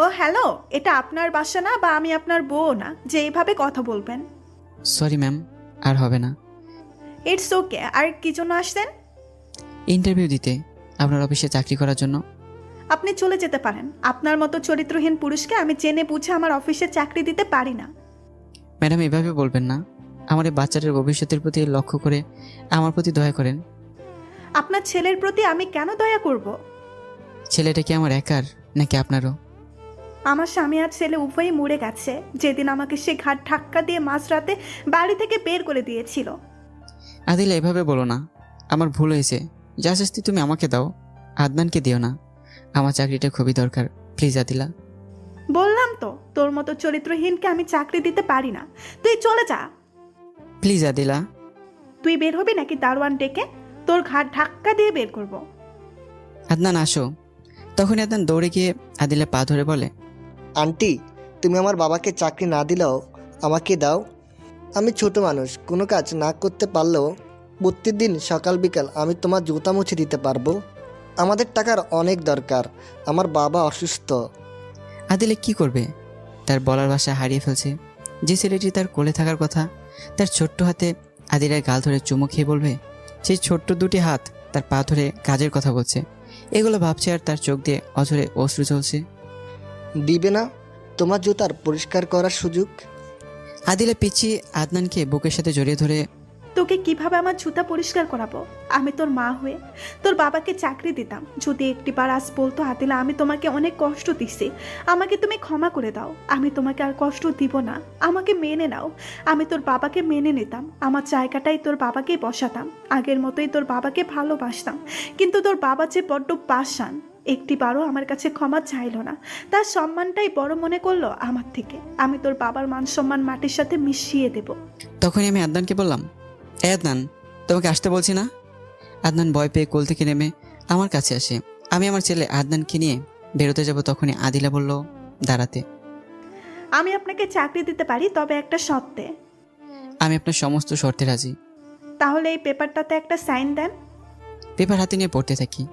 ও hello, এটা আপনার বাসা না বা আমি আপনার বউ না যে এইভাবে কথা বলবেন। সরি ম্যাম, আর হবে না। It's okay. আর কি জন্য আসছেন? ইন্টারভিউ দিতে, আপনার অফিসে চাকরি করার জন্য। আপনি চলে যেতে পারেন। আপনার মতো চরিত্রহীন পুরুষকে আমি জেনে বুঝে আমার অফিসে চাকরি দিতে পারি না। ম্যাডাম, এভাবে বলবেন না। আমার এই বাচ্চাটার ভবিষ্যতের প্রতি লক্ষ্য করে আমার প্রতি দয়া করেন। আপনার ছেলের প্রতি আমি কেন দয়া করব? ছেলেটা কি আমার একার নাকি আপনারও? আমার স্বামী আর ছেলে উভয়ই মরে গেছে যেদিন আমাকে সে ঘাট ধাক্কা দিয়ে মাঝরাতে বাড়ি থেকে বের করে দিয়েছিল। আদিলা, এভাবে বলো না। আমার ভুল হয়েছে। যা শাস্তি তুমি আমাকে দাও, আদনানকে দিও না। আমার চাকরিটা খুবই দরকার। প্লিজ আদিলা। বললাম তো, তোর মতো চরিত্রহীনকে আমি চাকরি দিতে পারি না। তুই চলে যা। প্লিজ আদিলা। তুই বের হবি নাকি দারোয়ান ডেকে তোর ঘাট ধাক্কা দিয়ে বের করব? আদনান, আসো। তখনই আদনান দৌড়ে গিয়ে আদিলা পা ধরে বলে, আন্টি, তুমি আমার বাবাকে চাকরি না দিলেও আমাকে দাও। আমি ছোট মানুষ, কোনো কাজ না করতে পারলেও প্রতিদিন সকাল বিকাল আমি তোমার জুতা মুছে দিতে পারবো। আমাদের টাকার অনেক দরকার, আমার বাবা অসুস্থ। আদিলা কি করবে? তার বলার ভাষা হারিয়ে ফেলছে। যে ছেলেটি তার কোলে থাকার কথা, তার ছোট্ট হাতে আদিলার গাল ধরে চুমু খেয়ে বলবে, সেই ছোট্ট দুটি হাত তার পা ধরে কাজের কথা বলছে। এগুলো ভাবছে আর তার চোখ দিয়ে অঝরে অশ্রু চলছে। দিবে না তোমার জুতার পরিষ্কার করার সুযোগ? আদিলা পিছিয়ে আদনানকে বুকের সাথে জড়িয়ে ধরে, তোকে কিভাবে আমার জুতা পরিষ্কার করাবো? আমি তোর মা হয়ে তোর বাবাকে চাকরি দিতাম যদি একটিবার আজ বলতো, আদিলা আমি তোমাকে অনেক কষ্ট দিছি, আমাকে তুমি ক্ষমা করে দাও, আমি তোমাকে আর কষ্ট দিব না, আমাকে মেনে নাও। আমি তোর বাবাকে মেনে নিতাম, আমার জায়গাটাই তোর বাবাকেই বসাতাম, আগের মতোই তোর বাবাকে ভালোবাসতাম। কিন্তু তোর বাবা যে বড্ড পাষাণ, একটিবারও আমার কাছে ক্ষমা চাইলো না। তার সম্মানটাই বড় মনে করলো আমার থেকে। আমি তোর বাবার মান সম্মান মাটির সাথে মিশিয়ে দেব। তখনই আমি আদনানকে বললাম, এ আদনান, তোমাকে আসতে বলছি না? আদনান ভয় পেয়ে কোল থেকে নেমে আমার কাছে আসে। আমি আমার ছেলে আদনানকে নিয়ে বেরোতে যাব, তখনই আদিলা বলল দাঁড়াতে। আমি আপনাকে চাকরি দিতে পারি, তবে একটা শর্তে। আমি আপনার সমস্ত শর্তে রাজি। তাহলে এই পেপারটাতে একটা সাইন দেন। পেপার হাতে নিয়ে পড়তে থাকি।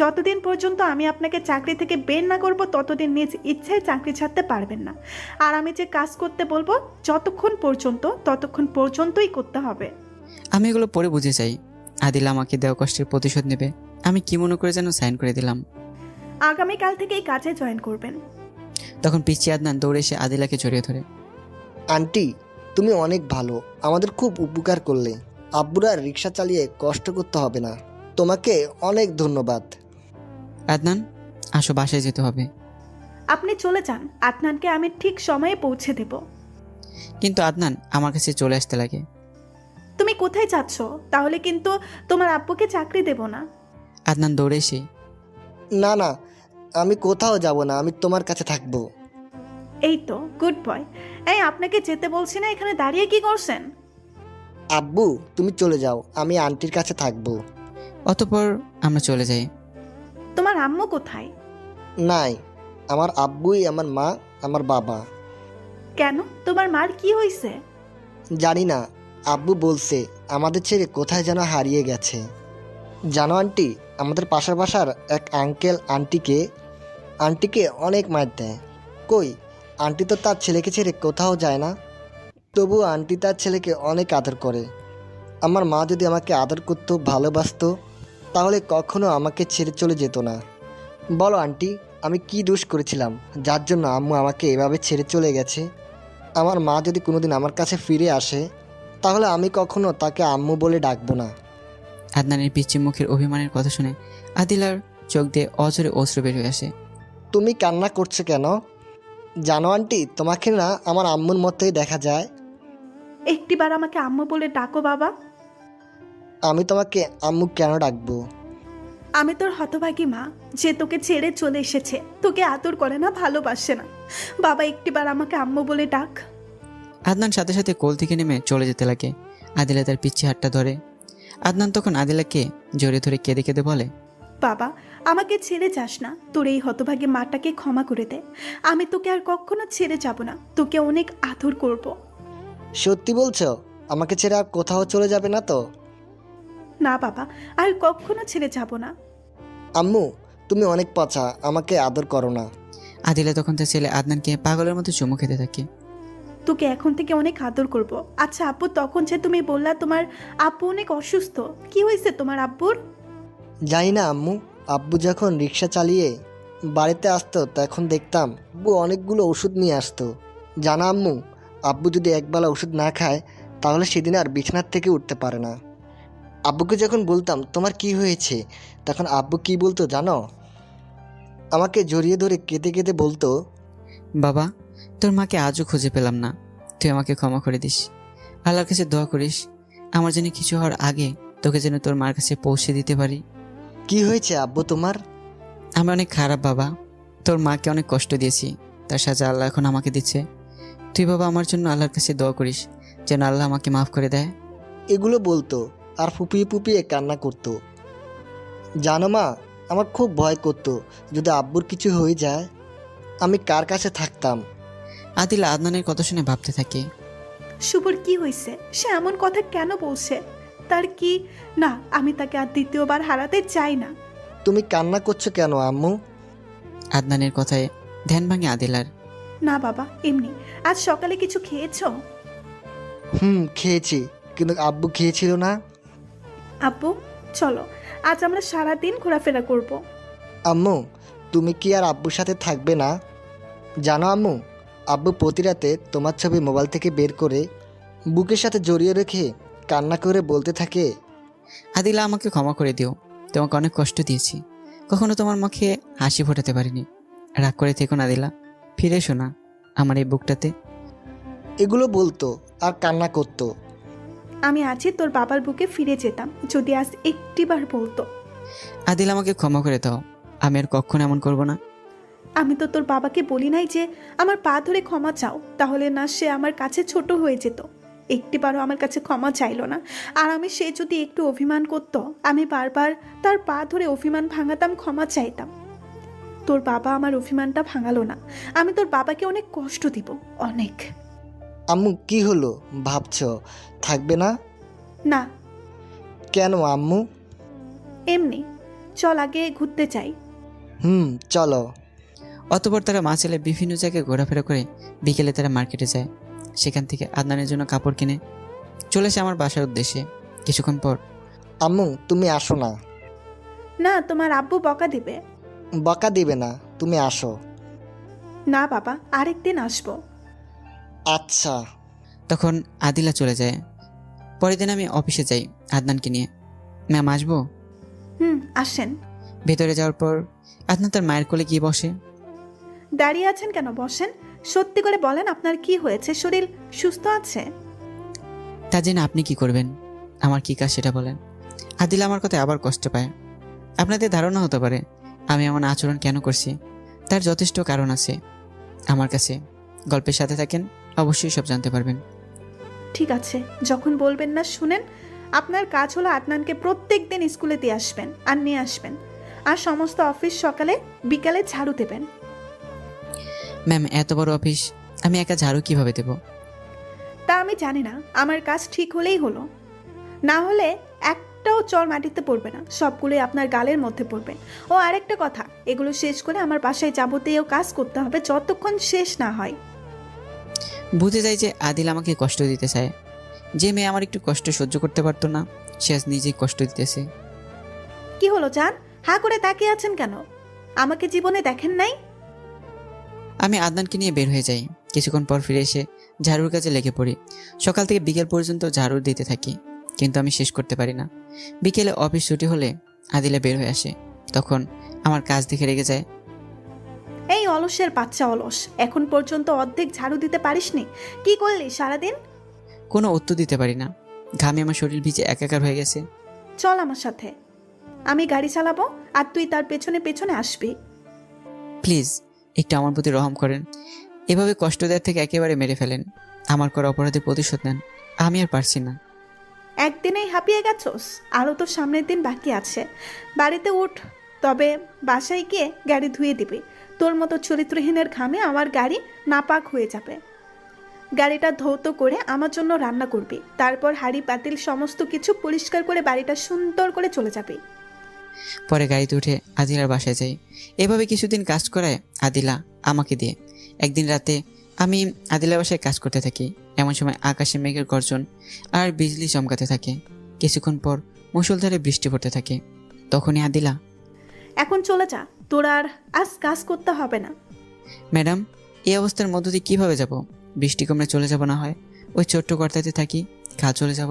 যতদিন পর্যন্ত আমি আপনাকে চাকরি থেকে বের না করব ততদিন নিজ ইচ্ছায় চাকরি ছাড়তে পারবেন না। আর আমি যে কাজ করতে বলবো যতক্ষণ পর্যন্ত ততক্ষণ পর্যন্তই করতে হবে। আমি এগুলো পড়ে বুঝে চাই আদিলা আমাকে দেওয়া কষ্টের প্রতিশোধ নেবে। আমি কি মনে করে যেন সাইন করে দিলাম। আগামীকাল থেকে এই কাজে জয়েন করবেন। তখন পিছিয়ে আদনান দৌড়ে এসে আদিলাকে জড়িয়ে ধরে, আন্টি, তুমি অনেক ভালো, আমাদের খুব উপকার করলে। আব্বুরা রিক্সা চালিয়ে কষ্ট করতে হবে না। তোমাকে অনেক ধন্যবাদ। আদনান, আসো, বাসায় যেতে হবে। আপনি চলে যান, আদনানকে আমি ঠিক সময়ে পৌঁছে দেব। কিন্তু আদনান আমার কাছে চলে আসতে লাগে। তুমি কোথায় যাচ্ছ? তাহলে কিন্তু তোমার আব্বুকে চাকরি দেব না। আদনান দৌড়ে এসে, না না, আমি কোথাও যাব না, আমি তোমার কাছে থাকবো। এই তো গুড বয়। এই আপনাকে যেতে বলছি না, এখানে দাঁড়িয়ে কি করছেন? আব্বু, তুমি চলে যাও, আমি আন্টির কাছে থাকবো। অতঃপর আমরা চলে যাই। তোমার আম্মু কোথায়? নাই, আমার আব্বুই আমার মা, আমার বাবা। কেন, তোমার মার কি হয়েছে? জানি না, আব্বু বলছে আমাদের ছেড়ে কোথায় যেন হারিয়ে গেছে। জানো আন্টি, আমাদের পাশের বাসার এক আঙ্কেল আন্টিকে অনেক মার দেয়। কই, আন্টি তো তার ছেলেকে ছেড়ে কোথাও যায় না, তবু আন্টি তার ছেলেকে অনেক আদর করে। আমার মা যদি আমাকে আদর করতো, ভালোবাসতো, তাহলে কখনো আমাকে ছেড়ে চলে যেত না। বলো আন্টি, আমি কি দোষ করেছিলাম যার জন্য আম্মু আমাকে এভাবে ছেড়ে চলে গেছে? আমার মা যদি কোনোদিন আমার কাছে ফিরে আসে, তাহলে আমি কখনো তাকে আম্মু বলে ডাকবো না। আদনানের পিচ্ছি মুখের অভিমানের কথা শুনে আদিলার চোখ দিয়ে অঝরে অশ্রু বের হয়ে আসে। তুমি কান্না করছো কেন? জানো আন্টি, তোমাকে না আমার আম্মুর মতোই দেখা যায়। একটিবার আমাকে আম্মু বলে ডাকো বাবা। আমি তোমাকে আম্মু কেন ডাকবো? আমি তোর হতভাগী মা, যে তোকে ছেড়ে চলে এসেছে, তোকে আদর করে না, ভালোবাসে না। বাবা, একটিবার আমাকে আম্মু বলে ডাক। আদনান সাথে সাথে কোল থেকে নেমে চলে যেতে লাগে। আদিলা তার পিচ্ছি হাতটা ধরে। আদনান তখন আদিলাকে জড়িয়ে ধরে কেঁদে কেঁদে বলে, বাবা, আমাকে ছেড়ে যাস না, তোর এই হতভাগী মাটাকে ক্ষমা করে দে। আমি তোকে আর কখনো ছেড়ে যাব না, তোকে অনেক আদর করব। সত্যি বলছো? আমাকে ছেড়ে আর কোথাও চলে যাবে না তো? না বাবা, আর কখনো ছেড়ে যাব না। আম্মু, তুমি অনেক পচা, আমাকে আদর করো না। আদিলা তখন তার ছেলে আদনানকে পাগলের মতো চুমু খেতে থাকে। তোকে এখন থেকে অনেক আদর করব। আচ্ছা আপু, তখন যে তুমি বললা তোমার আব্বু অনেক অসুস্থ, কি হয়েছে তোমার আব্বুর? জানি না আম্মু, আব্বু যখন রিক্সা চালিয়ে বাড়িতে আসতো তখন দেখতাম আব্বু অনেকগুলো ওষুধ নিয়ে আসতো। জানা আম্মু, আব্বু যদি একবেলা ওষুধ না খায় তাহলে সেদিন আর বিছানার থেকে উঠতে পারে না। আব্বুকে যখন বলতাম তোমার কি হয়েছে, তখন আব্বু কি বলতো জানো? আমাকে জড়িয়ে ধরে কেঁদে কেঁদে বলতো, বাবা, তোর মাকে আজও খুঁজে পেলাম না, তুই আমাকে ক্ষমা করে দিস। আল্লাহর কাছে দোয়া করিস আমার জন্য কিছু হওয়ার আগে তোকে যেন তোর মার কাছে পৌঁছে দিতে পারি। কি হয়েছে আব্বু তোমার? আমি অনেক খারাপ বাবা, তোর মাকে অনেক কষ্ট দিয়েছি, তার সাজা আল্লাহ এখন আমাকে দিচ্ছে। তুই বাবা আমার জন্য আল্লাহর কাছে দোয়া করিস যেন আল্লাহ আমাকে মাফ করে দেয়। এগুলো বলতো আর ফুপিয়ে ফুপিয়ে কান্না করতো। জানো মা, আমার খুব ভয় করতো যদি আব্বুর কিছু হয়ে যায় আমি কার কাছে থাকতাম। আদিলা আদনানের কথা শুনে ভাবতে থাকে। শুভর কি হয়েছে? সে এমন কথা কেন বলছে? তার কি? না, আমি তাকে আর দ্বিতীয়বার হারাতে চাই না। তুমি কান্না করছো কেন আম্মু? আদনানের কথায় ধ্যান ভাঙে আদিলার। না বাবা, এমনি। আজ সকালে কিছু খেয়েছো? খেয়েছি, কিন্তু আব্বু খেয়েছিল না। আব্বু, চলো আজ আমরা সারাদিন ঘোরাফেরা করব। আম্মু, তুমি কি আর আব্বুর সাথে থাকবে না? জানো আম্মু, আব্বু প্রতি রাতে তোমার ছবি মোবাইল থেকে বের করে বুকের সাথে জড়িয়ে রেখে কান্না করে বলতে থাকে, আদিলা আমাকে ক্ষমা করে দিও, তোমাকে অনেক কষ্ট দিয়েছি, কখনো তোমার মুখে হাসি ফোটাতে পারিনি। রাগ করে থেকো না আদিলা, ফিরে এসো না আমার এই বুকটাতে। এগুলো বলতো আর কান্না করতো। আমি আজই তোর বাবার বুকে ফিরে যেতাম যদি আজ একটিবার বলতো। আদিলা আমাকে ক্ষমা করে দাও, আমি আর কখনো এমন করব না। আমি তো তোর বাবাকে বলি নাই যে আমার পা ধরে ক্ষমা চাও, তাহলে না সে আমার কাছে ছোট হয়ে যেত। একটিবারও আমার কাছে ক্ষমা চাইলো না। আর আমি সে যদি একটু অভিমান করতো, আমি বারবার তার পা ধরে অভিমান ভাঙাতাম, ক্ষমা চাইতাম। তোর বাবা আমার অভিমানটা ভাঙালো না। আমি তোর বাবাকে অনেক কষ্ট দিব, অনেক। আম্মু কি হলো, ভাবছো থাকবে না? না, কেন আম্মু? এমনি। চল আগে ঘুরতে চাই। চলো। অতঃপর তারা মা ছেলে বিভিন্ন জায়গায় ঘোরাফেরা করে বিকেলে তারা মার্কেটে যায়। সেখান থেকে আদনানের জন্য কাপড় কিনে চলে আসে আমার বাসার উদ্দেশ্যে। কিছুক্ষণ পর আম্মু তুমি আসো না। না, তোমার আব্বু বকা দিবে। বকা দিবে না, তুমি আসো। না বাবা, আরেকদিন আসবো। আচ্ছা। তখন আদিলা চলে যায়। পরের দিন আমি অফিসে যাই আদনানকে নিয়ে। ম্যাম আসবো? আসেন। ভেতরে যাওয়ার পর আদনান তার মায়ের কোলে গিয়ে বসে। দাঁড়িয়ে আছেন কেন? বসেন। সত্যি করে বলেন, আপনার কি হয়েছে? শরীর সুস্থ আছে? তা জেনে আপনি কি করবেন? আমার কি কাজ সেটা বলেন। আদিলা আমার কথায় আবার কষ্ট পায়। আপনাদের ধারণা হতে পারে আমি এমন আচরণ কেন করছি, তার যথেষ্ট কারণ আছে আমার কাছে। গল্পের সাথে থাকেন, অবশ্যই সব জানতে পারবেন। ঠিক আছে, যখন বলবেন না শুনেন। আপনার কাজ হলো আদনানকে প্রত্যেক দিন স্কুলে দিয়ে আসবেন আর নিয়ে আসবেন, আর সমস্ত অফিস সকালে বিকালে ঝাড়ু দেবেন। ম্যাম, এত বড় অফিস আমি একা ঝাড়ু কিভাবে দেব? তা আমি জানি না, আমার কাজ ঠিক হলেই হলো। না হলে একটাও চর মাটিতে পড়বে না, সবগুলোই আপনার গালের মধ্যে পড়বে। ও আরেকটা কথা, এগুলো শেষ করে আমার বাসায় যাবতীয় কাজ করতে হবে যতক্ষণ শেষ না হয়। বুঝে যাই যে আদিল আমাকে কষ্ট দিতে চায়। যে মেয়ে আমার একটু কষ্ট সহ্য করতে পারতো না, সে আজ নিজেই কষ্ট দিতেছে। কি হলো জান, হা করে তাকিয়ে আছেন কেন? আমাকে জীবনে দেখেন নাই? আমি আদনানকে নিয়ে বের হয়ে যাই। কিছুক্ষণ পর ফিরে এসে ঝাড়ুর কাজে লেগে পড়ি। সকাল থেকে বিকেল পর্যন্ত ঝাড়ু দিতে থাকি, কিন্তু আমি শেষ করতে পারি না। বিকেলে অফিস ছুটি হলে আদিলা বের হয়ে আসে, তখন আমার কাজ দেখে রেগে যায়। এই অলসের বাচ্চা অলস, এখন পর্যন্ত অর্ধেক ঝাড়ু দিতে পারিসনি? কি করলি সারাদিন? কোনো উত্তর দিতে পারি না, ঘামে আমার শরীর ভিজে একাকার হয়ে গেছে। চল আমার সাথে, আমি গাড়ি চালাবো আর তুই তার পেছনে পেছনে আসবি। প্লিজ একটু আমার প্রতি রহম করেন, এভাবে কষ্ট দেওয়ার থেকে একেবারে মেরে ফেলেন। আমার করা অপরাধের প্রতিশোধ নেন, আমি আর পারছি না। একদিনেই হাঁপিয়ে গেছোস? আরও তো সামনের দিন বাকি আছে। বাড়িতে উঠ, তবে বাসায় গিয়ে গাড়ি ধুয়ে দিবি। তোর মতো চরিত্রহীনের ঘামে আমার গাড়ি নাপাক হয়ে যাবে। গাড়িটা ধৌত করে আমার জন্য রান্না করবি, তারপর হাঁড়ি পাতিল সমস্ত কিছু পরিষ্কার করে বাড়িটা সুন্দর করে চলে যাবি। পরে গাড়িতে উঠে আদিলার বাসায় যাই। এভাবে কিছুদিন কাজ করায় আদিলা আমাকে দিয়ে। একদিন রাতে আমি আদিলার বাসায় কাজ করতে থাকি। এমন সময় আকাশে মেঘের গর্জন আর বিজলি চমকাতে থাকে। কিছুক্ষণ পর মুষলধারে বৃষ্টি পড়তে থাকে। তখনই আদিলা, এখন চলে যা, তোর আর আজ কাজ করতে হবে না। ম্যাডাম, এই অবস্থার মধ্য দিয়ে কীভাবে যাব? বৃষ্টি কমলে চলে যাব না হয়? ওই ছোট্ট কর্তাতে থাকি, কাজ চলে যাব।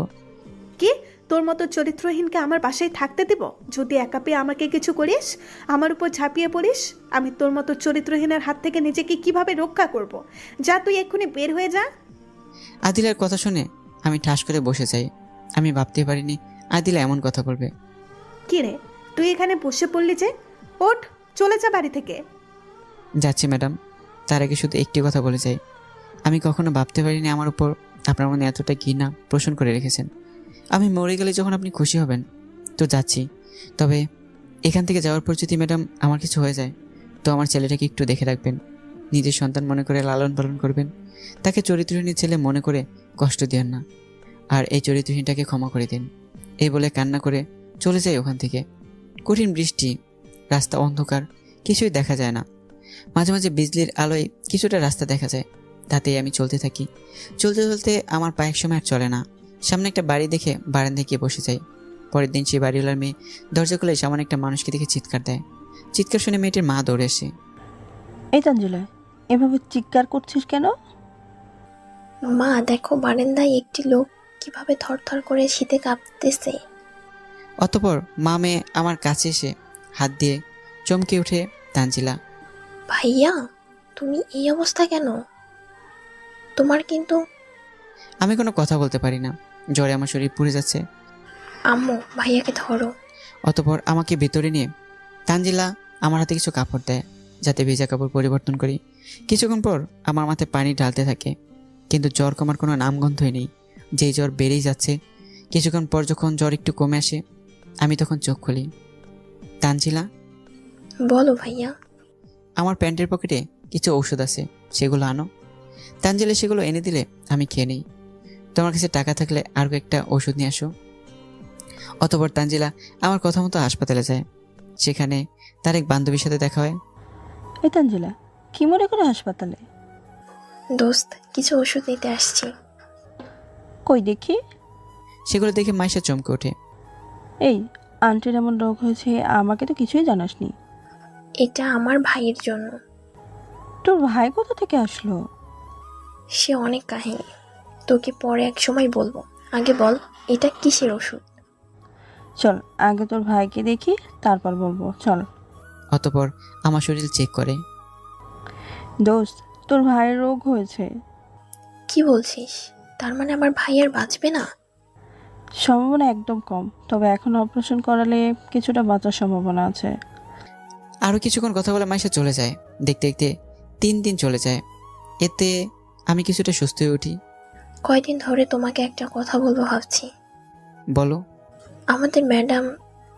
কি, তোর মতো চরিত্রহীনকে আমার বাসায় থাকতে দিব? যদি একা পেয়ে আমাকে কিছু করিস, আমার উপর ঝাঁপিয়ে পড়িস, আমি তোর মতো চরিত্রহীনের হাত থেকে নিজেকে কিভাবে রক্ষা করব? যা, তুই এক্ষুনি বের হয়ে যা। আদিলার কথা শুনে আমি ঠাস করে বসে যাই। আমি ভাবতে পারিনি আদিলা এমন কথা বলবে। কি রে, তুই এখানে বসে পড়লি যে? ওঠ, চলে যা বাড়ি থেকে। যাচ্ছি ম্যাডাম, তার আগে শুধু একটি কথা বলে যাই। আমি কখনো ভাবতে পারিনি আমার উপর আপনার মনে এতটা ঘৃণা পোষণ করে রেখেছেন। আমি মরে গেলে যখন আপনি খুশি হবেন তো যাচ্ছি। তবে এখান থেকে যাওয়ার পর যদি ম্যাডাম আমার কিছু হয়ে যায়, তো আমার ছেলেটাকে একটু দেখে রাখবেন। নিজের সন্তান মনে করে লালন পালন করবেন। তাকে চরিত্রহীন ছেলে মনে করে কষ্ট দিয়েন না। আর এই চরিত্রহীনটাকে ক্ষমা করে দিন। এই বলে কান্না করে চলে যাই ওখান থেকে। কঠিন বৃষ্টি, রাস্তা অন্ধকার, কিছুই দেখা যায় না। মাঝে মাঝে বিজলির আলোয় কিছুটা রাস্তা দেখা যায়, তাতেই আমি চলতে থাকি। চলতে চলতে আমার পা এক সময় আর চলে না। সামনে একটা বাড়ি দেখে বারান্দায় গিয়ে বসে যাই। পরের দিন সেই বাড়িওয়ালার মেয়ে দরজা খুলে সামনে একটা মানুষকে দেখে চিৎকার দেয়। চিৎকার শুনে মেয়েটির মা দৌড়ে আসে। এই তানজিলা, এভাবে চিৎকার করছিস কেন? মা দেখো, বারান্দায় একটি লোক কিভাবে থরথর করে শীতে কাঁপতেছে। অতঃপর মা মেয়ে আমার কাছে এসে হাত দিয়ে চমকে ওঠে তানজিলা। ভাইয়া, তুমি এই অবস্থা কেন? তোমার কিন্তু। আমি কোনো কথা বলতে পারি না, জ্বরে আমার শরীর পুড়ে যাচ্ছে। আম্মু, ভাইয়াকে ধরো। অতঃপর আমাকে ভেতরে নিয়ে তানজিলা আমার হাতে কিছু কাপড় দেয়, যাতে ভেজা কাপড় পরিবর্তন করি। কিছুক্ষণ পর আমার মাথায় পানি ঢালতে থাকে, কিন্তু জ্বর কমার কোনো নামগন্ধই নেই। যেই জ্বর বেড়েই যাচ্ছে। কিছুক্ষণ পর যখন জ্বর একটু কমে আসে, আমি তখন চোখ খুলি। তানজিলা, বলো ভাইয়া। আমার প্যান্টের পকেটে কিছু ঔষধ আছে, সেগুলো আনো। তানজিলা সেগুলো এনে দিলে আমি খেয়ে নিই। তোমার কাছে টাকা থাকলে আরও একটা ওষুধ নিয়ে আসো। অতঃপর তানজিলা আমার কথা মতো হাসপাতালে যায়। সেখানে তার এক বান্ধবীর সাথে দেখা হয়। এই তানজিলা, কি মনে করে হাসপাতালে? দোস্ত, কিছু ওষুধ নিতে আসছি। কই দেখি। সেগুলো দেখে মাইশা চমকে ওঠে। এই, আন্টির এমন রোগ হয়েছে, আমাকে তো কিছুই জানাসনি। এটা আমার ভাইয়ের জন্য। তোর ভাই কোথা থেকে আসলো? সে অনেক কাহিনী, তোকে পরে এক সময় বলবো। আগে বল, এটা কিসের ওষুধ? চল আগে তোর ভাইকে দেখি, তারপর বলবো, চল। অতঃপর আমার শরীর চেক করে। দোস্ত, তোর ভাইয়ের রোগ হয়েছে। কি বলছিস? তার মানে আমার ভাই আর বাঁচবে না? সম্ভাবনা একদম কম, তবে এখন অপারেশন করালে কিছুটা বাঁচার সম্ভাবনা আছে। আরও কিছুক্ষণ কথা বলে মাইশা চলে যায়। দেখতে দেখতে 3 দিন চলে যায়। এতে আমি কিছুটা সুস্থ হয়ে উঠি। কয়দিন ধরে তোমাকে একটা কথা বলবো ভাবছি। বলো। আমাদের ম্যাডাম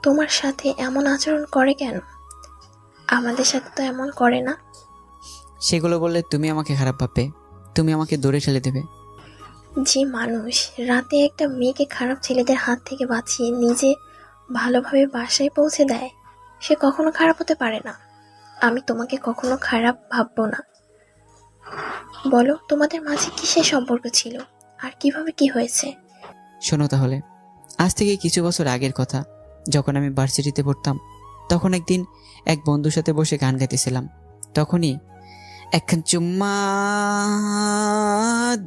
তোমার সাথে এমন আচরণ করে কেন? আমাদের সাথে তো এমন করে না। সেগুলো বললে তুমি আমাকে খারাপ ভাববে, তুমি আমাকে দূরে ঠেলে দেবে। যে মানুষ রাতে একটা মেয়েকে খারাপ ছেলেদের হাত থেকে বাঁচিয়ে নিজে ভালোভাবে বাসায় পৌঁছে দেয়, সে কখনো খারাপ হতে পারে না। আমি তোমাকে কখনো খারাপ ভাববো না। বলো, তোমাদের মাঝে কিসের সম্পর্ক ছিল আর কিভাবে কি হয়েছে? শোনো তাহলে, আজ থেকে কিছু বছর আগের কথা। যখন আমি ভার্সিটিতে পড়তাম, তখন একদিন এক বন্ধুর সাথে বসে গান গাইতেছিলাম। তখনই একখান চুম্মা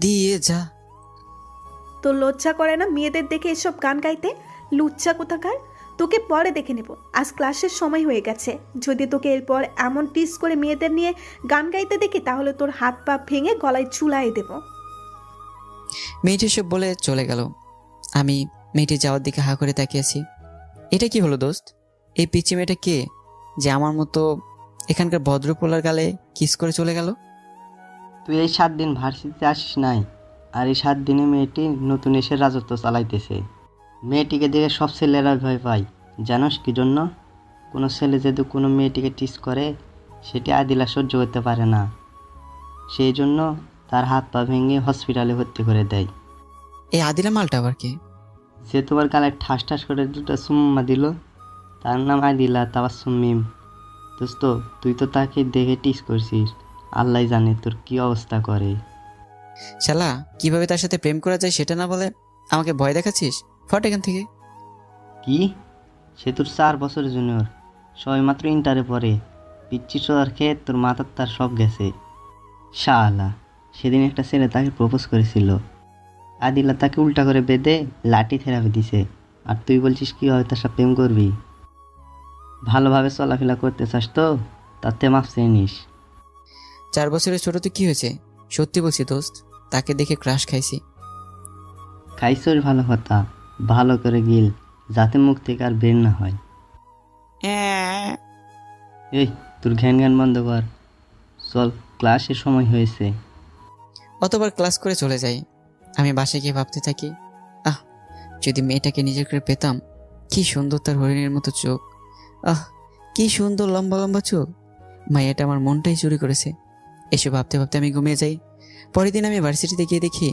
দিয়ে যা। তোর লজ্জা করে না মেয়েদের দেখে এসব গান গাইতে? লুচ্চা কোথাকার! তোকে পরে দেখে নেব, আজ ক্লাসের সময় হয়ে গেছে। যদি তোকে এরপর এমন টিস করে মেয়েদের নিয়ে গান গাইতে দেখি, তাহলে তোর হাত পা ভেঙে গলায় চুলায় দেব। মেয়েটি সব বলে চলে গেল। আমি মেয়েটি যাওয়ার দিকে হা করে তাকিয়েছি। এটা কি হলো দোস্ত? এই পিচি মেয়েটা কে যে আমার মতো এখানকার ভদ্রপোলার গালে কিস করে চলে গেল? তুই এই 7 দিন ভার্সিটিতে আসিস নাই, আর এই 7 দিনে মেয়েটি নতুন এসে রাজত্ব চালাইতেছে। মেয়েটিকে দেখে সব ছেলেরা ভয় পায়। জানোস কি জন্য? কোনো ছেলে যদি কোনো মেয়েটিকে টিস করে, সেটি আদিলা সহ্য করতে পারে না। সেই জন্য তার হাত পা ভেঙে হসপিটালে ভর্তি করে দেয়। এই আদিলা মালটা আবার কে? সে তোমার গালে ঠাস ঠাস করে 2টা চুম্মা দিল, তার নাম আদিলা তাবাসসুম মিম। দোস্ত, তুই তো তাকে দেখে টিস করছিস, আল্লাহ জানে তোর কি অবস্থা করে। শালা কিভাবে তার সাথে প্রেম করা যায় সেটা না বলে আমাকে ভয় দেখাচ্ছিস? ফট এখান থেকে। কি? সে তোর 4 বছরের জুনিয়র, সবাই মাত্র ইন্টারে পড়ে। পিচ্ছি সোদার খেয়ে তোর মাথার তার সব গেছে। শালা, সেদিন একটা ছেলে তাকে প্রপোজ করেছিল, আদিলা তাকে উল্টা করে বেঁধে লাঠি থেরাপি দিছে, আর তুই বলছিস কীভাবে তার সাথে প্রেম করবি? ভালোভাবে চলাফেরা করতে চাস তো তাতে মাপ চেয়ে নিস। 4 বছরের ছোট তুই কি হয়েছে? সত্যি বলছি দোস্ত, তাকে দেখে ক্রাশ খাইছি। খাইছর ভালো কথা, ভালো করে গিল, যাতে মুখ থেকে আর বের না হয়। এই তোর ঘ্যান ঘ্যান বন্ধ কর, চল ক্লাসের সময় হয়েছে। অতবার ক্লাস করে চলে যাই। আমি বাসায় গিয়ে ভাবতে থাকি, আহ যদি মেয়েটাকে নিজের করে পেতাম। কি সুন্দর তার হরিণের মতো চোখ, আহ কি সুন্দর লম্বা লম্বা চোখ। মাইয়াটা আমার মনটাই চুরি করেছে। এসব ভাবতে ভাবতে আমি ঘুমিয়ে যাই। পরের দিন আমি ভার্সিটিতে গিয়ে দেখি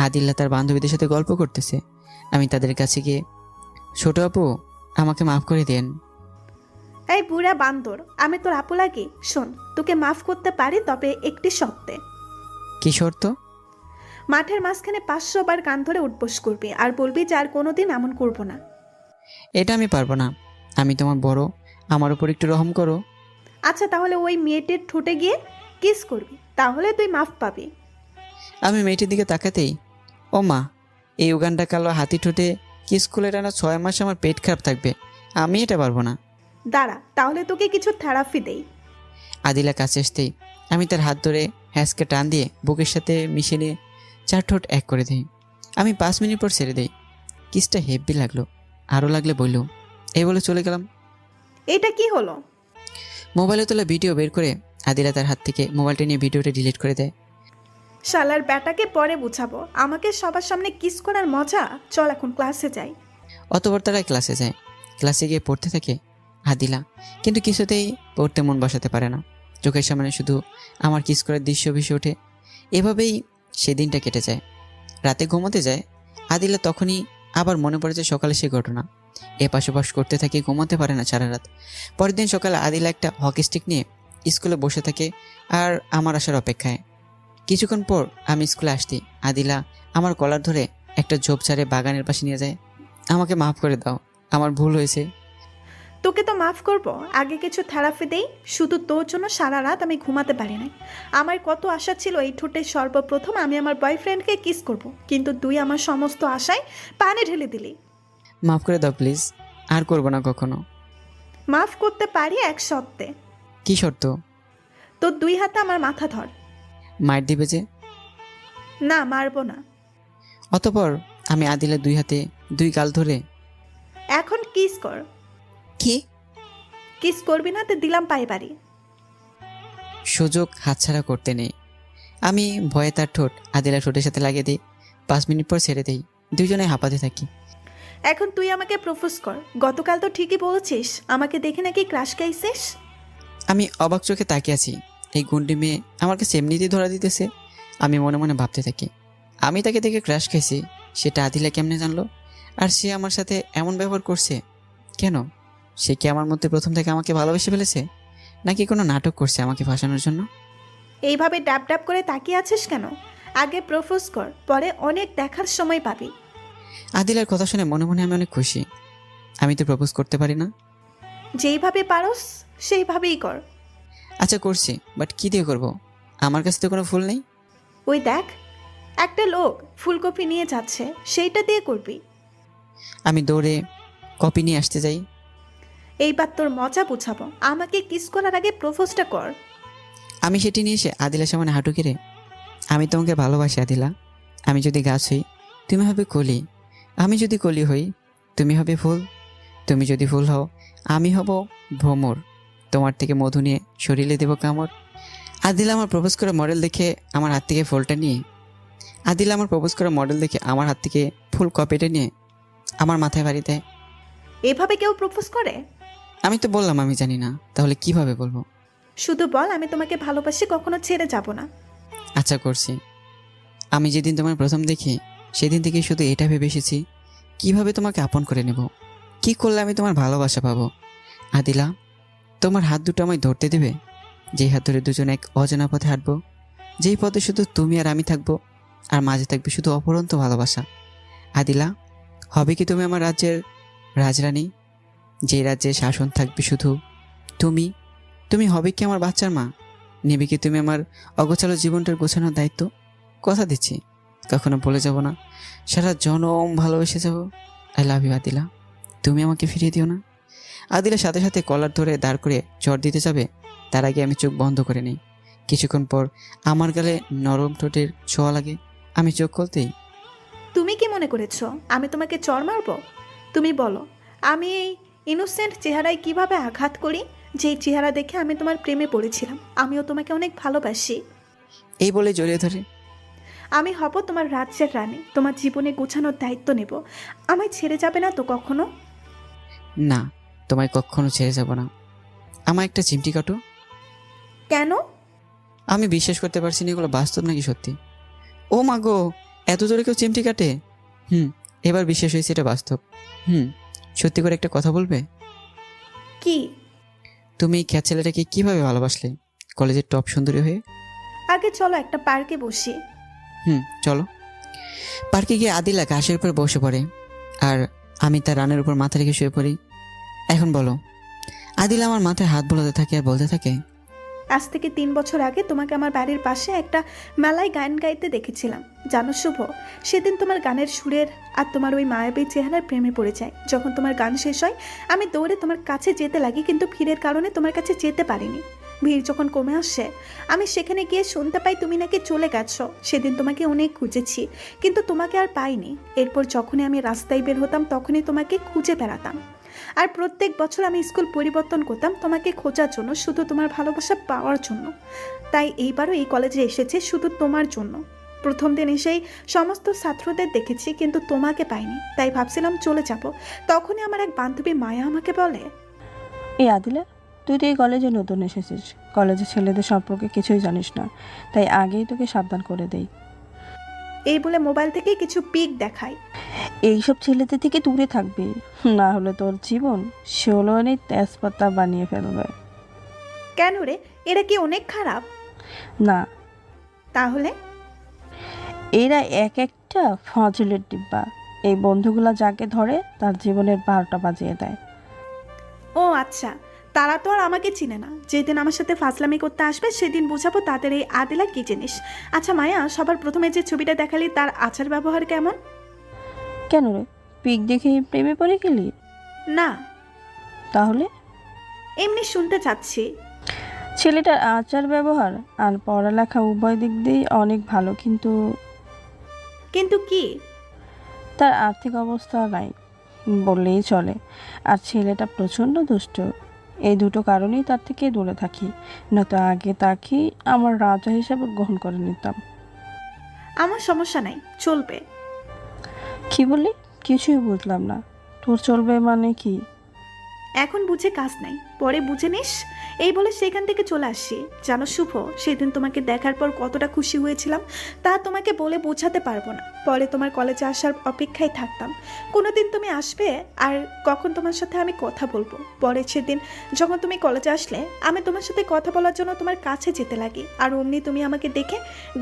আদিল্লা তার বান্ধবীদের সাথে গল্প করতেছে। আমি তাদের কাছে গিয়ে, ছোট আপু আমাকে মাফ করে দেন। এই বুড়া বান্দর, আমি তোর আপু লাগি? শোন, তোকে মাফ করতে পারি, তবে একটি শর্তে। কি শর্ত? মাঠের মাঝখানে 500 বার কান ধরে উঠবোস করবি আর বলবি যে আর কোনোদিন এমন করবো না। এটা আমি পারবো না। আমি তোমার বড়, আমার উপর একটু রহম করো। আচ্ছা, তাহলে ওই মেয়েটির ঠোঁটে গিয়ে কিস করবি, তাহলে তুই মাফ পাবি। আমি মেয়েটির দিকে তাকাতেই, ও মা, এই উগানটা কালো হাতি ঠোঁটে কিস করে টানা 6 মাস আমার পেট খারাপ থাকবে। আমি এটা পারবো না। দাঁড়া, তাহলে তোকে কিছু থেরাপি দেই। আদিলা কাছে আসতেই আমি তার হাত ধরে হ্যাঁসকে টান দিয়ে বুকের সাথে মিশিয়ে নিয়ে 4 ঠোঁট এক করে দিই। আমি 5 মিনিট পর ছেড়ে দিই। কিসটা হেভি লাগলো, আরও লাগলে বললো। এই বলে চলে গেলাম। এটা কি হলো? মোবাইলে তোলা ভিডিও বের করে আদিলা তার হাত থেকে মোবাইলটা নিয়ে ভিডিওটা ডিলিট করে দেয়। শালার ব্যাটাকে পরে বুঝাবো, আমাকে সবার সামনে কিস করার মজা। চল এখন ক্লাসে যাই। অতবার তারা ক্লাসে যায়। ক্লাসে গিয়ে পড়তে থাকে আদিলা, কিন্তু কিছুতেই পড়তে মন বসাতে পারে না। চোখের সামনে শুধু আমার কিস করার দৃশ্য ভেসে ওঠে। এভাবেই সেদিনটা কেটে যায়। রাতে ঘুমোতে যায় আদিলা, তখনই আবার মনে পড়ে যায় সকালে সেই ঘটনা। এপাশ ওপাশ করতে থাকে, ঘুমাতে পারে না সারা রাত। পরের দিন সকালে আদিলা একটা হকি স্টিক নিয়ে স্কুলে বসে থাকে আর আমার আসার অপেক্ষায়। কিছুক্ষণ পর আমি স্কুলে আসতেই আদিলা আমার কলার ধরে একটা ঝোপঝাড়ে বাগানের পাশে নিয়ে যায়। আমাকে মাফ করে দাও, আমার ভুল হয়েছে। তোকে তো মাফ করব, আগে কিছু থেরাপি দেই। শুধু তোর জন্য সারা রাত আমি ঘুমাতে পারি না। আমার কত আশা ছিল এই ঠোঁটে সর্বপ্রথম আমি আমার বয়ফ্রেন্ডকে কিস করব, কিন্তু তুই আমার সমস্ত আশায় পানি ঢেলে দিলি। মাফ করে দাও প্লিজ, আর করবো না কখনো। মাফ করতে পারি এক শর্তে। কি শর্ত? তোর 2 হাতে আমার মাথা ধর। মার দিবে যে? না, মারবো না। অতপর আমি আদিলের 2 হাতে 2 গাল ধরে, এখন কিস কর। কি? কিস করবি না তো দিলাম পায়ে বাড়ি। সুযোগ হাতছাড়া করতে নেই। আমি ভয়ে তার ঠোঁট আদিলার ঠোঁটের সাথে লাগিয়ে দিই। 5 মিনিট পর ছেড়ে দিই। দুজনে হাঁপাতে থাকি। এখন তুই আমাকে প্রপোজ কর। গতকাল তো ঠিকই বলেছিস, আমাকে দেখে নাকি ক্রাশ খাইছিস। আমি অবাক চোখে তাকিয়ে আছি। এই গুন্ডি মেয়ে আমার কাছে এমনিতেই ধরা দিতেছে। আমি মনে মনে ভাবতে থাকি, আমি তাকে দেখে ক্রাশ খাইছি, সেটা আদিলা কেমনে জানলো? আর সে আমার সাথে এমন ব্যবহার করছে কেন? সে কি আমার মধ্যে প্রথম থেকে আমাকে ভালোবেসে ফেলেছে, নাকি কোনো নাটক করছে আমাকে ফাঁসানোর জন্য? এইভাবে ডাব ডাব করে তাকিয়ে আছিস কেন? আগে প্রপোজ কর, পরে অনেক দেখার সময় পাবি। আদিলার কথা শুনে মনে মনে আমি অনেক খুশি। আমি তো প্রপোজ করতে পারি না। যেইভাবে পারস সেইভাবেই কর। আচ্ছা করছি, বাট কী দিয়ে করব? আমার কাছে তো কোনো ফুল নেই। ওই দেখ, একটা লোক ফুলকপি নিয়ে যাচ্ছে, সেইটা দিয়ে করবি। আমি দৌড়ে কপি নিয়ে আসতে যাই। এইবার তোর মজা বুঝাবো, আমাকে কিস করার আগে প্রপোজটা কর। আমি সেটি নিয়ে এসে আদিলার সামনে হাঁটু গেড়ে, আমি তোমাকে ভালোবাসি আদিলা। আমি যদি গাছ হই তুমি হবে কলি, আমি যদি কলি হই তুমি হবে ফুল, তুমি যদি ফুল হও আমি হব ভ্রমর, তোমার থেকে মধু নিয়ে শরীরে দেব কামড়। আদিলা আমার প্রপোজ করা মডেল দেখে আমার হাত থেকে ফুলটা নিয়ে আমার হাত থেকে ফুল কপিটা নিয়ে আমার মাথায় বাড়ি দেয়। এভাবে কেউ প্রপোজ করে? আমি তো বললাম আমি জানি না, তাহলে কিভাবে বলবো? শুধু বল, আমি তোমাকে ভালোবাসি, কখনো ছেড়ে যাব না। আচ্ছা করছি। আমি যেদিন তোমার প্রথম দেখি সেদিন থেকে শুধু এটা ভেবে এসেছি, কিভাবে তোমাকে আপন করে নেব, কি করলে আমি তোমার ভালোবাসা পাবো? আদিলা, তোমার হাত দুটো আমায় ধরতে দেবে? যেই হাত ধরে দুজন এক অজানা পথে হাঁটবো, যেই পথে শুধু তুমি আর আমি থাকবো, আর মাঝে থাকবে শুধু অপরন্ত ভালোবাসা। আদিলা, হবে কি তুমি আমার রাজ্যের রাজরানী? যে রাজ্যে শাসন থাকবে শুধু তুমি? তুমি হবে কি আমার বাচ্চার মা? নেবে কি তুমি আমার অগোছালো জীবনটার গোছানোর দায়িত্ব? কথা দিচ্ছি, কখনো বলে যাব না, সারা জনম ভালোবেসে যাব। আই লাভ ইউ আদিলা, তুমি আমাকে ফিরিয়ে দিও না। আদিলা সাথে সাথে কলার ধরে দাঁড় করে চড় দিতে যাবে, তার আগে আমি চোখ বন্ধ করে নিই। কিছুক্ষণ পর আমার গালে নরম ঠোঁটের ছোঁয়া লাগে। আমি চোখ খুলতেই তুমি কি মনে করেছো আমি তোমাকে চড় মারবো? তুমি বলো, আমি এই ইনোসেন্ট চেহারায় কিভাবে আঘাত করি? যেই চেহারা দেখে আমি তোমার প্রেমে পড়েছিলাম। আমিও তোমাকে অনেক ভালোবাসি। এই বলে জড়িয়ে ধরে। আমি হব তোমার রাজ্যের রানী, তোমার জীবনে গোছানোর দায়িত্ব নেব। আমায় ছেড়ে যাবে না তো কখনো? না, তোমায় কখনো ছেড়ে যাব না। আমার একটা চিমটি কাটো। কেন? আমি বিশ্বাস করতে পারছি না এগুলো বাস্তব নাকি সত্যি। ও মা গো, এত জোরে কেউ চিমটি কাটে? এবার বিশ্বাস হয়েছে এটা বাস্তব। সত্যি করে একটা কথা বলবে? কি? তুমি এই খ্যাত ছেলেটাকে কিভাবে ভালোবাসলে, কলেজের টপ সুন্দরী হয়ে? আগে চলো একটা পার্কে বসি। চলো। পার্কে গিয়ে আদিলা ঘাসের উপর বসে পড়ে, আর আমি তার রানের উপর মাথা রেখে শুয়ে পড়ি। এখন বলো। আদিলা আমার মাথায় হাত বোলাতে থাকে আর বলতে থাকে, আজ থেকে 3 বছর আগে তোমাকে আমার বাড়ির পাশে একটা মেলায় গান গাইতে দেখেছিলাম। জানো শুভ, সেদিন তোমার গানের সুরের আর তোমার ওই মায়াবী চেহারার প্রেমে পড়ে যায়। যখন তোমার গান শেষ হয় আমি দৌড়ে তোমার কাছে যেতে লাগি, কিন্তু ভিড়ের কারণে তোমার কাছে যেতে পারিনি। ভিড় যখন কমে আসে আমি সেখানে গিয়ে শুনতে পাই তুমি নাকি চলে গেছো। সেদিন তোমাকে অনেক খুঁজেছি, কিন্তু তোমাকে আর পাইনি। এরপর যখনই আমি রাস্তায় বের হতাম তখনই তোমাকে খুঁজে বেড়াতাম। আর প্রত্যেক বছর আমি স্কুল পরিবর্তন করতাম তোমাকে খোঁজার জন্য, শুধু তোমার ভালোবাসা পাওয়ার জন্য। তাই এইবারও এই কলেজে এসেছে শুধু তোমার জন্য। প্রথম দিন এসেই সমস্ত ছাত্রদের দেখেছি, কিন্তু তোমাকে পাইনি। তাই ভাবছিলাম চলে যাব। তখনই আমার এক বান্ধবী মায়া আমাকে বলে, এই আদিলা, তুই তো এই কলেজে নতুন এসেছিস, কলেজের ছেলেদের সম্পর্কে কিছুই জানিস না, তাই আগেই তোকে সাবধান করে দেই। এই বলে মোবাইল থেকে কিছু পিক দেখায়। এইসব ছেলেদের থেকে দূরে থাকবি, না হলে তোর জীবন ষোলোনে তেজপাতা বানিয়ে ফেলবে। কেন রে, এরা কি অনেক খারাপ? না, তাহলে? এরা এক একটা ফাজলের ডিব্বা। এই বন্ধুগুলা যাকে ধরে তার জীবনের 12টা বাজিয়ে দেয়। ও আচ্ছা, তারা তো আর আমাকে চিনে না। যেদিন আমার সাথে ফাজলামি করতে আসবে সেদিন বুঝাবো তাদের এই আদিলা কি জিনিস। আচ্ছা মায়া, সবার প্রথমে যে ছবিটা দেখালি তার আচার ব্যবহার কেমন? কেন রে, পিক দেখে প্রেমে পড়ে গেলি? না, তাহলে? এমনি শুনতে চাচ্ছি। ছেলেটার আচার ব্যবহার আর পড়ালেখা উভয় দিক দিয়েই অনেক ভালো, কিন্তু কিন্তু কি? তার আর্থিক অবস্থা নাই বললেই চলে। আর ছেলেটা প্রচণ্ড দুষ্ট। এই দুটো কারণেই তার থেকে দূরে থাকি, নয়তো আগে তাকে আমার রাজা হিসাবে গ্রহণ করে নিতাম। আমার সমস্যা নাই, চলবে। কি বললি? কিছুই বুঝলাম না। তোর চলবে মানে কি? এখন বুঝে কাজ নাই, পরে বুঝে নিস। এই বলে সেখান থেকে চলে আসি। জানো শুভ, সেদিন তোমাকে দেখার পর কতটা খুশি হয়েছিলাম তা তোমাকে বলে বোঝাতে পারবো না। পরে তোমার কলেজে আসার অপেক্ষায় থাকতাম, কোনোদিন তুমি আসবে আর কখন তোমার সাথে আমি কথা বলবো। পরে সেদিন যখন তুমি কলেজে আসলে আমি তোমার সাথে কথা বলার জন্য তোমার কাছে যেতে লাগি, আর অমনি তুমি আমাকে দেখে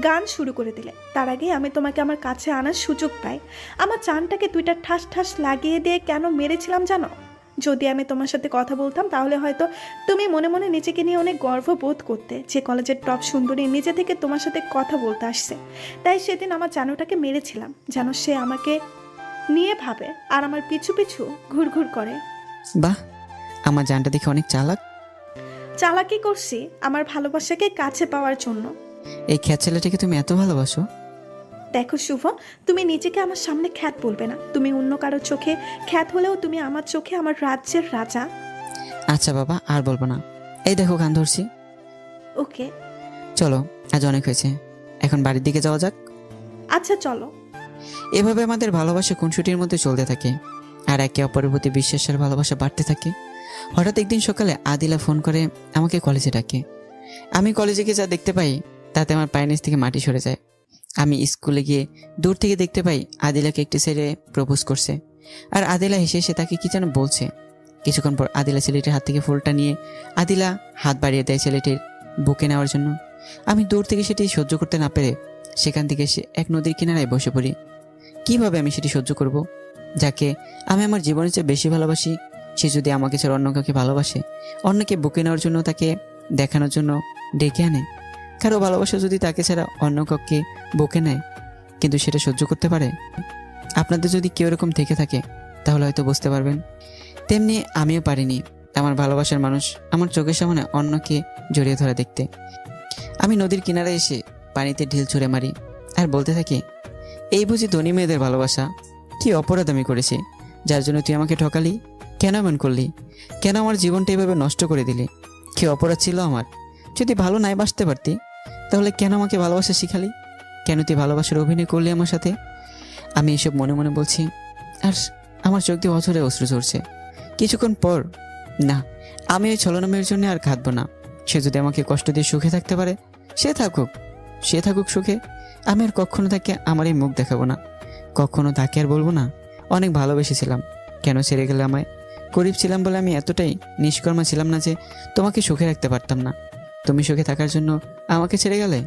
গান শুরু করে দিলে। তার আগে আমি তোমাকে আমার কাছে আনার সুযোগ পাই। আমার চানটাকে 2টা ঠাস ঠাস লাগিয়ে দিয়ে কেন মেরেছিলাম জানো? যদি আমি তোমার সাথে কথা বলতাম তাহলে হয়তো তুমি মনে মনে নিজেকে নিয়ে অনেক গর্ববোধ করতে যে কলেজের টপ সুন্দরী নিজে থেকে তোমার সাথে কথা বলতে আসছে। তাই সেদিন আমার জানুটাকে মেরেছিলাম, যেন সে আমাকে নিয়ে ভাবে আর আমার পিছু পিছু ঘুরঘুর করে। বাহ, আমার জানটা দেখে অনেক চালাক। চালাকি করছি আমার ভালোবাসাকে কাছে পাওয়ার জন্য। এই খ্যাত ছেলেটাকে তুমি এত ভালোবাসো? দেখো শুভ, তুমি নিজেকে আমার সামনে খ্যাত বলবে না। তুমি অন্য কারোর চোখে খ্যাত হলেও তুমি আমার চোখে আমার রাজ্যের রাজা। আচ্ছা বাবা, আর বলবো না। এই দেখো গান ধরছি। ওকে, চলো, আজ অনেক হয়েছে, এখন বাড়ির দিকে যাওয়া যাক। আচ্ছা চলো। এভাবে আমাদের ভালোবাসা খুনসুটির মধ্যে চলতে থাকে, আর একে অপরের প্রতি বিশ্বাসের ভালোবাসা বাড়তে থাকে। হঠাৎ একদিন সকালে আদিলা ফোন করে আমাকে কলেজে ডাকে। আমি কলেজে গিয়ে যা দেখতে পাই তাতে আমার পায়ের নিচ থেকে মাটি সরে যায়। আমি স্কুলে গিয়ে দূর থেকে দেখতে পাই আদিলাকে একটি ছেলে প্রপোজ করছে। আর আদিলা হেসে এসে তাকে কি যেন বলছে। কিছুক্ষণ পর আদিলা ছেলেটির হাত থেকে ফুলটা নিয়ে আদিলা হাত বাড়িয়ে দেয় ছেলেটির বুকে নেওয়ার জন্য। আমি দূর থেকে সেটি সহ্য করতে না পেরে সেখান থেকে এসে এক নদীর কিনারায় বসে পড়ি। কিভাবে আমি সেটি সহ্য করব? যাকে আমি আমার জীবনের চেয়ে বেশি ভালোবাসি, সে যদি আমাকে ছাড়া অন্য কাউকে ভালোবাসে, অন্যকে বুকে নেওয়ার জন্য, তাকে দেখানোর জন্য ডেকে আনে। কারো ভালোবাসা যদি তাকে ছাড়া অন্য কাউকে বুকে নেয় কিন্তু সেটা সহ্য করতে পারে। আপনাদের যদি কেউ এরকম থেকে থাকে তাহলে হয়তো বুঝতে পারবেন। তেমনি আমিও পারিনি আমার ভালোবাসার মানুষ আমার চোখের সামনে অন্যকে জড়িয়ে ধরা দেখতে। আমি নদীর কিনারে এসে পানিতে ঢিল ছুঁড়ে মারি আর বলতে থাকি, এই বুঝি ধনী মেয়েদের ভালোবাসা? কি অপরাধ আমি করেছি যার জন্য তুই আমাকে ঠকালি? কেন এমন করলি? কেন আমার জীবনটা এইভাবে নষ্ট করে দিলি? কি অপরাধ ছিল আমার? যদি ভালো নাই বাসতে পারতি তাহলে কেন আমাকে ভালোবাসা শিখালি? কেন তুই ভালোবাসার অভিনয় করলি আমার সাথে? আমি এসব মনে মনে বলছি আর আমার চোখ দিয়ে অঝরে অশ্রু ঝরছে। কিছুক্ষণ পর, না, আমি ওই ছলনা মেয়ের জন্য আর কাঁদবো না। সে যদি আমাকে কষ্ট দিয়ে সুখে থাকতে পারে সে থাকুক সুখে। আমি আর কখনো তাকে আমার এই মুখ দেখাবো না, কখনো তাকে আর বলবো না অনেক ভালোবেসেছিলাম, কেন ছেড়ে গেলে আমায়? গরিব ছিলাম বলে আমি এতটাই নিষ্কর্মা ছিলাম না যে তোমাকে সুখে রাখতে পারতাম না। তুমি সুখে থাকার জন্য আমাকে ছেড়ে গেলে।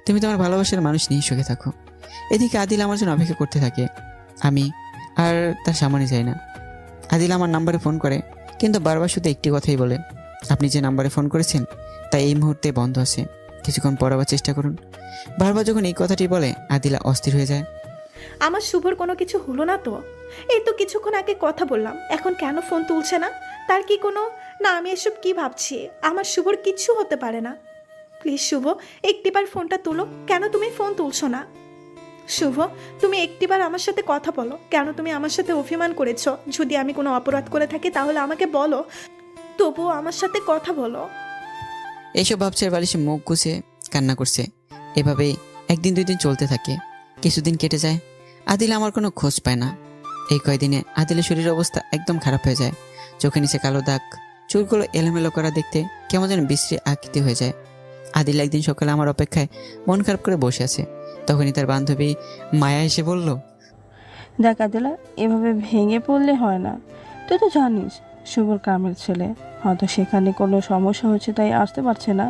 তুমি তোমার ভালোবাসার মানুষ নিয়ে সুখে থাকো। এদিকে আদিল আমার জন্য অপেক্ষা করতে থাকে। আমি আর তার সামনে যাই না। আদিল আমার নাম্বারে ফোন করে কিন্তু বারবার শুধু একটি কথাই বলে, আপনি যে নাম্বারে ফোন করেছেন তা এই মুহূর্তে বন্ধ আছে, কিছুক্ষণ পর আবার চেষ্টা করুন। বারবার যখন এই কথাটি বলে আদিলা অস্থির হয়ে যায়। আমার শুভর কোনো কিছু হলো না তো? এই তো কিছুক্ষণ আগে কথা বললাম, এখন কেন ফোন তুলছে না? তার কি কোনো, না আমি এসব কি ভাবছি? আমার শুভর কিচ্ছু হতে পারে না। প্লিজ শুভ, একটিবার ফোনটা তুলো। কেন তুমি ফোন তুলছো না? শুভ, তুমি একটিবার আমার সাথে কথা বলো। কেন তুমি আমার সাথে অভিমান করেছো? যদি আমি কোনো অপরাধ করে থাকি তাহলে আমাকে বলো, তবুও আমার সাথে কথা বলো। এইসব ভাবছে আর বালিশে মুখ গুছে কান্না করছে। এভাবেই একদিন দুই দিন চলতে থাকে। কিছুদিন কেটে যায়, আদিল আমার কোনো খোঁজ পায় না। এই কয়দিনে আদিলের শরীরের অবস্থা একদম খারাপ হয়ে যায়। চোখে নিচে কালো দাগ, চুলগুলো এলোমেলো করা দেখতে কেমন যেন বিশ্রী আকৃতি হয়ে যায়। আদিল একদিন সকালে আমার অপেক্ষায় মন খারাপ করে বসে আছে। তখনই তার বান্ধবী মায়া এসে বলল, দেখ আদিলা, এভাবে ভেঙে পড়লে হয় না। তুই তো জানিস শুভর কামের ছেলে, হয়তো সেখানে কোনো সমস্যা হচ্ছে তাই আসতে পারছে না।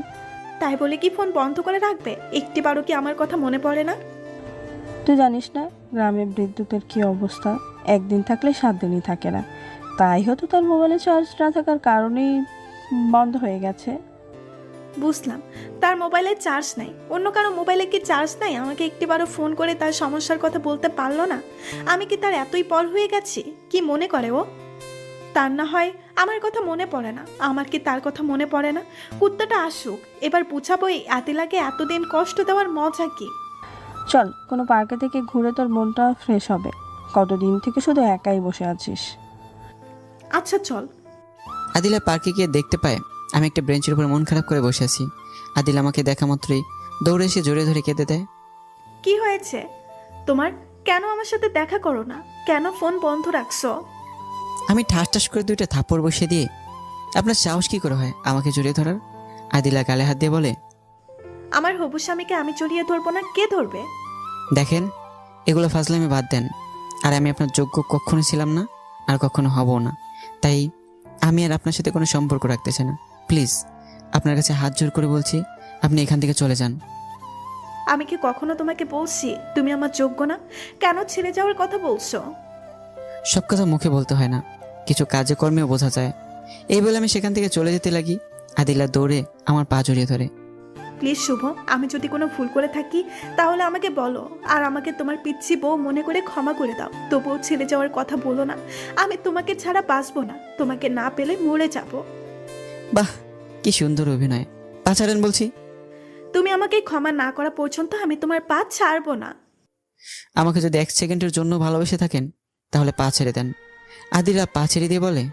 তাই বলে কি ফোন বন্ধ করে রাখবে? একটিবারও কি আমার কথা মনে পড়ে না? তুই জানিস না গ্রামে বিদ্যুতের কি অবস্থা? একদিন থাকলে 7 দিনই থাকে না। তাই হয়তো তার মোবাইলে চার্জ না থাকার কারণেই বন্ধ হয়ে গেছে। বুঝলাম, তার মোবাইলে চার্জ নাই। অন্য কারো মোবাইলে কি চার্জ নাই? আমাকে একটিবারও ফোন করে তার সমস্যার কথা বলতে পারলো না? আমি কি তার এতই পর হয়ে গেছি? কি মনে করে ও? তার না হয় আমার কথা মনে পড়ে না। আমার কি তার কথা মনে পড়ে না? কুত্তাটা আসুক, এবার বুঝাবো এই আতিলাকে এতদিন কষ্ট দেওয়ার মজা কি। চল কোনো পার্কে থেকে ঘুরে তোর মনটা ফ্রেশ হবে। কতদিন থেকে শুধু একাই বসে আছিস। আচ্ছা চল। আদিলা পার্কে গিয়ে দেখতে পায় আমি একটা বেঞ্চের উপর মন খারাপ করে বসে আছি। আদিল আমাকে দেখা মাত্রই দৌড়ে এসে জোরে ধরে কেঁদে দেয়। কি হয়েছে তোমার? কেন আমার সাথে দেখা করো না? কেন ফোন বন্ধ রাখছো? আমি ঠাস ঠাস করে 2টা থাপ্পড় বসিয়ে দিয়ে, আপনার সাহস কি করে হয় আমাকে জড়িয়ে ধরার? আদিলা গালে হাত দিয়ে বলে, আমার হবু স্বামীকে আমি জড়িয়ে ধরবো না, কে ধরবে? দেখেন, এগুলো ফাজলামি বাদ দেন। আর আমি আপনার যোগ্য কখনো ছিলাম না আর কখনো হবও না। তাই আমি আর আপনার সাথে কোনো সম্পর্ক রাখতে চাই না। প্লিজ আপনার কাছে হাত জোর করে বলছি, আপনি এখান থেকে চলে যান। আমি কি কখনো তোমাকে বলছি তুমি আমার যোগ্য না? কেন ছেড়ে যাওয়ার কথা বলছো? সব কথা মুখে বলতে হয় না, কিছু কাজে কর্মেও বোঝা যায়। এই বলে আমি সেখান থেকে চলে যেতে লাগি। আদিলা দৌড়ে আমার পা জড়িয়ে ধরে। প্লিজ শুভ, আমি যদি কোনো ভুল করে থাকি তাহলে আমাকে বলো, আর আমাকে তোমার পিচ্ছি বউ মনে করে ক্ষমা করে দাও। তবুও ছেড়ে যাওয়ার কথা বলো না। আমি তোমাকে ছাড়া বাঁচবো না, তোমাকে না পেলে মরে যাব। বাহ, কি সুন্দর অভিনয়! পা ছাড়েন বলছি। তুমি আমাকে ক্ষমা না করা পর্যন্ত আমি তোমার পা ছাড়বো না। আমাকে যদি 1 সেকেন্ডের জন্য ভালোবেসে থাকেন তাহলে পা ছেড়ে দেন। আদিলা পা ছেড়ে দিয়ে বলে,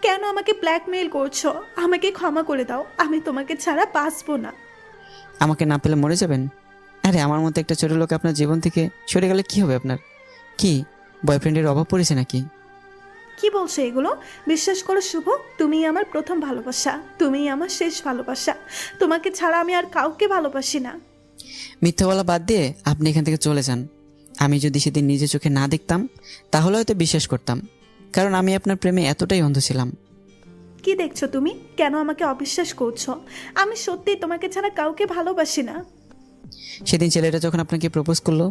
কেন আমাকে ব্ল্যাকমেইল করছো? আমাকে ক্ষমা করে দাও, আমি তোমাকে ছাড়া বাঁচবো না। আমাকে না পেলে মরে যাবেন? আরে আমার মতো একটা ছোট লোক আপনার জীবন থেকে সরে গেলে কি হবে আপনার? কি বয়ফ্রেন্ডের অভাব পড়েছে নাকি? কি বলছো এগুলো? বিশ্বাস করো শুভ, তুমিই আমার প্রথম ভালোবাসা, তুমিই আমার শেষ ভালোবাসা। তোমাকে ছাড়া আমি আর কাউকে ভালোবাসি না। মিথ্যা বলা বাদ দিয়ে আপনি এখান থেকে চলে যান। আমি যদি সেদিন নিজে চোখে না দেখতাম তাহলে হয়তো বিশ্বাস করতাম, কারণ আমি আপনার প্রেমে এতটাই অন্ধ ছিলাম। কি দেখছো তুমি? কেন আমাকে অবিশ্বাস করছো? আমি সত্যিই তোমাকে ছাড়া কাউকে ভালোবাসি না। সেদিন ছেলেটা যখন আপনাকে প্রপোজ করলো,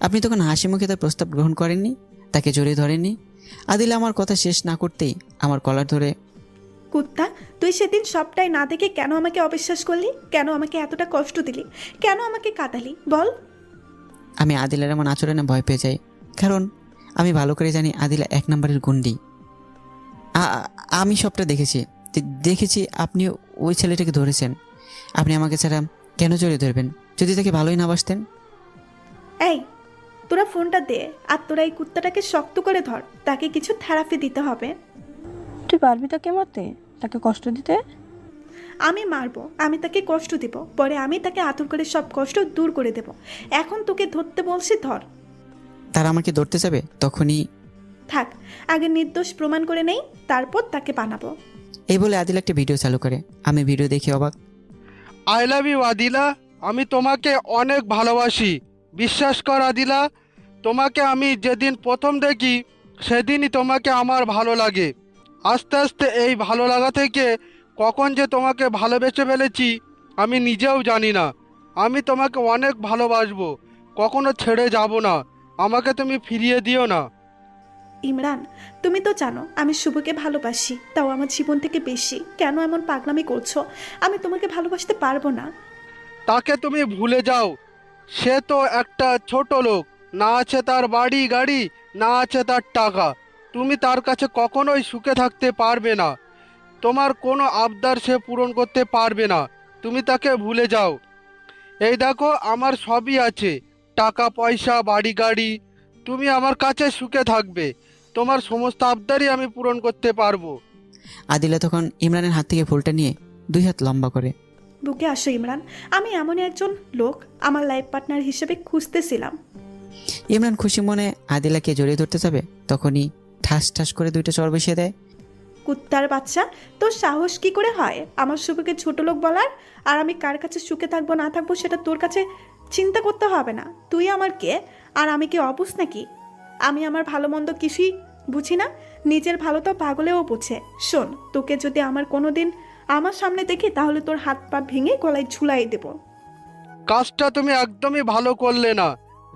আপনি তখন হাসি মুখে তার প্রস্তাব গ্রহণ করেননি, তাকে জড়িয়ে ধরেননি। আদিলা আমার কথা শেষ না করতেই আমার কলার ধরে, কুত্তা, তুই সেদিন সবটাই না দেখে কেন আমাকে অবিশ্বাস করলি? কেন আমাকে এতটা কষ্ট দিলি? কেন আমাকে কাঁদালি বল? আমি আদিলার এমন আচরণে ভয় পেয়ে যাই, কারণ আমি ভালো করে জানি আদিলা 1 নম্বরের গুন্ডি। আমি সবটা দেখেছি আপনি ওই ছেলেটাকে ধরেছেন। আপনি আমাকে ছাড়া কেন জড়িয়ে ধরবেন যদি তাকে ভালোই না বাসতেন? এই, তোরা ফোনটা দে, আর তোরা এই কুত্তাটাকে শক্ত করে ধর, তাকে কিছু থেরাপি দিতে হবে। তুই পারবি তাকে মারতে, তাকে কষ্ট দিতে? আমি মারবো, আমি তাকে কষ্ট দিব, পরে আমি তাকে আতুর করে সব কষ্ট দূর করে দেব। এখন তোকে ধরতে বলছি, ধর। তারা আমাকে ধরতে যাবে তখনই, থাক, আগে নির্দোষ প্রমাণ করে নেই, তারপর তাকে বানাবো। এই বলে আদিলা একটা ভিডিও চালু করে। আমি ভিডিও দেখে অবাক। আই লাভ ইউ আদিলা, আমি তোমাকে অনেক ভালোবাসি। বিশ্বাস কর আদিলা, তোমাকে আমি যেদিন প্রথম দেখি সেদিনই তোমাকে আমার ভালো লাগে। আস্তে আস্তে এই ভালো লাগা থেকে কখন যে তোমাকে ভালোবেসে ফেলেছি আমি নিজেও জানি না। আমি তোমাকে অনেক ভালোবাসবো, কখনো ছেড়ে যাব না। আমাকে তুমি ফিরিয়ে দিও না। ইমরান, তুমি তো জানো আমি শুভকে ভালোবাসি, তাও আমার জীবন থেকে বেশি। কেন এমন পাগলামি করছো? আমি তোমাকে ভালোবাসতে পারবো না। তাকে তুমি ভুলে যাও। সে তো একটা ছোট লোক, না আছে তার বাড়ি গাড়ি, না আছে তার টাকা। তুমি তার কাছে কখনোই সুখে থাকতে পারবে না। তোমার কোনো আবদার সে পূরণ করতে পারবে না। তুমি তাকে ভুলে যাও। এই দেখো, আমার সবই আছে, টাকা পয়সা বাড়ি গাড়ি। তুমি আমার কাছে সুখে থাকবে, তোমার সমস্ত আবদারই আমি পূরণ করতে পারবো। আদিলা তখন ইমরানের হাত থেকে ফুলটা নিয়ে 2 হাত লম্বা করে, বুকে আসো ইমরান, আমি এমনই একজন লোক আমার লাইফ পার্টনার হিসেবে খুঁজতেছিলাম। ইমরান খুশি মনে আদিলাকে জড়িয়ে ধরতে যাবে, তখনই ঠাস ঠাস করে 2টা চড় বসিয়ে দেয়। কুত্তার বাচ্চা, তোর সাহস কি করে হয় আমার শুভকে ছোট লোক বলার? আর আমি কার কাছে সুখে থাকবো না থাকবো সেটা তোর কাছে চিন্তা করতে হবে না। তুই আমার কে, আর আমি কি অবুঝ নাকি? আমি আমার ভালো মন্দ কিছুই বুঝি না, নিজের ভালো তো পাগলেও বুঝে। শোন, তোকে যদি আমার কোনো দিন আমার সামনে দেখি তাহলে তোর হাত পা ভেঙে গলায় ঝুলাই দেব। কাজটা তুমি একদমই ভালো করলে না।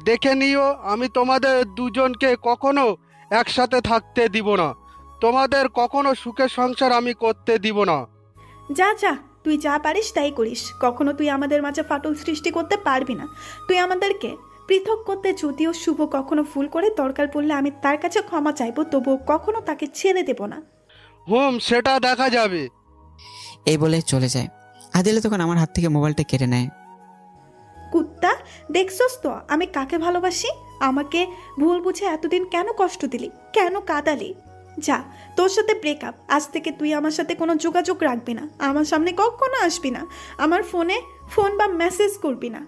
দেখে নিও, আমি তোমাদের দুজনকে কখনো একসাথে থাকতে দিব না। তোমাদের কখনো সুখের সংসার আমি করতে দিব না। যা যা, তুই যা পারিস তাই করিস, কখনো তুই আমাদের মাঝে ফাটল সৃষ্টি করতে পারবি না। তুই আমাদেরকে পৃথক করতে যদিও শুভ কখনো ভুল করে, দরকার পড়লে আমি তার কাছে ক্ষমা চাইবো, তবুও কখনো তাকে ছেড়ে দেব না। সেটা দেখা যাবে। এই বলে চলে যায়। আদিলা তখন আমার হাত থেকে মোবাইলটা কেড়ে নেয়। কুত্তা, দেখছস তো আমি কাকে ভালোবাসি? আমাকে ভুল বুঝে এতদিন কেন কষ্ট দিলি, কেন কাঁদালি? যা, তোর সাথে ব্রেকআপ। আজ থেকে তুই আমার সাথে কোনো যোগাযোগ রাখবি না, আমার সামনে কখনো আসবি না, আমার ফোন বা মেসেজ করবি না।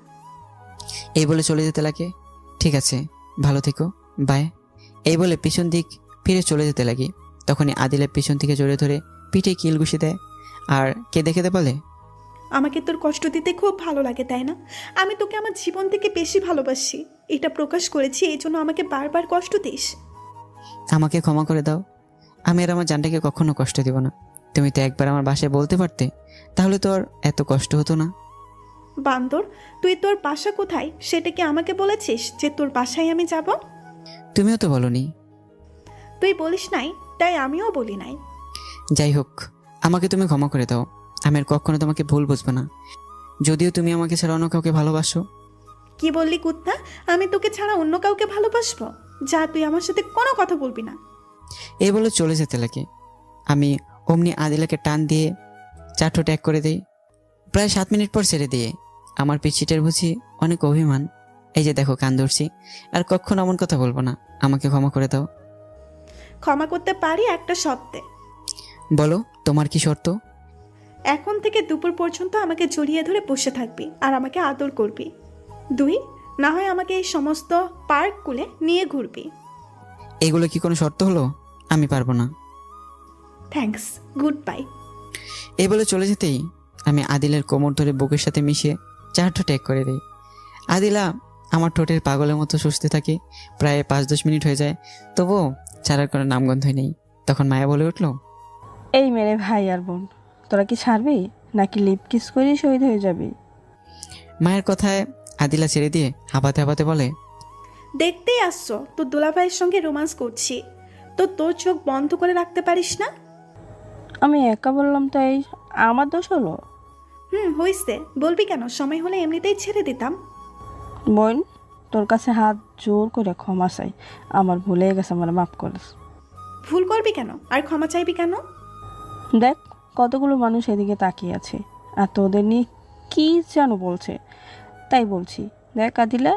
এই বলে চলে যেতে লাগে। ঠিক আছে, ভালো থেকো, বাই। এই বলে পিছন দিক ফিরে চলে যেতে লাগি। তখনই আদিলা পিছন থেকে জড়িয়ে ধরে পিঠে কিল ঘুষি দেয়, আর কেঁদে কেঁদে বলে, আমাকে তোর কষ্ট দিতে খুব ভালো লাগে তাই না? আমি তোকে আমার জীবন থেকে বেশি ভালোবাসি, এটা প্রকাশ করেছি, এই জন্য আমাকে বারবার কষ্ট দিস। আমাকে ক্ষমা করে দাও। আমি আর আমার জানটাকে কখনো কষ্ট দিব না। তুমি তো একবার আমার বাসায় বলতে পারতে, তাহলে তো আর এত কষ্ট হতো না। বান্দর, তুই তোর বাসা কোথায় সেটা কি আমাকে বলেছিস যে তোর বাসায় আমি যাব? তুমিও তো বলনি। তুই বলিস নাই, তাই আমিও বলি নাই। যাই হোক, আমাকে তুমি ক্ষমা করে দাও। আমি আর কখনো তোমাকে ভুল বুঝবো না, যদিও তুমি আমাকে ছাড়া অন্য কাউকে ভালোবাসো। কি বললি কুত্তা? আমি তোকে ছাড়া অন্য কাউকে ভালোবাসবো? যা, তুই আমার সাথে কোনো কথা বলবি না। এই বলে চলে যেতে লাগে। আমি অমনি আদিলাকে টান দিয়ে 4 ঠোঁট এক করে দিই। প্রায় 7 মিনিট পর ছেড়ে দিয়ে আমার পিছিটার বুঝি অনেক অভিমান। এই যে দেখো, কান ধরছি, আর কখনো এমন কথা বলবো না। আমাকে ক্ষমা করে দাও। ক্ষমা করতে পারি একটা শর্তে। বলো, তোমার কি শর্ত? এখন থেকে দুপুর পর্যন্ত আমাকে জড়িয়ে ধরে বসে থাকবি আর আমাকে আদর করবি। 2, না হয় আমাকে এই সমস্ত পার্কগুলো নিয়ে ঘুরবি। এগুলো কি কোনো শর্ত হলো? আমি পারবো না। Thanks, good bye. এই বলে চলে যেতেই আমি আদিলের কোমর ধরে বুকের সাথে মিশিয়ে 4 ঠোঁট এক করে দিই। আদিলা আমার ঠোঁটের পাগলের মতো সুস্থে থাকে। প্রায় 5-10 মিনিট হয়ে যায়, তবুও ছাড়ার কোনো নামগন্ধই নেই। তখন মায়া বলে উঠল, এই মেরে ভাই আর বোন, তোরা কি ছাড়বি নাকি লিপ কিস করে শহীদ হয়ে যাবি? মায়ের কথায় আদিলা ছেড়ে দিয়ে হাঁপাতে হাঁপাতে বলে, দেখতেই আসছো তোর দুলাভাইয়ের সঙ্গে রোমান্স করছি, তো তোর চোখ বন্ধ করে রাখতে পারিস না? আমি একা বললাম তাই আমার দোষ হলো? হইছে, বলবি কেন? সময় হলে এমনিতেই ছেড়ে দিতাম। বোন, তোর কাছে হাত জোর করে ক্ষমা চাই, আমার ভুলে গেছে, আমার মাফ করিস। ভুল করবি কেন আর ক্ষমা চাইবি কেন? দেখ কতগুলো মানুষ এদিকে তাকিয়ে আছে আর তোদের নিয়ে কি যেন বলছে, তাই বলছি। দেখ আদিলা,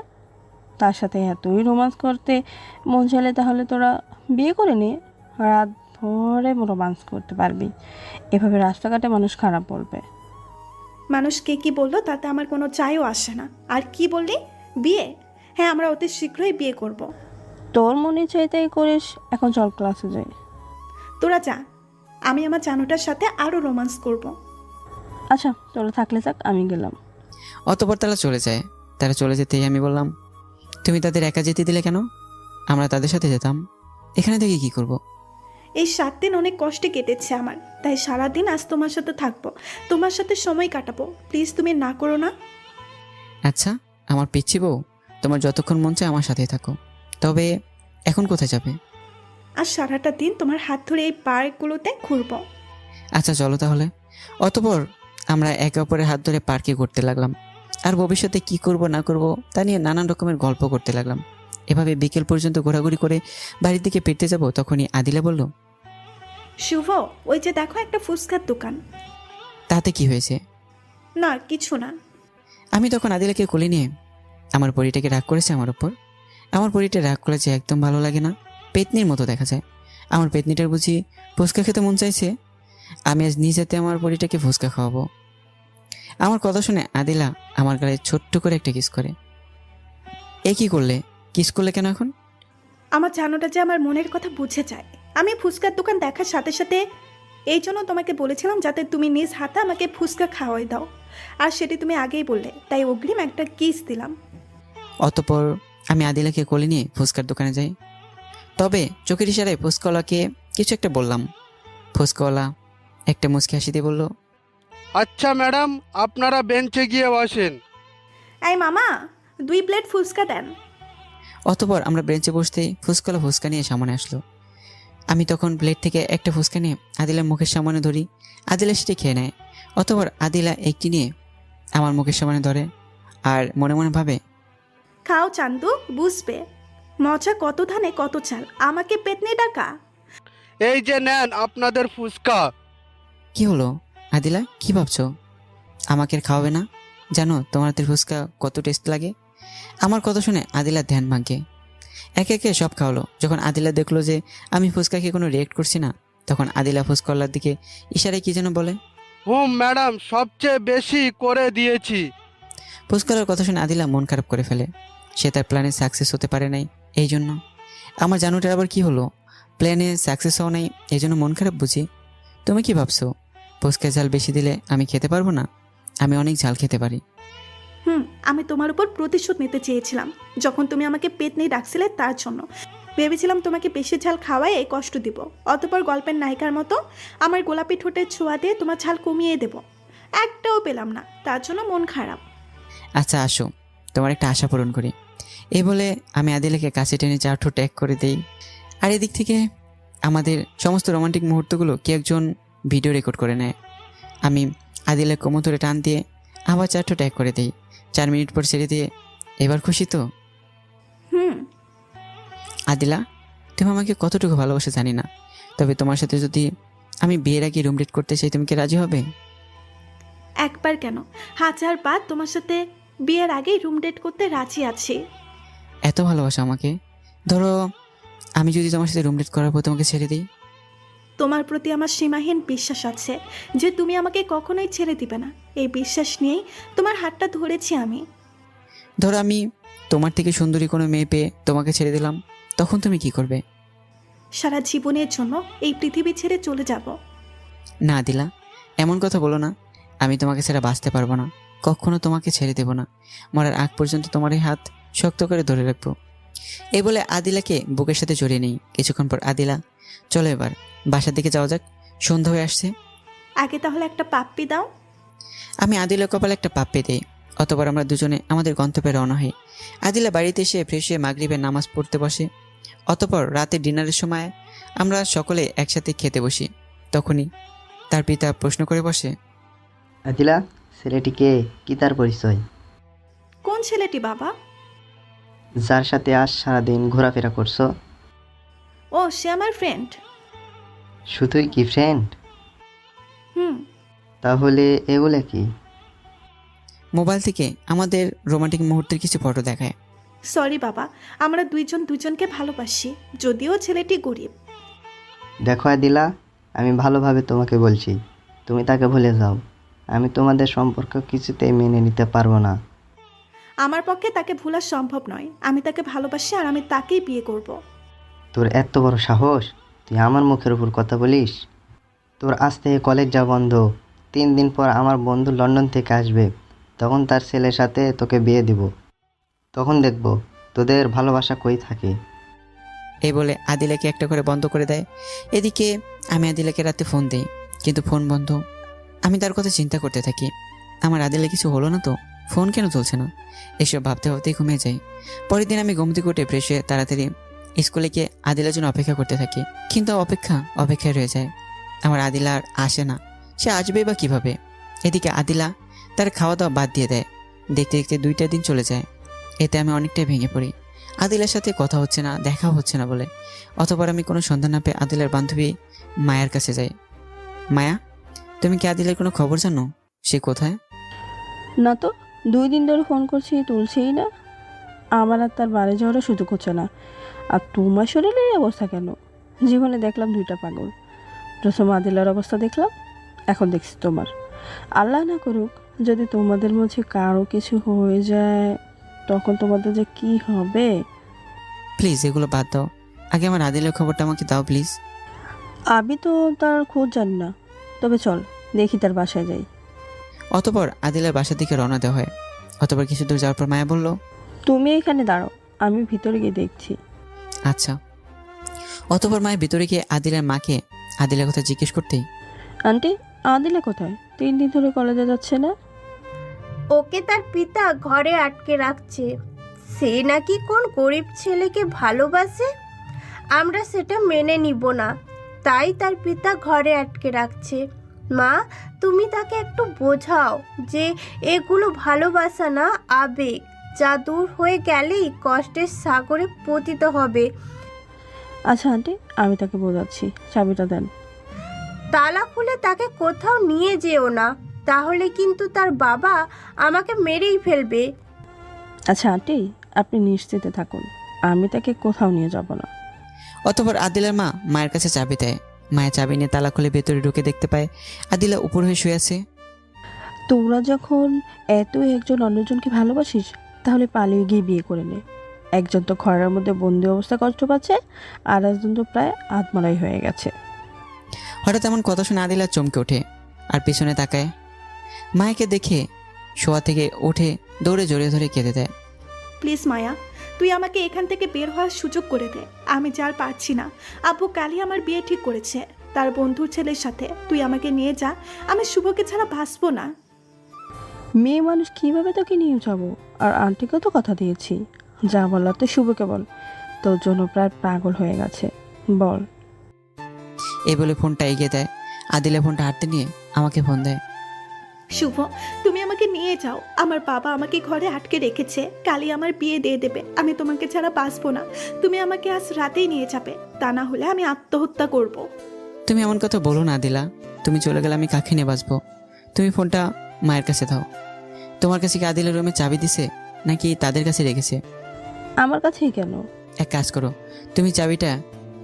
তার সাথে এতই রোমান্স করতে মন চাইলে তাহলে তোরা বিয়ে করে নে, রাত ভরে রোমান্স করতে পারবি। এভাবে রাস্তাঘাটে মানুষ খারাপ বলবে। মানুষ কে কি বললো তাতে আমার কোনো চাইও আসে না। আর কি বললি? বিয়ে? হ্যাঁ, আমরা অতি শীঘ্রই বিয়ে করব। তোর মনে চাইতেই করিস, এখন চল ক্লাসে যাই। তোরা যা, আমি আমার জানুটার সাথে আরও রোমান্স করব। আচ্ছা তোরা থাকলে থাক, আমি গেলাম। অতপর তারা চলে যায়। তারা চলে যেতেই আমি বললাম, তুমি তাদের একা যেতে দিলে কেন? আমরা তাদের সাথে যেতাম। এখানে থেকে কি করব? এই 7 দিন অনেক কষ্টে কেটেছে আমার, তাই সারাদিন আজ তোমার সাথে থাকবো, তোমার সাথে সময় কাটাবো। প্লিজ তুমি না করো না। আচ্ছা, আমার পিচ্ছি বউ, তোমার যতক্ষণ মন চায় আমার সাথেই থাকো। তবে এখন কোথায় যাবে? আর সারাটা দিন তোমার হাত ধরে এই পার্কগুলোতে ঘুরবো। আচ্ছা চলো তাহলে। অতপর আমরা একে অপরের হাত ধরে পার্কে ঘুরতে লাগলাম, আর ভবিষ্যতে কি করব না করব তা নিয়ে নানান রকমের গল্প করতে লাগলাম। এভাবে বিকেল পর্যন্ত ঘোরাঘুরি করে বাড়ির দিকে ফিরতে যাব, তখনই আদিলা বলল, শুভ, ওই যে দেখো একটা ফুচকার দোকান। তাতে কি হয়েছে? না কিছু না। আমি তখন আদিলাকে কোলে নিয়ে, আমার পরিটাকে রাগ করেছে আমার ওপর। আমার পরিটা রাগ করেছে একদম ভালো লাগে না, পেতনির মতো দেখা যায়। আমার পেতনিটার বুঝি ফুচকা খেতে মন চাইছে। আমি আজ নিজ হাতে আমার পরিটাকে ফুচকা খাওয়াবো। আমার কথা শুনে আদিলা আমার গায়ে ছোট্ট করে একটা কিস করে। এ কি করলে? কিস করলে কেন এখন? আমার জানোটা যে আমার মনের কথা বুঝে যায়। আমি ফুচকার দোকান দেখার সাথে সাথে এই জন্য তোমাকে বলেছিলাম যাতে তুমি নিজ হাতে আমাকে ফুচকা খাওয়াই দাও, আর সেটি তুমি আগেই বললে, তাই অগ্রিম একটা কিস দিলাম। অতপর আমি আদিলাকে কোলে নিয়ে ফুচকার দোকানে যাই। তবে চোখের ইশারায় ফুচকাওয়ালাকে কিছু একটা বললাম। ফুচকাওয়ালা একটা মুচকি হাসি দিয়ে বলল, আচ্ছা ম্যাডাম, আপনারা বেঞ্চে গিয়ে বসেন। এই মামা, 2 প্লেট ফুচকা দেন। অতপর আমরা বেঞ্চে বসতেই ফুচকাওয়ালা ফুচকা নিয়ে সামনে আসলো। আমি তখন প্লেট থেকে একটা ফুচকা নিয়ে আদিলার মুখের সামনে ধরি। আদিলা সেটি খেয়ে নেয়। অতপর আদিলা একটি নিয়ে আমার মুখের সামনে ধরে আর মনে মনে ভাবে, খাও চান্দু, বুঝবে মজা কত ধানে কত চাল, আমাকে পেতনি ডাকা। এই যে নেন আপনাদের ফুচকা। কি হলো আদিলা, কি ভাবছো? আমাকে আর খাওয়াবে না? জানো তোমার হাতের ফুচকা কত টেস্ট লাগে? আমার কথা শুনে আদিলা ধ্যান ভাঙে। একে একে সব খাওয়ালো। যখন আদিলা দেখলো যে আমি ফুচকাকে কোনো রিয়েক্ট করছি না, তখন আদিলা ফুচকাওয়ালার দিকে ইশারায় কি যেন বলে। ম্যাডাম, সবচেয়ে বেশি করে দিয়েছি। ফুচকাওয়ালার কথা শুনে আদিলা মন খারাপ করে ফেলে। সে তার প্ল্যানে সাকসেস হতে পারে নাই, এই জন্য। আমার জানুটার আবার কি হলো? প্ল্যানে সাকসেস হওয়া নাই, এই জন্য মন খারাপ বুঝি? তুমি কি ভাবছো ফুচকায় ঝাল বেশি দিলে আমি খেতে পারবো না? আমি অনেক ঝাল খেতে পারি। আমি তোমার উপর প্রতিশোধ নিতে চেয়েছিলাম যখন তুমি আমাকে পেতনি ডাকছিলে, তার জন্য ভেবেছিলাম তোমাকে বেশি ঝাল খাওয়াই এই কষ্ট দিব। অতপর গল্পের নায়িকার মতো আমার গোলাপি ঠোঁটের ছোঁয়া দিয়ে তোমার ঝাল কমিয়ে দেব। একটাও পেলাম না, তার জন্য মন খারাপ। আচ্ছা আসো, তোমার একটা আশা পূরণ করি। এই বলে আমি আদিলাকে কাছে টেনে 4 ঠোঁট এক করে দেই। আর এদিক থেকে আমাদের সমস্ত রোমান্টিক মুহূর্তগুলো কেউ একজন ভিডিও রেকর্ড করে নেয়। আমি আদিলের কোমর ধরে টান দিয়ে আবার 4 ঠোঁট এক করে দিই। 4 মিনিট পর ছেড়ে দিয়ে, এবার খুশি তো? আদিলা, তুমি আমাকে কতটুকু ভালোবাসো জানি না, তবে তোমার সাথে যদি আমি বিয়ের আগে রুম ডেট করতে চাই, তুমি কি রাজি হবে? একবার কেন, 1000 বার তোমার সাথে বিয়ের আগেই রুম ডেট করতে রাজি আছি। এত ভালোবাসো আমাকে? ধরো আমি যদি তোমার সাথে রুম ডেট করার পর তোমাকে ছেড়ে দিই? তোমার প্রতি আমার সীমাহীন বিশ্বাস আছে যে তুমি আমাকে কখনোই ছেড়ে দিবে না। এই বিশ্বাস নিয়েই তোমার হাতটা ধরেছি আমি। ধরো আমি তোমার থেকে সুন্দরী কোনো মেয়ে পেয়ে তোমাকে ছেড়ে দিলাম, তখন তুমি কি করবে? সারা জীবনের জন্য এই পৃথিবী ছেড়ে চলে যাব। না দিলা, এমন কথা বলো না। আমি তোমাকে ছাড়া বাঁচতে পারবো না, কখনো তোমাকে ছেড়ে দেব না। মরার আগ পর্যন্ত তোমার এই হাত শক্ত করে ধরে রাখবো। এই বলে আদিলাকে বুকের সাথে জড়িয়ে নেই। কিছুক্ষণ পর আদিলা, চলো এবার বাসার দিকে যাওয়া যাক, সন্ধ্যা হয়ে আসছে। আগে তাহলে একটা পাপ্পি দাও। আমি আদিলার কপালে একটা পাপ্পি দিই। অতপর আমরা দুজনে আমাদের গন্তব্যে রওনা হই। আদিলা বাড়িতে এসে ফ্রেশ হয়ে মাগরিবের নামাজ পড়তে বসে। অতপর রাতে ডিনারের সময় আমরা সকলে একসাথে খেতে বসি। তখনই তার পিতা প্রশ্ন করে বসে, আদিলা, ছেলেটিকে কি তার পরিচয়? কোন ছেলেটি বাবা? যার সাথে আজ সারাদিন ঘোরাফেরা করছো? ও, সে আমার ফ্রেন্ড। শুধুই কি ফ্রেন্ড? হুম। তাহলে এগুলো কি? মোবাইল থেকে আমাদের রোমান্টিক মুহূর্তের কিছু ফটো দেখায়। সরি বাবা, আমরা দুইজন দুজনকে ভালোবাসি, যদিও ছেলেটি গরিব। দেখো আদিলা, আমি ভালোভাবে তোমাকে বলছি, তুমি তাকে ভুলে যাও। আমি তোমাদের সম্পর্ক কিছুতেই মেনে নিতে পারবো না। আমার পক্ষে তাকে ভোলা সম্ভব নয়। আমি তাকে ভালোবাসি আর আমি তাকেই বিয়ে করব। তোর এত বড় সাহস, তুই আমার মুখের উপর কথা বলিস? তোর আজ থেকে কলেজ যা বন্ধ। 3 দিন পর আমার বন্ধু লন্ডন থেকে আসবে, তখন তার ছেলের সাথে তোকে বিয়ে দিব। তখন দেখব তোদের ভালোবাসা কই থাকে। এই বলে আদিলাকে একটা করে বন্ধ করে দেয়। এদিকে আমি আদিলাকে রাতে ফোন দিই, কিন্তু ফোন বন্ধ। আমি তার কথা চিন্তা করতে থাকি। আমার আদিলা কিছু হলো না তো, ফোন কেন তুলছে না, এসব ভাবতে ভাবতেই ঘুমিয়ে যাই। পরের দিন আমি ঘুম থেকে উঠে ফ্রেশ হয়ে তাড়াতাড়ি স্কুলে গিয়ে আদিলার জন্য অপেক্ষা করতে থাকি। কিন্তু অপেক্ষায় রয়ে যায়। আমার আদিলা আর আসে না। সে আসবেই বা কীভাবে? এদিকে আদিলা তার খাওয়া দাওয়া বাদ দিয়ে দেয়। দেখতে দেখতে 2টা দিন চলে যায়। এতে আমি অনেকটাই ভেঙে পড়ি। আদিলার সাথে কথা হচ্ছে না, দেখা হচ্ছে না বলে। অতপর আমি কোনো সন্ধান না পেয়ে আদিলার বান্ধবী মায়ার কাছে যাই। মায়া, তুমি কি আদিলার কোনো খবর জানো? সে কোথায়? না তো, 2 দিন ধরে ফোন করছি, তুলছেই না। আমার আর তার বাড়ি যাওয়ারও সুযোগ হচ্ছে না। আর তোমার শরীরের এই অবস্থা কেন? জীবনে দেখলাম 2টা পাগল। প্রথম আদিলার অবস্থা দেখলাম, এখন দেখছি তোমার। আল্লাহ না করুক, যদি তোমাদের মধ্যে কারো কিছু হয়ে যায়, তখন তোমাদের যে কি হবে। প্লিজ এগুলো বাদ দাও, আগে আমার আদিলের খবরটা আমাকে দাও প্লিজ। আমি তো তার খোঁজ জানি না, তবে চল দেখি তার বাসায় যাই। অতপর আদিলের বাসার দিকে রওনা দেওয়া হয়। অতপর কিছু দূর যাওয়ার পর মায়া বলল, তুমি এখানে দাঁড়াও, আমি ভিতরে গিয়ে দেখছি। আচ্ছা। অতপর মায়ের ভিতরে গিয়ে আদিলের মাকে আদিলের কথা জিজ্ঞেস করতেই, আন্টি, আদিলা কোথায়? 3 দিন ধরে কলেজে যাচ্ছে না। ওকে তার পিতা ঘরে আটকে রাখছে। সে নাকি কোন গরিব ছেলেকে ভালোবাসে। আমরা সেটা মেনে নিব না, তাই তার পিতা ঘরে আটকে রাখছে। মা, তুমি তাকে একটু বোঝাও যে এগুলো ভালোবাসা না, আবেগ, যা দূর হয়ে গেলেই কষ্টের সাগরে পতিত হবে। আচ্ছা আন্টি, আমি তাকে বোঝাচ্ছি, চাবিটা দেন। তালা খুলে তাকে কোথাও নিয়ে যেও না, তাহলে কিন্তু তার বাবা আমাকে মেরেই ফেলবে। আচ্ছা আন্টি, আপনি নিশ্চিন্তে থাকুন, আমি তাকে কোথাও নিয়ে যাব না। অতপর আদিলের মা মায়ের কাছে চাবি দেয়। মায়ের চাবি নিয়ে তালা খুলে ভেতরে ঢুকে দেখতে পায় আদিলা উপর হয়ে শুয়ে আছে। তোরা যখন একজন অন্যজনকে ভালোবাসিস, তাহলে পালিয়ে গিয়ে বিয়ে করে নে। একজন তো ঘরের মধ্যে বন্দি অবস্থা কষ্ট পাচ্ছে, আর একজন তো প্রায় আত্মরাই হয়ে গেছে। হঠাৎ এমন কথা শুনে আদিলা চমকে ওঠে আর পিছনে তাকায়। মায়াকে দেখে শোয়া থেকে উঠে দৌড়ে জড়িয়ে ধরে কেঁদে দেয়। প্লিজ মায়া, তুই আমাকে এখান থেকে বের হওয়ার সুযোগ করে দে। আমি যার পারছি না। আব্বু কালই আমার বিয়ে ঠিক করেছে তার বন্ধুর ছেলের সাথে। তুই আমাকে নিয়ে যা, আমি শুভকে ছাড়া বাঁচবো না। মেয়ে মানুষ কীভাবে তোকে নিয়ে যাবো? আর আন্টিকেও তো কথা দিয়েছি, যা বলার তো শুভকে বল, তোর জন্য প্রায় পাগল হয়ে গেছে, বল। এই বলে ফোনটা এগিয়ে দেয়। আদিলা ফোনটা হাতে নিয়ে আমাকে ফোন দেয়। শুভ, তুমি আমাকে নিয়ে যাও। আমার বাবা আমাকে ঘরে আটকে রেখেছে, কালই আমার বিয়ে দিয়ে দেবে। আমি তোমাকে ছাড়া বাঁচবো না। তুমি আমাকে আজ রাতেই নিয়ে যাবে, তা না হলে আমি আত্মহত্যা করব। তুমি এমন কথা বলো না আদিলা, তুমি চলে গেলে আমি কাকে নিয়ে বাঁচবো? তুমি ফোনটা মায়ের কাছে দাও। তোমার কাছে কি আদিলের রুমে চাবি দিছে নাকি তাদের কাছে রেখেছে? আমার কাছেই কেন? এক কাজ করো, তুমি চাবিটা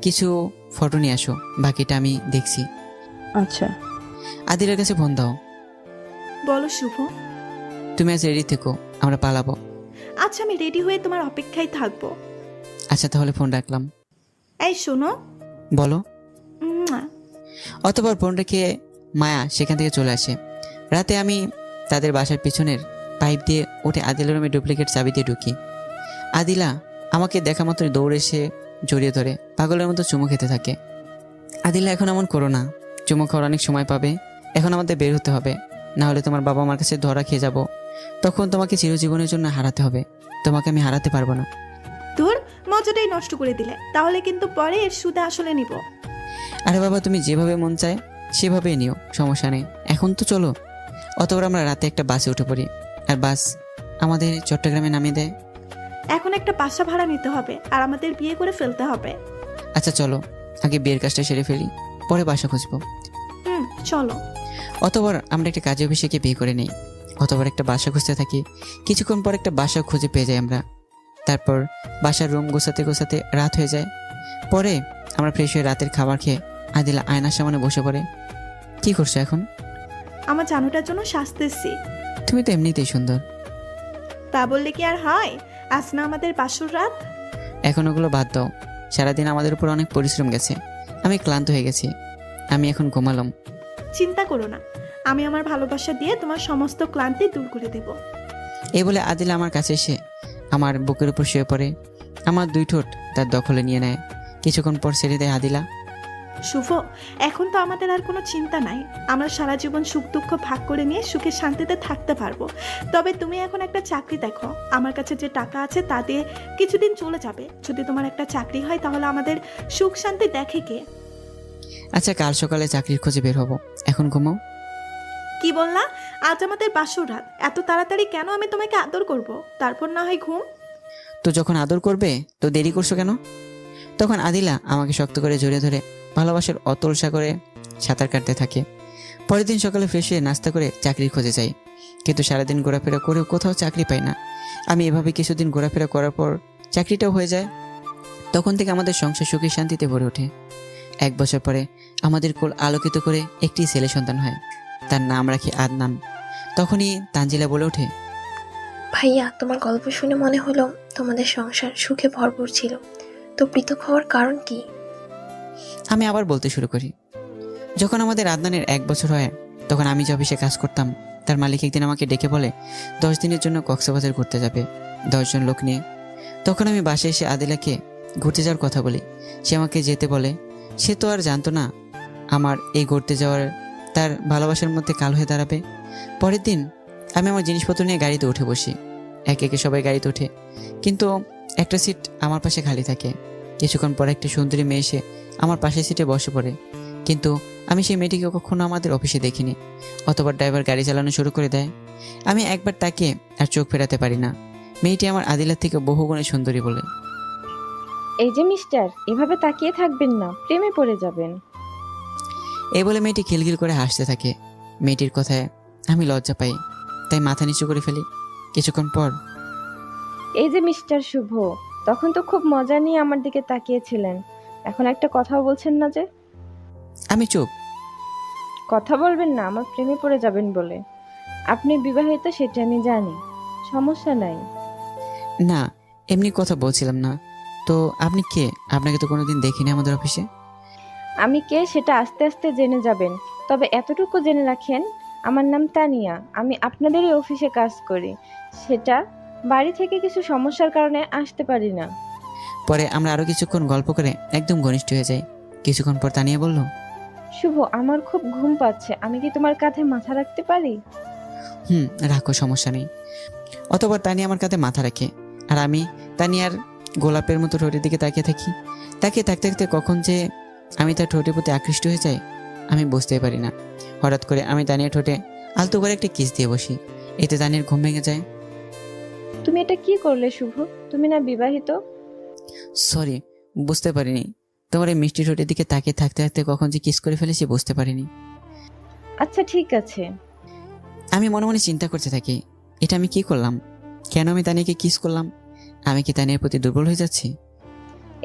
কিছু ফটো নিয়ে আসো, বাকিটা আমি দেখছি। আচ্ছা। আদিলের কাছে ফোন দাও। বলো শুভ। তুমি আজ রেডি থেকো, আমরা পালাবো। আচ্ছা, আমি রেডি হয়ে তোমার অপেক্ষায় থাকবো। আচ্ছা তাহলে ফোন রাখলাম। এই শোনো। বলো। উম্মুয়া। অতপর ফোন রেখে মায়া সেখান থেকে চলে আসে। রাতে আমি তাদের বাসার পিছনের পাইপ দিয়ে উঠে আদিলের রুমে ডুপ্লিকেট চাবি দিয়ে ঢুকি। আদিলা আমাকে দেখা মাত্রই দৌড়ে এসে জড়িয়ে ধরে পাগলের মতো চুমু খেতে থাকে। আদিলা, এখন এমন করো না, চুমু খাওয়ার অনেক সময় পাবে, এখন আমাদের বের হতে হবে, না হলে তোমার বাবা আমার কাছে ধরা খেয়ে যাব, তখন তোমাকে চিরজীবনের জন্য হারাতে হবে, তোমাকে আমি হারাতে পারবো না। তোর মজাটাই নষ্ট করে দিলে, তাহলে কিন্তু পরে এর সুদে আসলে নিব। আরে বাবা, তুমি যেভাবে মন চায় সেভাবেই নিও, সমস্যা নেই, এখন তো চলো। অতবার আমরা রাতে একটা বাসে উঠে পড়ি, আর বাস আমাদের চট্টগ্রামে নামিয়ে দেয়। এখন একটা বাসা ভাড়া নিতে হবে আর আমাদের বিয়ে করে ফেলতে হবে। আচ্ছা চলো, আগে বিয়ের কাজটা সেরে ফেলি, পরে বাসা খুঁজবো। চলো। অতবার আমরা একটা কাজে অফিসে গিয়ে বিয়ে করে নিই। অতবার একটা বাসা খুঁজতে থাকি, কিছুক্ষণ পর একটা বাসা খুঁজে পেয়ে যাই আমরা। তারপর বাসার রুম গোছাতে গোছাতে রাত হয়ে যায়। পরে আমরা ফ্রেশ হয়ে রাতের খাবার খেয়ে আদিলা আয়নার সামনে বসে পড়ে। কি করছো এখন? আমার জানুটার জন্য সাজতেছি। তুমি তো এমনিতেই সুন্দর। তা বললে কি আর হয়? আজ না আমাদের বাসর রাত। এখন ওগুলো বাদ দাও, সারাদিন আমাদের উপর অনেক পরিশ্রম গেছে, আমি ক্লান্ত হয়ে গেছি, আমি এখন ঘুমালাম। চিন্তা করো না, আমি আমার ভালোবাসা দিয়ে তোমার সমস্ত ক্লান্তি দূর করে দেব। এই বলে আদিলা আমার কাছে এসে আমার বুকের উপর শুয়ে পড়ে, আমার দুই ঠোঁট তার দখলে নিয়ে নেয়। কিছুক্ষণ পর ছেড়ে দেয় আদিলা। শুভ, এখন তো আমাদের আর কোনো চিন্তা নাই, আমরা সারা জীবন সুখ দুঃখ ভাগ করে নিয়ে সুখে শান্তিতে থাকতে পারবো। তবে তুমি এখন একটা চাকরি দেখো, আমার কাছে যে টাকা আছে তা দিয়ে কিছুদিন চলে যাবে। যদি তোমার একটা চাকরি হয় তাহলে আমাদের সুখ শান্তি দেখে কে? আচ্ছা, কাল সকালে চাকরির খোঁজে বের হবো, এখন ঘুমাও। কি বললা? আজ আমাদের বাসর রাত, এত তাড়াতাড়ি কেন আমি তোমাকে আদর করব, তারপর না হয় ঘুম? তো যখন আদর করবে তো দেরি করছো কেন? তখন আদিলা আমাকে শক্ত করে জড়িয়ে ধরে ভালোবাসার অতল সাগরে সাঁতার কাটতে থাকে। পরের দিন সকালে ফ্রেশ হয়ে নাস্তা করে চাকরির খোঁজে যাই, কিন্তু সারাদিন ঘোরাফেরা করেও কোথাও চাকরি পাই না। আমি এভাবে কিছুদিন ঘোরাফেরা করার পর চাকরিটাও হয়ে যায়। তখন থেকে আমাদের সংসার সুখী শান্তিতে ভরে ওঠে। 1 বছর পরে আমাদের কোল আলোকিত করে একটি ছেলে সন্তান হয়, তার নাম রাখি আদনান। তখনই তানজিলা বলে ওঠে, ভাইয়া, তোমার গল্প শুনে মনে হলো তোমাদের সংসার সুখে ভরপুর ছিল, তো পৃথক হওয়ার কারণ কি? আমি আবার বলতে শুরু করি। যখন আমাদের আদনানের 1 বছর হয়, তখন আমি যে অফিসে কাজ করতাম তার মালিক একদিন আমাকে ডেকে বলে 10 দিনের জন্য কক্সবাজার ঘুরতে যাবে 10 জন লোক নিয়ে। তখন আমি বাসায় এসে আদিলাকে ঘুরতে যাওয়ার কথা বলি, সে আমাকে যেতে বলে। সে তো আর জানতো না আমার এই ঘুরতে যাওয়ার তার ভালোবাসার মধ্যে কাল হয়ে দাঁড়াবে। পরের দিন আমি আমার জিনিসপত্র নিয়ে গাড়িতে উঠে বসি। একে একে সবাই গাড়িতে ওঠে, কিন্তু একটা সিট আমার পাশে খালি থাকে। কিছুক্ষণ পর একটা সুন্দরী মেয়ে এসে আমার পাশের সিটে বসে পড়ে, কিন্তু আমি সেই মেয়েটিকে কখনো আমাদের অফিসে দেখিনি। অতবার ড্রাইভার গাড়ি চালানো শুরু করে দেয়। আমি একবার তাকে আর চোখ ফেরাতে পারি না। মেয়েটি আমার আদিলার থেকে বহুগুণে সুন্দরী বলে। এই যে মিস্টার, এভাবে তাকিয়ে থাকবেন না, প্রেমে পড়ে যাবেন। এই বলে মেয়েটি খিলখিল করে হাসতে থাকে। মেয়েটির কথায় আমি লজ্জা পাই, তাই মাথা নিচু করে ফেলি। কিছুক্ষণ পর, এই যে মিস্টার শুভ, তখন তো খুব মজা নিয়ে আমার দিকে তাকিয়েছিলেন, এখন একটা কথাও বলছেন না যে? আমি চুপ। কথা বলবেন না আমার প্রেমে পড়ে যাবেন বলে। আপনি বিবাহিত সেটা আমি জানি, সমস্যা নাই। না, এমনি কথা বলছিলাম না। তো আপনি কে? আপনাকে তো কোনোদিন দেখিনি আমাদের অফিসে। আমি কে সেটা আস্তে আস্তে জেনে যাবেন, তবে এতটুকু জেনে রাখেন, আমার নাম তানিয়া, আমি আপনাদেরই অফিসে কাজ করি। সেটা বাড়ি থেকে কিছু সমস্যার কারণে আসতে পারি না। পরে আমরা আরো কিছুক্ষণ গল্প করে একদম ঘনিষ্ঠ হয়ে যাই। কিছুক্ষণ পর তানিয়া বলল, শুভ, আমার খুব ঘুম পাচ্ছে, আমি কি তোমার কাঁধে মাথা রাখতে পারি? রাখো, সমস্যা নেই। অতবার তানিয়া আমার কাঁধে মাথা রাখে, আর আমি তানিয়ার গোলাপের মতো ঠোঁটের দিকে তাকিয়ে থাকি। তাকিয়ে থাকতে থাকতে কখন যে আমি তার ঠোঁটের প্রতি আকৃষ্ট হয়ে যাই আমি বুঝতেই পারি না। হঠাৎ করে আমি তানিয়ার ঠোঁটে আলতো করে একটা কিস দিয়ে বসি, এতে তানিয়ার ঘুম ভেঙে যায়। তুমি এটা কি করলে শুভ? তুমি না বিবাহিত? সরি, বুঝতে পারিনি। তোমার এই মিষ্টি ঠোঁটের দিকে তাকিয়ে থাকতে থাকতে কখন যে কিস করে ফেলেছি বুঝতে পারিনি। আচ্ছা ঠিক আছে। আমি মনে মনে চিন্তা করতে থাকি, এটা আমি কি করলাম? কেন আমি তানিয়াকে কিস করলাম? আমি কি তানিয়ার প্রতি দুর্বল হয়ে যাচ্ছি?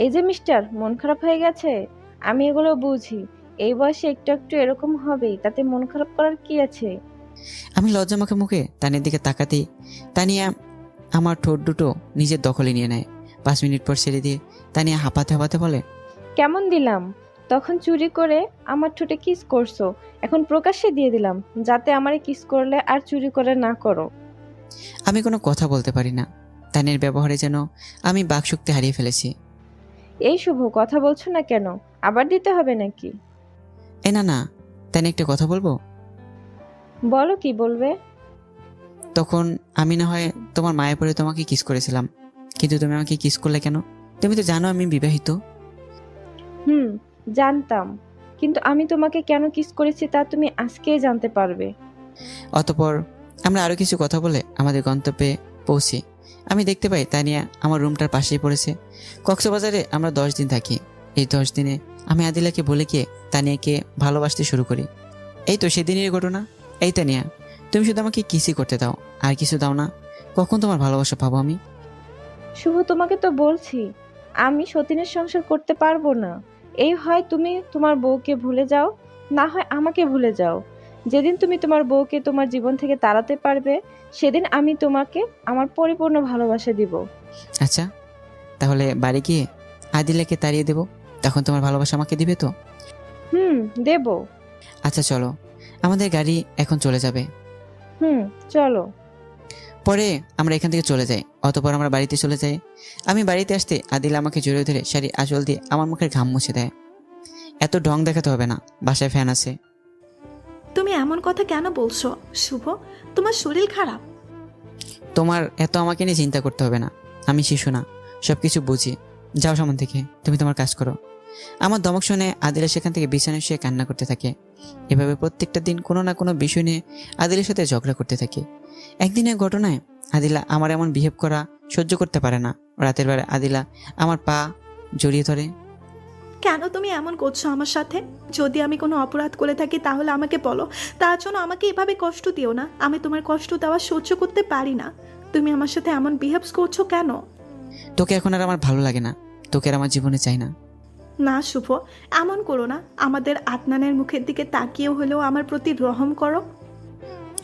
এই যে মিস্টার, মন খারাপ হয়ে গেছে, আমি এগুলো বুঝি। এই বয়সে একটু একটু এরকম হবেই, তাতে মন খারাপ করার কি আছে? আমি লজ্জা মুখে মুখে তানিয়ার দিকে তাকাতেই তানিয়া আমার ঠোঁট দুটো নিজের দখলে নিয়ে নেয়। 5 মিনিট পর ছেড়ে দিয়ে তানিয়া হাঁপাতে হাঁপাতে বলে, কেমন দিলাম? তখন চুরি করে আমার ঠোঁটে কিস করছো, এখন প্রকাশ্যে দিয়ে দিলাম, যাতে আমারে কিস করলে আর চুরি করে না করো। আমি কোনো কথা বলতে পারি না। তানিয়ার ব্যবহারে যেন আমি বাকশক্তি হারিয়ে ফেলেছি। এই শুভ, কথা বলছো না কেন? আবার দিতে হবে নাকি? না না, তানি একটা কথা বলবো? বলো, কি বলবে? তখন আমি না হয় তোমার মায়ের পরে তোমাকে কিস করেছিলাম, কিন্তু তুমি আমাকে কিস করলে কেন? তুমি তো জানো আমি বিবাহিত। জানতাম, কিন্তু আমি তোমাকে কেন কিস করেছি তা তুমি আজকেই জানতে পারবে। অতপর আমরা আরও কিছু কথা বলে আমাদের গন্তব্যে পৌঁছি। আমি দেখতে পাই তানিয়া আমার রুমটার পাশেই পড়েছে। কক্সবাজারে আমরা 10 দিন থাকি। এই 10 দিনে আমি আদিলাকে বলে গিয়ে তানিয়াকে ভালোবাসতে শুরু করি। এই তো সেদিনের ঘটনা। এই তানিয়া, তুমি শুধু আমাকে কিসই করতে দাও, আর কিছু দাও না। কখন তোমার ভালোবাসা পাবো আমি? শুভ, তোমাকে তো বলছি আমি সতীনের সংসার করতে পারবো না। এই হয় তুমি তোমার বউকে ভুলে যাও, না হয় আমাকে ভুলে যাও। যেদিন তুমি তোমার বউকে তোমার জীবন থেকে তাড়াতে পারবে, সেদিন আমি তোমাকে আমার পরিপূর্ণ ভালোবাসা দিব। আচ্ছা, তাহলে বাড়ি গিয়ে আদিলাকে তাড়িয়ে দেবো, তখন তোমার ভালোবাসা আমাকে দিবে তো? দেব। আচ্ছা চলো, আমাদের গাড়ি এখন চলে যাবে। চলো। পরে আমরা এখান থেকে চলে যাই। অতপর আমরা বাড়িতে চলে যাই। আমি বাড়িতে আসতে আদিলা আমাকে জড়িয়ে ধরে শাড়ির আঁচল দিয়ে আমার মুখের ঘাম মুছে দেয়। এত ঢং দেখাতে হবে না, বাসায় ফ্যান আছে। তুমি এমন কথা কেন বলছো শুভ? তোমার শরীর খারাপ। তোমার এত আমাকে নিয়ে চিন্তা করতে হবে না, আমি শিশু না, সব কিছু বুঝি। যাও সামনে থেকে, তুমি তোমার কাজ করো। আমার দমক শুনে আদিলা সেখান থেকে বিছানায় শুয়ে কান্না করতে থাকে। এভাবে প্রত্যেকটা দিন কোনো না কোনো বিষয় নিয়ে আদিলের সাথে ঝগড়া করতে থাকে। একদিনের ঘটনায় আদিলা আমার এমন বিহেভ করা সহ্য করতে পারে না। রাতের বেলা আদিলা আমার পা জড়িয়ে ধরে। কেন তুমি এমন করছো আমার সাথে? যদি আমি কোনো অপরাধ করে থাকি তাহলে আমাকে বলো, তার জন্য আমাকে এভাবে কষ্ট দিও না। আমি তোমার কষ্ট দেওয়া সহ্য করতে পারি না। তুমি আমার সাথে এমন বিহেভ করছো কেন? তোকে এখন আর আমার ভালো লাগে না, তোকে আর আমার জীবনে চাই না। না শুভ, এমন করো না। আমাদের আদনানের মুখের দিকে তাকিয়েও হলেও আমার প্রতি রহম করো।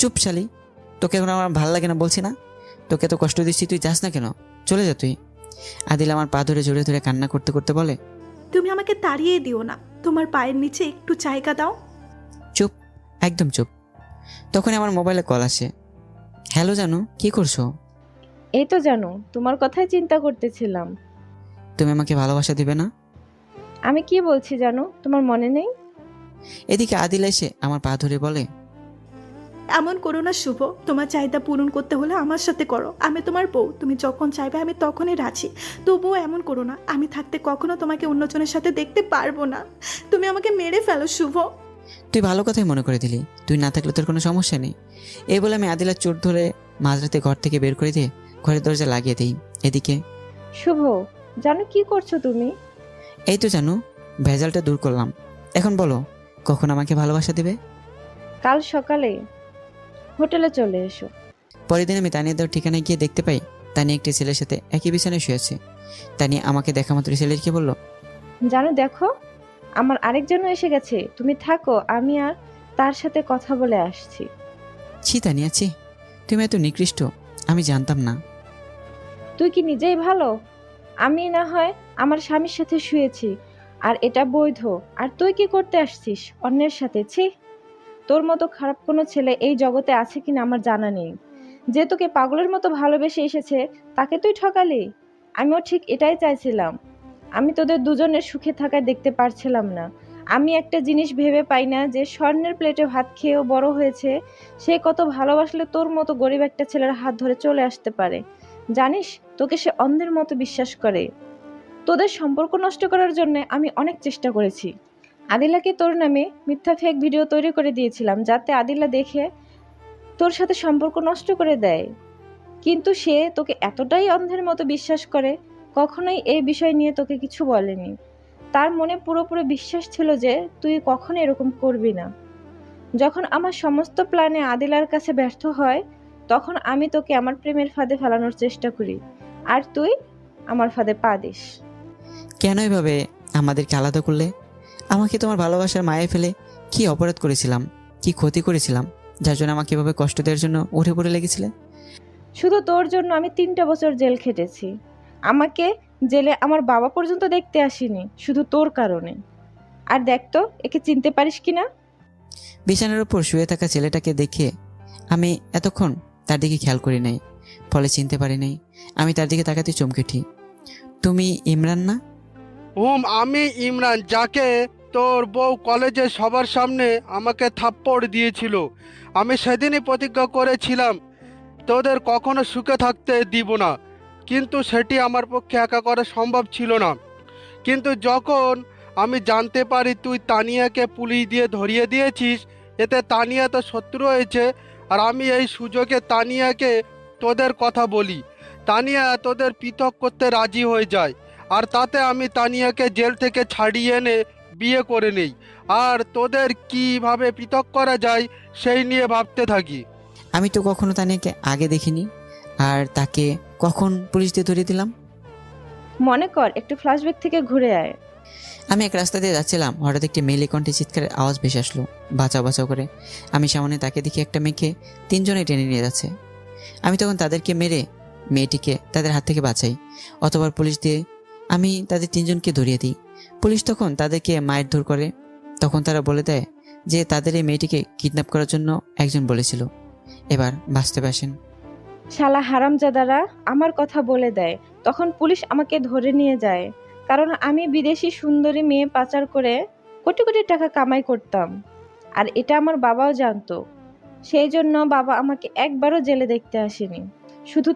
চুপ শালি, তোকে এখন আমার ভালো লাগে না বলছি না? তোকে তো কষ্ট দিচ্ছি, তুই যাস না কেন? চলে যা তুই। আদিল আমার পা ধরে জড়িয়ে ধরে কান্না করতে করতে বলে, তুমি আমাকে তাড়িয়ে দিও না, তোমার পায়ের নিচে একটু জায়গা দাও। চুপ, একদম চুপ। তখন আমার মোবাইলে কল আসে। হ্যালো জানু, কি করছো? এই তো জানো, তোমার কথাই চিন্তা করতেছিলাম। তুমি আমাকে ভালোবাসা দিবে না? আমি কি বলছি জানো, তোমার মনে নেই? এদিকে আদিল এসে আমার পা ধরে বলে, এমন করো না শুভ, তোমার চাহিদা পূরণ করতে হলে আমার সাথে করো। আমি তোমার বউ, তুমি যখন চাইবে আমি তখনই রাজি। তবুও এমন করো না, আমি থাকতে কখনো তোমাকে অন্যজনের সাথে দেখতে পারবো না। তুমি আমাকে মেরে ফেলো শুভ। তুই ভালো কথাই মনে করে দিলি, তুই না থাকলে তোর কোনো সমস্যা নেই। এই বলে আমি আদিলার চোট ধরে মাঝরাতে ঘর থেকে বের করে দিয়ে ঘরের দরজা লাগিয়ে দিই। এদিকে শুভ, জানো কি করছো তুমি? এই তো জানু, ভেজালটা দূর করলাম। এখন বলো, কখন আমাকে ভালোবাসা দিবে? কাল সকালে হোটেলে চলে এসো। পরের দিন আমি তানিয়া দেওয়ার ঠিকানায় গিয়ে দেখতে পাই তানিয়া একটি ছেলের সাথে একই বিছানায় শুয়েছে। তানিয়া আমাকে দেখা মাত্র ছেলেকে বলল, জানো, দেখো আমার আরেকজনও এসে গেছে। তুমি থাকো, আমি আর তার সাথে কথা বলে আসছি। ছি তানিয়া ছি, তুমি এত নিকৃষ্ট, আমি জানতাম না। তুই কি নিজেই ভালো? আমি না হয় আমার স্বামীর সাথে শুয়েছি, আর এটা বৈধ, আর তুই কি করতে আসছিস অন্যের সাথে? ছি, তোর মতো খারাপ কোনো ছেলে এই জগতে আছে কিনা আমার জানা নেই। যে তোকে পাগলের মতো ভালোবেসে এসেছে তাকে তুই ঠকালি। আমিও ঠিক এটাই চাইছিলাম। আমি তোদের দুজনের সুখে থাকায় দেখতে পারছিলাম না। আমি একটা জিনিস ভেবে পাই না, যে স্বর্ণের প্লেটে ভাত খেয়েও বড় হয়েছে, সে কত ভালোবাসলে তোর মতো গরিব একটা ছেলের হাত ধরে চলে আসতে পারে। জানিস, তোকে সে অন্ধের মতো বিশ্বাস করে। তোদের সম্পর্ক নষ্ট করার জন্য আমি অনেক চেষ্টা করেছি। আদিলাকে তোর নামে মিথ্যা ফেক ভিডিও তৈরি করে দিয়েছিলাম, যাতে আদিলা দেখে তোর সাথে সম্পর্ক নষ্ট করে দেয়। কিন্তু সে তোকে এতটাই অন্ধের মতো বিশ্বাস করে, কখনোই এই বিষয় নিয়ে তোকে কিছু বলেনি। তার মনে পুরোপুরি বিশ্বাস ছিল যে তুই কখনো এরকম করবি না। যখন আমার সমস্ত প্ল্যানে আদিলার কাছে ব্যর্থ হয়, তখন আমি তোকে আমার প্রেমের ফাঁদে ফেলানোর চেষ্টা করি, আর তুই আমার ফাঁদে পা দিস। কেন এভাবে আমাদেরকে আলাদা করলে? আমাকে তোমার ভালোবাসার মায়ে ফেলে কি অপরাধ করেছিলাম, কি ক্ষতি করেছিলাম, যার জন্য আমাকে এভাবে কষ্ট দেওয়ার জন্য উঠে পড়ে লেগেছিলে? শুধু তোর জন্য আমি 3টা বছর জেল খেটেছি। আমাকে জেলে আমার বাবা পর্যন্ত দেখতে আসেনি, শুধু তোর কারণে। আর দেখ তো, একে চিনতে পারিস কিনা? বিছানার উপর শুয়ে থাকা ছেলেটাকে দেখে আমি এতক্ষণ তার দিকে খেয়াল করি নাই। ফলে চিনতে পারি নাই। আমি তার দিকে তাকাতে চমকে উঠি। তুমি ইমরান না? আমি ইমরান, যাকে তোর বউ কলেজে সবার সামনে আমাকে থাপ্পড় দিয়েছিল। আমি সেদিনই প্রতিজ্ঞা করেছিলাম তোদের কখনো সুখে থাকতে দিব না, কিন্তু সেটি আমার পক্ষে একা করা সম্ভব ছিল না। কিন্তু যখন আমি জানতে পারি তুই তানিয়াকে পুলিশ দিয়ে ধরিয়ে দিয়েছিস, এতে তানিয়া তো শত্রু হয়েছে। আর আমি এই সুযোগে তানিয়াকে তোদের কথা বলি। তানিয়া তোদের পৃথক করতে রাজি হয়ে যায়, আর তাতে আমি তানিয়াকে জেল থেকে ছাড়িয়ে এনে বিয়ে করে নেই। আর তোদের কিভাবে পৃথক করা যায় সেই নিয়ে ভাবতে থাকি। আমি তো কখনো তানিয়াকে আগে দেখিনি, আর তাকে কখন পুলিশ দিয়ে ধরিয়ে দিলাম? মনে কর, একটু ফ্ল্যাশব্যাক থেকে ঘুরে আয়। আমি এক রাস্তা দিয়ে যাচ্ছিলাম, হঠাৎ একটি মেয়েলি কণ্ঠে চিৎকারের আওয়াজ ভেসে আসলো, বাঁচাও বাঁচাও করে। আমি সামনে তাকে দেখি একটা মেয়েকে তিনজনে টেনে নিয়ে যাচ্ছে। আমি তখন তাদেরকে মেরে মেয়েটিকে তাদের হাত থেকে বাঁচাই, অথবা পুলিশ দিয়ে আমি তাদের তিনজনকে ধরিয়ে দিই। পুলিশ তখন তাদেরকে মারধর করে। তখন তারা বলে দেয় যে তাদের এই মেয়েটিকে কিডন্যাপ করার জন্য একজন বলেছিল। এবার বাস্তবে আসেন। শালা হারামজাদারা আমার কথা বলে দেয়, তখন পুলিশ আমাকে ধরে নিয়ে যায়, কারণ আমি বিদেশি সুন্দরী মেয়ে পাচার করে কোটি কোটি টাকা কামাই করতাম। আর এটা আমার বাবাও জানতো। সেই জন্য বাবা আমাকে একবারও জেলে দেখতে আসেনি। শুধু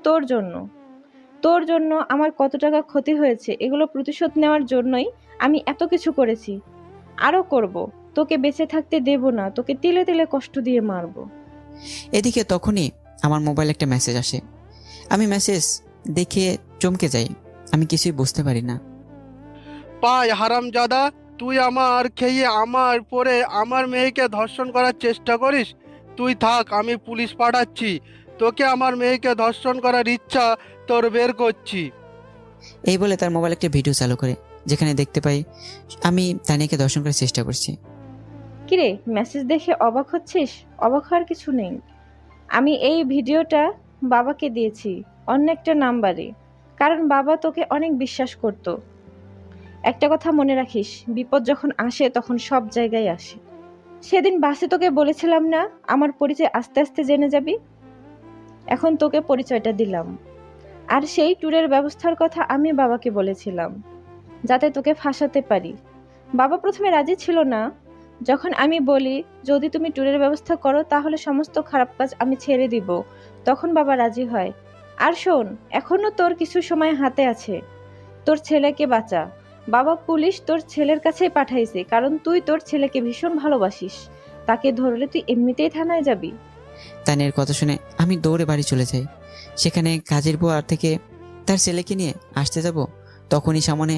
তোর জন্য আমার কত টাকা ক্ষতি হয়েছে, এগুলো প্রতিশোধ নেওয়ার জন্যই আমি এত কিছু করেছি, আরও করব। তোকে বেঁচে থাকতে দেব না, তোকে তিলে তিলে কষ্ট দিয়ে মারবো। এদিকে তখনই আমার মোবাইলে একটা মেসেজ আসে। আমি মেসেজ দেখে চমকে যাই। আমি কিছুই বুঝতে পারি না। পাই হারামজাদা, তুই আমার খেয়ে আমার পরে আমার মেয়েকে ধর্ষণ করার চেষ্টা করিস? তুই থাক, আমি পুলিশ পাঠাচ্ছি। তোকে আমার মেয়েকে ধর্ষণ করার ইচ্ছা তোর বের করছি। এই বলে তার মোবাইল একটা ভিডিও চালু করে, যেখানে দেখতে পাই আমি তানিয়াকে দর্শন করার চেষ্টা করছি। কিরে, মেসেজ দেখে অবাক হচ্ছিস? অবাক হওয়ার কিছু নেই। আমি এই ভিডিওটা বাবাকে দিয়েছি অন্য একটা নাম্বারে, কারণ বাবা তোকে অনেক বিশ্বাস করত। একটা কথা মনে রাখিস, বিপদ যখন আসে তখন সব জায়গায় আসে। সেদিন বাসে তোকে বলেছিলাম না আমার পরিচয় আস্তে আস্তে জেনে যাবি? এখন তোকে পরিচয়টা দিলাম। আর সেই ট্যুরের ব্যবস্থার কথা আমি বাবাকে বলেছিলাম, যাতে তোকে ফাঁসাতে পারি। বাবা প্রথমে রাজি ছিল না। যখন আমি বলি যদি তুমি ট্যুরের ব্যবস্থা করো তাহলে সমস্ত খারাপ কাজ আমি ছেড়ে দিব, তখন বাবা রাজি হয়। আর শোন, এখনো তোর কিছু সময় হাতে আছে, তোর ছেলেকে বাঁচা। বাবা পুলিশ তোর ছেলের কাছেই পাঠাইছে, কারণ তুই তোর ছেলেকে ভীষণ ভালোবাসিস। তাকে ধরলে তুই এমনিতেই থানায় যাবি। তানিয়ার কথা শুনে আমি দৌড়ে বাড়ি চলে যাই। সেখানে কাজের বুয়া থেকে তার ছেলেকে নিয়ে আসতে যাব, তখনই সামনে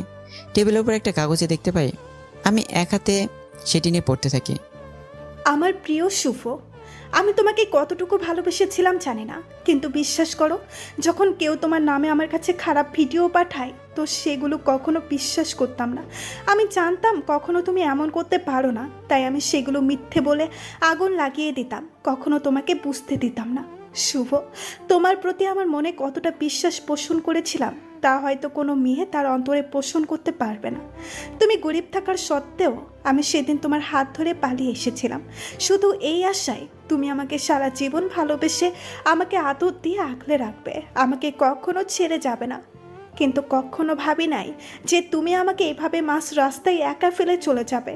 টেবিলের উপর একটা কাগজে দেখতে পাই। আমি এক হাতে সেটি নিয়ে পড়তে থাকি। আমার প্রিয় শুভ, আমি তোমাকে কতটুকু ভালোবেসেছিলাম জানি না, কিন্তু বিশ্বাস করো, যখন কেউ তোমার নামে আমার কাছে খারাপ ভিডিও পাঠায় তো সেগুলো কখনো বিশ্বাস করতাম না। আমি জানতাম কখনো তুমি এমন করতে পারো না, তাই আমি সেগুলো মিথ্যে বলে আগুন লাগিয়ে দিতাম, কখনো তোমাকে বুঝতে দিতাম না। শুভ, তোমার প্রতি আমার মনে কতটা বিশ্বাস পোষণ করেছিলাম তা হয়তো কোনো মেয়ে তার অন্তরে পোষণ করতে পারবে না। তুমি গরিব থাকার সত্ত্বেও আমি সেদিন তোমার হাত ধরে পালিয়ে এসেছিলাম, শুধু এই আশায় তুমি আমাকে সারা জীবন ভালোবেসে আমাকে আদর দিয়ে আগলে রাখবে, আমাকে কখনো ছেড়ে যাবে না। কিন্তু কখনো ভাবি নাই যে তুমি আমাকে এভাবে মাঝ রাস্তায় একা ফেলে চলে যাবে।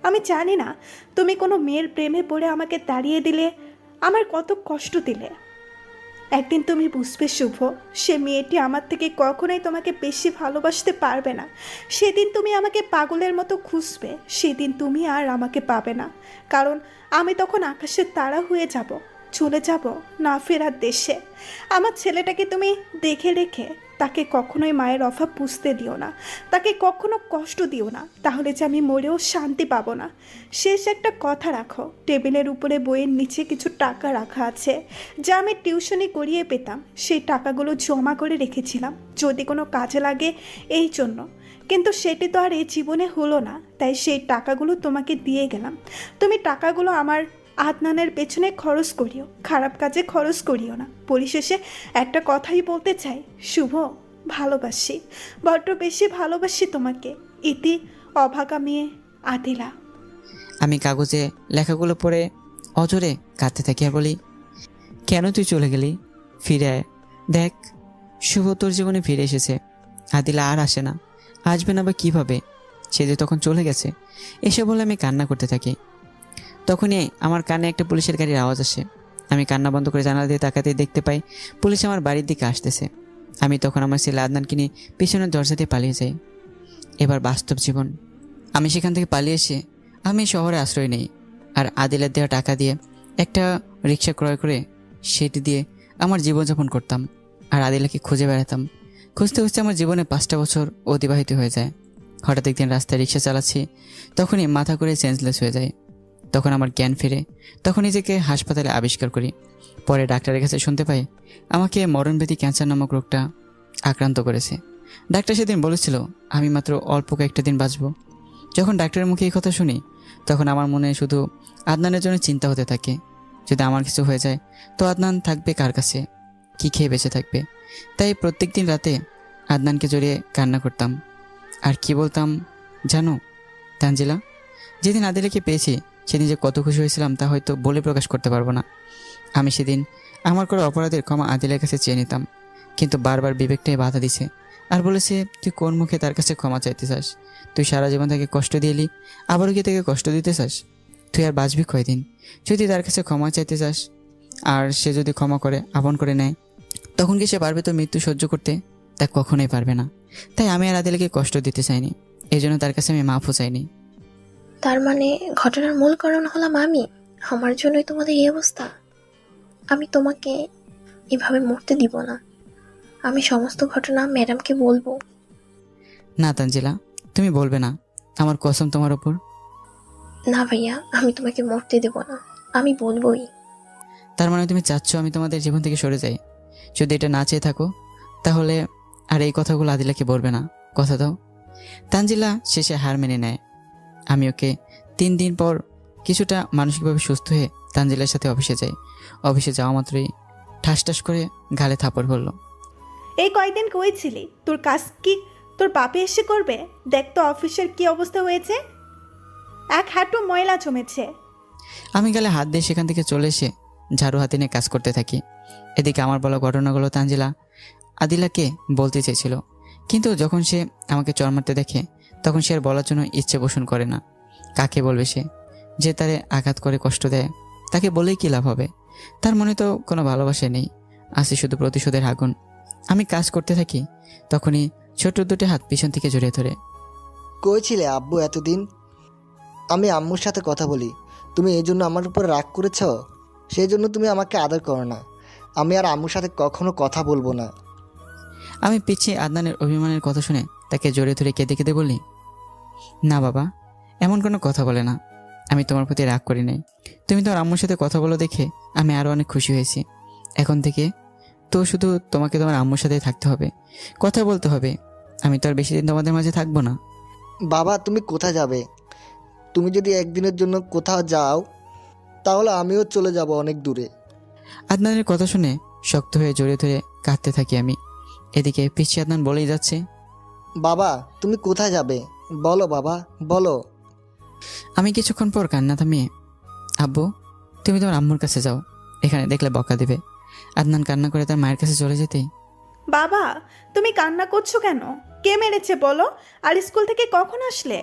আমি জানি না তুমি কোনো মেয়ের প্রেমে পড়ে আমাকে তাড়িয়ে দিলে, আমার কত কষ্ট দিলে। একদিন তুমি বুঝবে শুভ, সে মেয়েটি আমার থেকে কখনোই তোমাকে বেশি ভালোবাসতে পারবে না। সেদিন তুমি আমাকে পাগলের মতো খুঁজবে, সেদিন তুমি আর আমাকে পাবে না, কারণ আমি তখন আকাশের তারা হয়ে যাব, চলে যাব না ফেরার দেশে। আমার ছেলেটাকে তুমি দেখে রেখে তাকে কখনোই মায়ের অভাব বুঝতে দিও না, তাকে কখনো কষ্ট দিও না, তাহলে যে আমি মরেও শান্তি পাবো না। শেষ একটা কথা রাখো, টেবিলের উপরে বইয়ের নিচে কিছু টাকা রাখা আছে, যা আমি টিউশনি করিয়ে পেতাম। সেই টাকাগুলো জমা করে রেখেছিলাম যদি কোনো কাজে লাগে এই জন্য, কিন্তু সেটি তো আর এই জীবনে হলো না, তাই সেই টাকাগুলো তোমাকে দিয়ে গেলাম। তুমি টাকাগুলো আমার আদনানের পেছনে খরচ করিও, খারাপ কাজে খরচ করিও না। পরিশেষে একটা কথাই বলতে চাই শুভ, ভালোবাসি, বড্ড বেশি ভালোবাসি তোমাকে। ইতি অভাগা মেয়ে আদিলা। আমি কাগজে লেখাগুলো পড়ে অজরে কাঁদতে থাকি আর বলি, কেন তুই চলে গেলি? ফিরে আয়, দেখ, শুভ তোর জীবনে ফিরে এসেছে। আদিলা আর আসে না, আসবে না বা কীভাবে? সে যে তখন চলে গেছে। এসে বলে আমি কান্না করতে থাকি। তখনই আমার কানে একটা পুলিশের গাড়ির আওয়াজ আসে। আমি কান্না বন্ধ করে জানালা দিয়ে তাকাতেই দেখতে পাই পুলিশ আমার বাড়ির দিকে আসতেছে। আমি তখন আমার ছেলে আদনানকে নিয়ে পিছনের দরজা দিয়ে পালিয়ে যাই। এবার বাস্তব জীবন। আমি সেখান থেকে পালিয়ে এসে আমি শহরে আশ্রয় নেই, আর আদিলের দেওয়া টাকা দিয়ে একটা রিক্সা ক্রয় করে সেটি দিয়ে আমার জীবনযাপন করতাম, আর আদিলাকে খুঁজে বেড়াতাম। খুঁজতে খুঁজতে আমার জীবনে 5টা বছর অতিবাহিত হয়ে যায়। হঠাৎ একদিন রাস্তায় রিক্সা চালাচ্ছি, তখনই মাথা করে সেন্সলেস হয়ে যায়। তখন আমার জ্ঞান ফিরে, তখন নিজেকে হাসপাতালে আবিষ্কার করি। পরে ডাক্তারের কাছে শুনতে পাই আমাকে মরণব্যাধি ক্যান্সার নামক রোগটা আক্রান্ত করেছে। ডাক্তার সেদিন বলেছিল আমি মাত্র অল্প কয়েকটা দিন বাঁচব। যখন ডাক্তারের মুখে এই কথা শুনি, তখন আমার মনে শুধু আদনানের জন্য চিন্তা হতে থাকে। যদি আমার কিছু হয়ে যায় তো আদনান থাকবে কার কাছে, কী খেয়ে বেঁচে থাকবে? তাই প্রত্যেক দিন রাতে আদনানকে জড়িয়ে কান্না করতাম। আর কি বলতাম জানো তানজিলা? যেদিন আদিলাকে পেয়েছি সেদিন যে কত খুশি হয়েছিলাম তা হয়তো বলে প্রকাশ করতে পারবো না। আমি সেদিন আমার করা অপরাধের ক্ষমা আদিলের কাছে চেয়ে নিতাম, কিন্তু বারবার বিবেকটাই বাধা দিছে আর বলেছে তুই কোন মুখে তার কাছে ক্ষমা চাইতে চাস? তুই সারা জীবন তাকে কষ্ট দিয়েলি, আবারও কি তাকে কষ্ট দিতে চাস? তুই আর বাঁচবি কয়দিন? যদি তার কাছে ক্ষমা চাইতে চাস আর সে যদি ক্ষমা করে আপন করে নেয়, তখন কি সে পারবে তোর মৃত্যু সহ্য করতে? তা কখনোই পারবে না। তাই আমি আর আদিলকে কষ্ট দিতে চাইনি, এই জন্য তার কাছে আমি মাফও চাইনি। তার মানে ঘটনার মূল কারণ হলাম আমি? আমার জন্যই তোমাদের এই অবস্থা? আমি তোমাকে এভাবে মরতে দিব না। আমি সমস্ত ঘটনা ম্যাডামকে বলবো। না তানজিলা, তুমি বলবে না, আমার কসম তোমার ওপর। না ভাইয়া, আমি তোমাকে মরতে দেব না, আমি বলবোই। তার মানে তুমি চাচ্ছ আমি তোমাদের জীবন থেকে সরে যাই? যদি এটা না চেয়ে থাকো তাহলে আর এই কথাগুলো আদিলাকে বলবে না, কথা দাও। তানজিলা শেষে হার মেনে নেয়। আমি ওকে 3 দিন পর কিছুটা মানসিকভাবে সুস্থ হয়ে তানজিলার সাথে অফিসে যাই। অফিসে যাওয়া মাত্রই ঠাস ঠাস করে গালে থাপড় পড়ল। এই কয়দিন কই ছিলি? তোর কাজ কি তোর বাপে এসে করবে? দেখ তো অফিসের কি অবস্থা হয়েছে, এক হাঁটু ময়লা জমেছে। আমি গালে হাত দিয়ে সেখান থেকে চলে এসে ঝাড়ু হাতে নিয়ে কাজ করতে থাকি। এদিকে আমার বলা ঘটনাগুলো তানজিলা আদিলাকে বলতে চেয়েছিল, কিন্তু যখন সে আমাকে চড় মারতে দেখে তখন সে আর বলার জন্য ইচ্ছে পোষণ করে না। কাকে বলবে সে? যে তারে আঘাত করে কষ্ট দেয় তাকে বলেই কী লাভ হবে? তার মনে তো কোনো ভালোবাসা নেই, আছে শুধু প্রতিশোধের আগুন। আমি কাজ করতে থাকি, তখনই ছোট দুটি হাত পিছন থেকে জড়িয়ে ধরে। কই ছিলে আব্বু এতদিন? আমি আম্মুর সাথে কথা বলি, তুমি এই জন্য আমার উপর রাগ করেছ? সেই জন্য তুমি আমাকে আদর করো না। আমি আর আম্মুর সাথে কখনো কথা বলবো না। আমি পিছিয়ে আদনানের অভিমানের কথা শুনে তাকে জড়িয়ে ধরে কেঁদে কেঁদে বলি, না বাবা, এমন কোনো কথা বলে না। আমি তোমার প্রতি রাগ করি নাই। তুমি তোমার আম্মুর সাথে কথা বলো দেখে আমি আরও অনেক খুশি হয়েছি। এখন থেকে তো শুধু তোমাকে তোমার আম্মুর সাথেই থাকতে হবে, কথা বলতে হবে। আমি তো আর বেশি দিন তোমাদের মাঝে থাকবো না। বাবা তুমি কোথায় যাবে? তুমি যদি একদিনের জন্য কোথাও যাও তাহলে আমিও চলে যাব অনেক দূরে। আদনানের কথা শুনে শক্ত হয়ে জড়িয়ে ধরে কাঁদতে থাকি আমি। এদিকে পিছিয়ে আদনান বলেই যাচ্ছে, বাবা তুমি কোথায় যাবে? বলো বাবা, বলো। আমি কিছুক্ষণ পর কান্না থামিয়ে, আব্বু তুমি তোমার আম্মুর কাছে যাও, এখানে দেখলে বকা দেবে। আদনান কান্না করে তার মায়ের কাছে চলে যেতেই, বাবা তুমি কান্না করছো কেন? কে মেরেছে বলো? আর স্কুল থেকে কখন আসলে?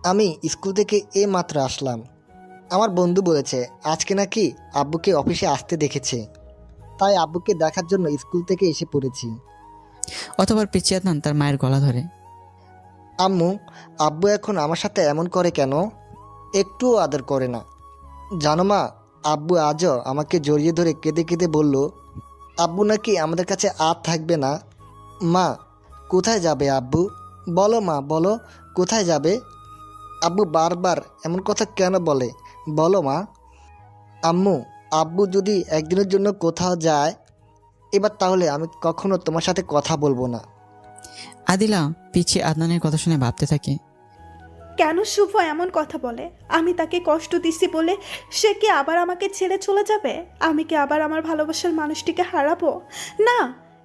আমি স্কুল থেকে মাত্র আসলাম। আমার বন্ধু বলেছে আজকে নাকি আব্বুকে অফিসে আসতে দেখেছে, তাই আব্বুকে দেখার জন্য স্কুল থেকে এসে পড়েছি। অতবার পিছিয়ে আদনান তার মায়ের গলা ধরে, আম্মু, আব্বু এখন আমার সাথে এমন করে কেন? একটুও আদর করে না। জানো মা, আব্বু আজও আমাকে জড়িয়ে ধরে কেঁদে কেঁদে বলল আব্বু নাকি আমাদের কাছে আর থাকবে না। মা কোথায় যাবে আব্বু? বলো মা, বলো কোথায় যাবে? আব্বু বারবার এমন কথা কেন বলে বলো মা? আম্মু, আব্বু যদি একদিনের জন্য কোথাও যায় এবার তাহলে আমি কখনো তোমার সাথে কথা বলবো না। আদিলা পিছিয়ে আদনানের কথা শুনে ভাবতে থাকে, কেন শুভ এমন কথা বলে? আমি তাকে কষ্ট দিছি বলে সে কি আবার আমাকে ছেড়ে চলে যাবে? আমি কি আবার আমার ভালোবাসার মানুষটিকে হারাবো? না,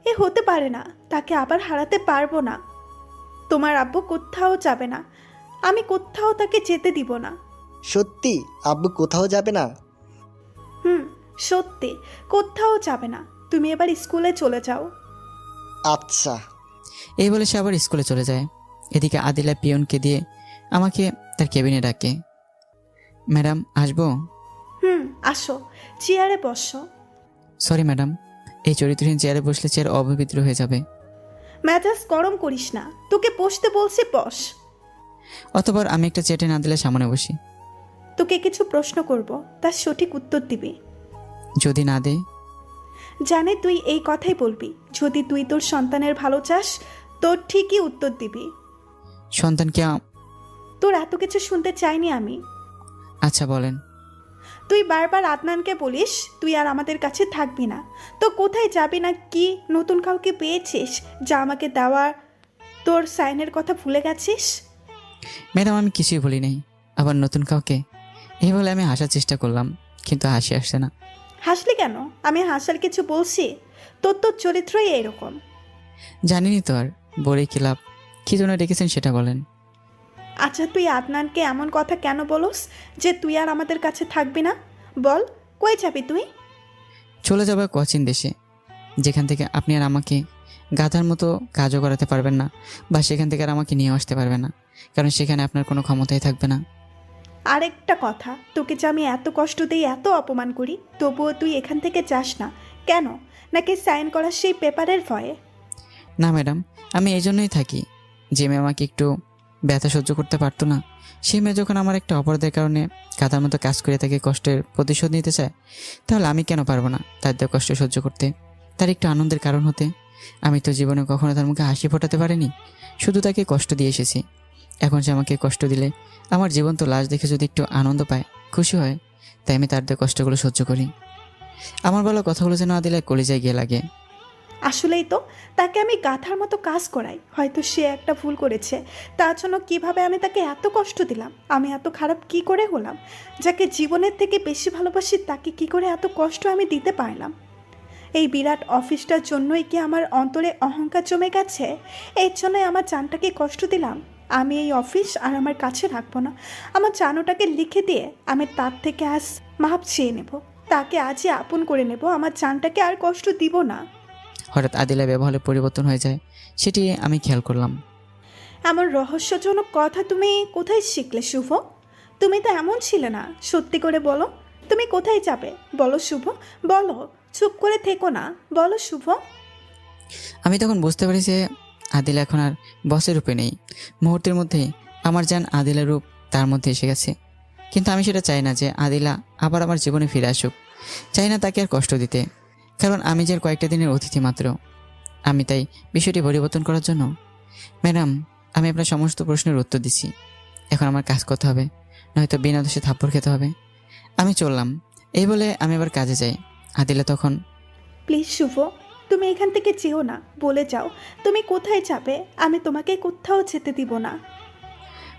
এ হতে পারে না। তাকে আবার হারাতে পারবো না। তোমার আব্বু কোথাও যাবে না, আমি কোথাও তাকে যেতে দিব না। সত্যি আব্বু কোথাও যাবে না? সত্যি কোথাও যাবে না। তুমি এবার স্কুলে চলে যাও। আচ্ছা। এই বলে সে আবার স্কুলে চলে যায়। এদিকে আদিলা পিয়নকে দিয়ে আমাকে তার কেবিনে ডাকে। ম্যাডাম আসবো? আসো, চেয়ারে বসো। সরি ম্যাডাম, এই চরিত্রহীন চেয়ারে বসলে চেয়ার অপবিত্র হয়ে যাবে। মেজাজ গরম করিস না, তোকে বসতে বলছি, বস। অতবার আমি একটা চেয়ারে আদিলার সামনে বসি। তোকে কিছু প্রশ্ন করব, তার সঠিক উত্তর দিবি। যদি না দে? জানে তুই এই কথাই বলবি। যদি তুই তোর সন্তানের ভালো চাস, তোর ঠিকই উত্তর দিবি। সন্তানকে তোর এত কিছু শুনতে চাইনি আমি। আচ্ছা বলেন। তুই বারবার আদনানকে বলিস তুই আর আমাদের কাছে থাকবি না, তো কোথায় যাবি না কি নতুন কাউকে পেয়েছিস যা আমাকে দেওয়ার তোর সাইনের কথা ভুলে গেছিস? ম্যাডাম আমি কিছুই বলি নাই। আবার নতুন কাউকে? এই বলে আমি হাসার চেষ্টা করলাম, কিন্তু হাসি আসছে না। হাসলি কেন? আমি হাসার কিছু বলছি? তোর তোর চরিত্রই এরকম। জানিনি তো, আর বলে কি লাভ? কী জন্য ডেকেছেন সেটা বলেন। আচ্ছা তুই আদনানকে এমন কথা কেন বলস যে তুই আর আমাদের কাছে থাকবি না? বল, কই যাবি তুই? চলে যাবে কোচিন দেশে, যেখান থেকে আপনি আর আমাকে গাধার মতো কাজও করাতে পারবেন না, বা সেখান থেকে আর আমাকে নিয়ে আসতে পারবেন না, কারণ সেখানে আপনার কোনো ক্ষমতাই থাকবে না। আরেকটা কথা, তোকে যে আমি এত কষ্ট দিই, এত অপমান করি, তবুও তুই এখান থেকে যাস না কেন? নাকি সাইন করার সেই পেপারের ভয়ে? না ম্যাডাম, আমি এই জন্যই থাকি। যে মেয়ে আমাকে একটু ব্যথা সহ্য করতে পারতো না, সেই মেয়ে যখন আমার একটা অপরাধের কারণে গাধার মতো কাজ করে তাকে কষ্টের প্রতিশোধ নিতে চায়, তাহলে আমি কেন পারবো না তার দিয়ে কষ্ট সহ্য করতে, তার একটু আনন্দের কারণ হতে? আমি তো জীবনে কখনো তার মুখে হাসি ফোটাতে পারিনি, শুধু তাকে কষ্ট দিয়ে এসেছি। এখন সে আমাকে কষ্ট দিলে আমার জীবন তো লাশ দেখে যদি একটু আনন্দ পায়, খুশি হয়, তাই আমি তার দিয়ে কষ্টগুলো সহ্য করি। আমার বলা কথাগুলো যেন আদিলায় কলিজায় গিয়ে লাগে। আসলেই তো, তাকে আমি গাধার মতো কাজ করাই। হয়তো সে একটা ভুল করেছে, তার জন্য কিভাবে আমি তাকে এত কষ্ট দিলাম? আমি এত খারাপ কি করে হলাম? যাকে জীবনের থেকে বেশি ভালোবাসি তাকে কি করে এত কষ্ট আমি দিতে পারলাম? এই বিরাট অফিসটার জন্যই কি আমার অন্তরে অহংকার জমে গেছে? এর জন্যই আমার জানটাকে কষ্ট দিলাম। আমি এই অফিস আর আমার কাছে রাখবো না। আমার জানোটাকে লিখে দিয়ে আমি তার থেকে আজ মাপ চেয়ে নেব, তাকে আজই আপন করে নেব। আমার জানটাকে আর কষ্ট দিব না। হঠাৎ আদিলা ব্যবহারে পরিবর্তন হয়ে যায়, সেটি আমি খেয়াল করলাম। এমন রহস্যজনক কথা তুমি কোথায় শিখলে শুভ? তুমি তো এমন ছিলে না। সত্যি করে বলো, তুমি কোথায় যাবে? বলো শুভ, বলো। চুপ করে থেকো না, বলো শুভ। আমি তখন বুঝতে পারি যে আদিলা এখন আর বসের রূপে নেই। মুহূর্তের মধ্যেই আমার জান আদিলার রূপ তার মধ্যে এসে গেছে। কিন্তু আমি সেটা চাই না যে আদিলা আবার আমার জীবনে ফিরে আসুক। চাই না তাকে আর কষ্ট দিতে, কারণ আমি যে কয়েকটা দিনের অতিথি মাত্র। আমি তাই বিষয়টি পরিবর্তন করার জন্য, ম্যাডাম আমি আপনার সমস্ত প্রশ্নের উত্তর দিচ্ছি। এখন আমার কাজ করতে হবে, নয়তো বিনা দোষে থাপ্পড় খেতে হবে। আমি চললাম। এই বলে আমি আবার কাজে যাই। আদিলা তখন, প্লিজ শুভ, তুমি এখান থেকে যেও না, বলে যাও তুমি কোথায় যাবে। আমি তোমাকে কোথাও যেতে দিব না।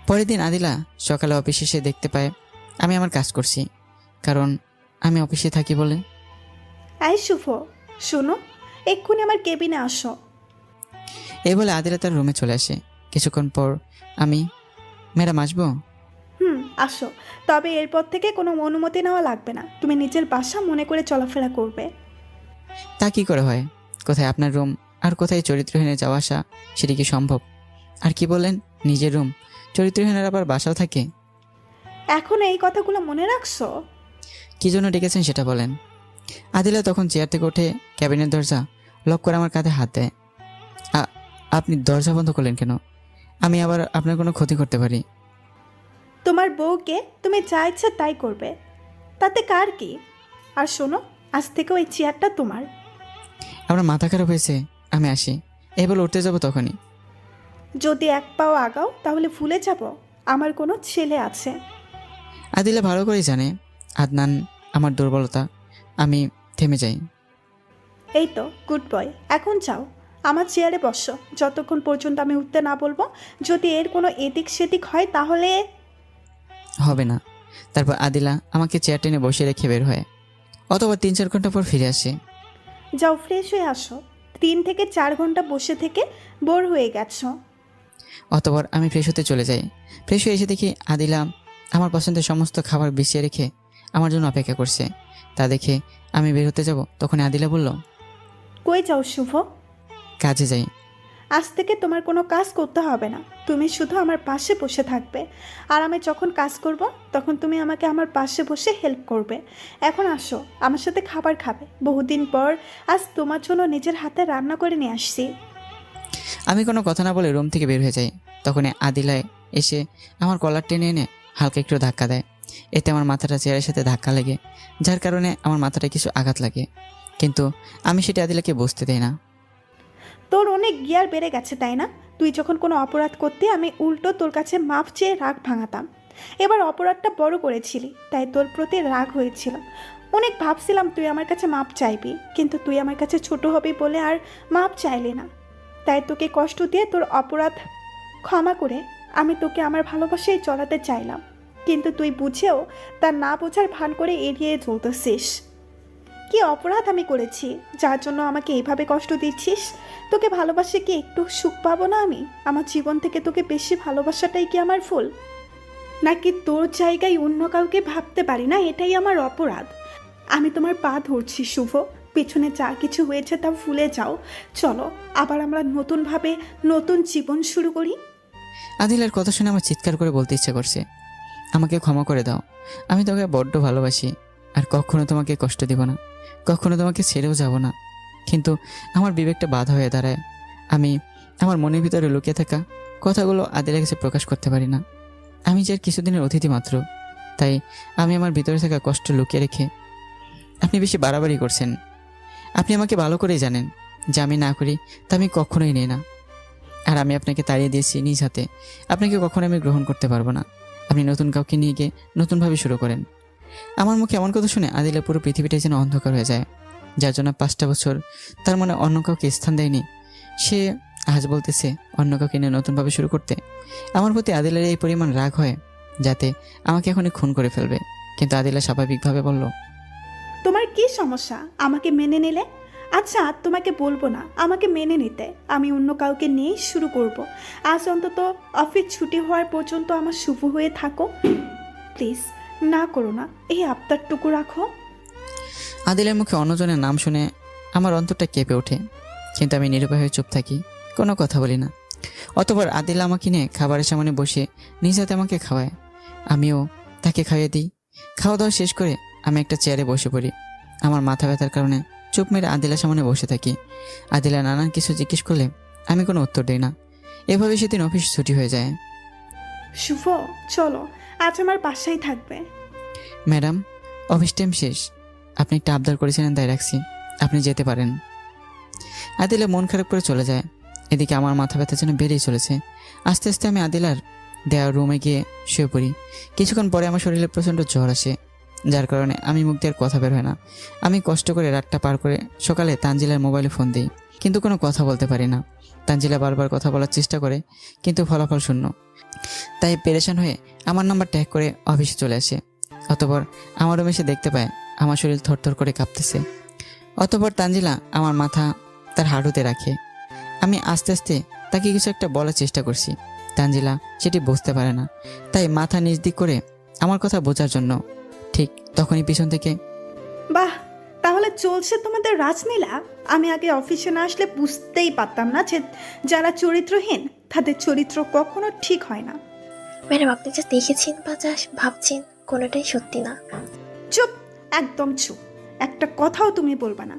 পরের দিন আদিলা সকালে অফিসে এসে দেখতে পায় আমি আমার কাজ করছি, কারণ আমি অফিসে থাকি বলে। এই শুভ, শোনো, এক্ষুনি আমার কেবিনে আসো। এই বলে আদিলা তার রুমে চলে আসে। কিছুক্ষণ পর আমি, ম্যাডাম আসবো? আসো, তবে এরপর থেকে কোনো অনুমতি নেওয়া লাগবে না। তুমি নিজের বাসা মনে করে চলাফেরা করবে। তা কি করে হয়? কোথায় আপনার রুম আর কোথায় চরিত্রহীনে যাওয়া আসা, সেটি কি সম্ভব? আর কি বললেন, নিজের রুম? চরিত্রহীনের আবার বাসাও থাকে? এখন এই কথাগুলো মনে রাখছো? কী জন্য ডেকেছেন সেটা বলেন। আদিলা তখন চেয়ার থেকে উঠে ক্যাবিনের দরজা লক করে আমার কাঁধে হাত দেয়। আপনি দরজা বন্ধ করলেন কেন? আমি আবার আপনার কোনো ক্ষতি করতে পারি। তোমার বউকে তুমি যা ইচ্ছা তাই করবে, তাতে কার কি? আর শোনো, আজ থেকে ওই চেয়ারটা তোমার। আপনার মাথা খারাপ হয়েছে? আমি আসি। এই বলে উঠতে যাবো, তখনই যদি এক পাও আগাও তাহলে ভুলে যাব আমার কোনো ছেলে আছে। আদিলা ভালো করেই জানে আদনান আমার দুর্বলতা। আমি থেমে যাই। এই তো গুড বয়, এখন যাও, আমার চেয়ারে বসো যতক্ষণ পর্যন্ত আমি উঠতে না বলবো। যদি এর কোনো এদিক সেদিক হয় তাহলে হবে না। তারপর আদিলা আমাকে চেয়ার টেনে বসে রেখে বের হয়। অথবা 3-4 ঘন্টা পর ফিরে আসে। যাও ফ্রেশ হয়ে আসো। 3 থেকে 4 ঘন্টা বসে থেকে বোর হয়ে গেছো। অতপর আমি ফ্রেশ হতে চলে যাই। ফ্রেশ হয়ে এসে দেখি আদিলা আমার পছন্দের সমস্ত খাবার বিছিয়ে রেখে আমার জন্য অপেক্ষা করছে। তা দেখে আমি বের হতে যাব, তখন আদিলা বলল, কই যাও শুভ? কাজে যাই। আজ থেকে তোমার কোনো কাজ করতে হবে না, তুমি শুধু আমার পাশে বসে থাকবে। আর আমি যখন কাজ করব তখন তুমি আমাকে আমার পাশে বসে হেল্প করবে। এখন আসো, আমার সাথে খাবার খাবে। বহুদিন পর আজ তোমার জন্য নিজের হাতে রান্না করে নিয়ে আসছি। আমি কোনো কথা না বলে রুম থেকে বের হয়ে যাই। তখনই আদিলায় এসে আমার কলার টেনে এনে হালকা একটু ধাক্কা দেয়। এতে আমার মাথাটা চেয়ারের সাথে ধাক্কা লাগে, যার কারণে আমার মাথাটা কিছু আঘাত লাগে, কিন্তু আমি সেটা আদিলাকে বুঝতে দেই না। তোর অনেক গিয়ার বেড়ে গেছে তাই না? তুই যখন কোনো অপরাধ করতে আমি উল্টো তোর কাছে মাপ চেয়ে রাগ ভাঙাতাম। এবার অপরাধটা বড় করেছিলি, তাই তোর প্রতি রাগ হয়েছিল। অনেক ভাবছিলাম তুই আমার কাছে মাপ চাইবি, কিন্তু তুই আমার কাছে ছোট হবি বলে আর মাপ চাইলি না। তাই তোকে কষ্ট দিয়ে তোর অপরাধ ক্ষমা করে আমি তোকে আমার ভালোবাসায় চলাতে চাইলাম, কিন্তু তুই বুঝেও তা না বোঝার ভান করে এড়িয়ে চলতেছিস। কি অপরাধ আমি করেছি যার জন্য আমাকে এইভাবে কষ্ট দিচ্ছিস? তোকে ভালোবাসে কি একটু সুখ পাবো না আমি? আমার জীবন থেকে তোকে বেশি ভালোবাসাটাই কি আমার ফুল, নাকি তোর জায়গায় অন্য কাউকে ভাবতে পারি না এটাই আমার অপরাধ? আমি তোমার পা ধরছি শুভ, পেছনে যা কিছু হয়েছে তা ভুলে যাও। চলো আবার আমরা নতুনভাবে নতুন জীবন শুরু করি। আদিলার কথা শুনে আমার চিৎকার করে বলতে ইচ্ছা করছে, আমাকে ক্ষমা করে দাও। আমি তোকে বড্ড ভালোবাসি, আর কখনো তোমাকে কষ্ট দিব না, কখনো তোমাকে ছেড়েও যাব না। কিন্তু আমার বিবেকটা বাধা হয়ে দাঁড়ায়। আমি আমার মনের ভিতরে লুকিয়ে থাকা কথাগুলো আদিলের কাছে প্রকাশ করতে পারি না। আমি যে আর কিছুদিনের অতিথি মাত্র, তাই আমি আমার ভিতরে থাকা কষ্ট লুকিয়ে রেখে। আপনি বেশি বাড়াবাড়ি করছেন। আপনি আমাকে ভালো করেই জানেন যে আমি না করি তা আমি কখনোই নিই না। আর আমি আপনাকে তাড়িয়ে দিয়েছি নিজ হাতে, আপনাকে কখনো আমি গ্রহণ করতে পারবো না। আপনি নতুন কাউকে নিয়ে গিয়ে নতুনভাবে শুরু করেন। আমার মুখে এমন কথা শুনে আদিলের পুরো পৃথিবীটাই যেন অন্ধকার হয়ে যায়। যার জন্য 5টা বছর তার মনে অন্য কাউকে স্থান দেয়নি, সে আজ বলতেছে অন্য কাউকে নিয়ে নতুনভাবে শুরু করতে। আমার প্রতি আদিলের এই পরিমাণ রাগ হয় যাতে আমাকে এখনই খুন করে ফেলবে। কিন্তু আদিলা স্বাভাবিকভাবে বলল, তোমার কি সমস্যা আমাকে মেনে নিলে? আচ্ছা তোমাকে বলবো না আমাকে মেনে নিতে, আমি অন্য কাউকে নিয়েই শুরু করব। আজ অন্তত অফিস ছুটি হওয়ার পর্যন্ত আমার শুভ হয়ে থাকো। প্লিজ না করো না, এই আবদারটুকু রাখো। আদিলের মুখে অন্যজনের নাম শুনে আমার অন্তরটা কেঁপে ওঠে, কিন্তু আমি নিরুপায় হয়ে চুপ থাকি, কোনো কথা বলি না। অতঃপর আদিলা আমাকে নিয়ে খাবারের সামনে বসে নিজ হাতে আমাকে খাওয়ায়, আমিও তাকে খাইয়ে দিই। খাওয়া দাওয়া শেষ করে আমি একটা চেয়ারে বসে পড়ি। আমার মাথা ব্যথার কারণে চুপ মেরে আদিলার সামনে বসে থাকি। আদিলা নানান কিছু জিজ্ঞেস করলে আমি কোনো উত্তর দিই না। এভাবে সেদিন অফিস ছুটি হয়ে যায়। শুভ চলো, আজ আমার বাসায় থাকবে। ম্যাডাম, অফিস টাইম শেষ, আপনি একটা আবদার করেছিলেন তাই রাখছি, আপনি যেতে পারেন। আদিলা মন খারাপ করে চলে যায়। এদিকে আমার মাথা ব্যথা যেন বেড়েই চলেছে। আস্তে আস্তে আমি আদিলার দেওয়া রুমে গিয়ে শুয়ে পড়ি। কিছুক্ষণ পরে আমার শরীরে প্রচণ্ড জ্বর আসে, যার কারণে আমি মুখ দিয়ে আর কথা বের হয় না। আমি কষ্ট করে রাতটা পার করে সকালে তানজিলার মোবাইলে ফোন দিই, কিন্তু কোনো কথা বলতে পারি না। তানজিলা বারবার কথা বলার চেষ্টা করে, কিন্তু ফলাফল শূন্য। তাই পেরেশান হয়ে আমার নাম্বার ট্যাগ করে অফিসে চলে আসে। অতঃপর আমার রুমে এসে দেখতে পায় আমার শরীর থরথর করে কাঁপতেছে। অতঃপর তানজিলা আমার মাথা তার হাঁটুতে রাখে। আমি আস্তে আস্তে তাকে কিছু একটা বলার চেষ্টা করছি, তানজিলা সেটি বুঝতে পারে না, তাই মাথা নিচ দিক করে আমার কথা বোঝার জন্য। ঠিক তখনই পিছন থেকে, বাহ, তাহলে চলছে তোমাদের রাজনীলা। আমি আগে অফিসে না আসলে বুঝতেই পারতাম না যে যারা চরিত্রহীন তাদের চরিত্র কখনো ঠিক হয় না। ম্যাডাম, আপনি যা দেখেছেন বা যা ভাবছেন কোনোটাই সত্যি না। চুপ, একদম চুপ, একটা কথাও তুমি বলবা না।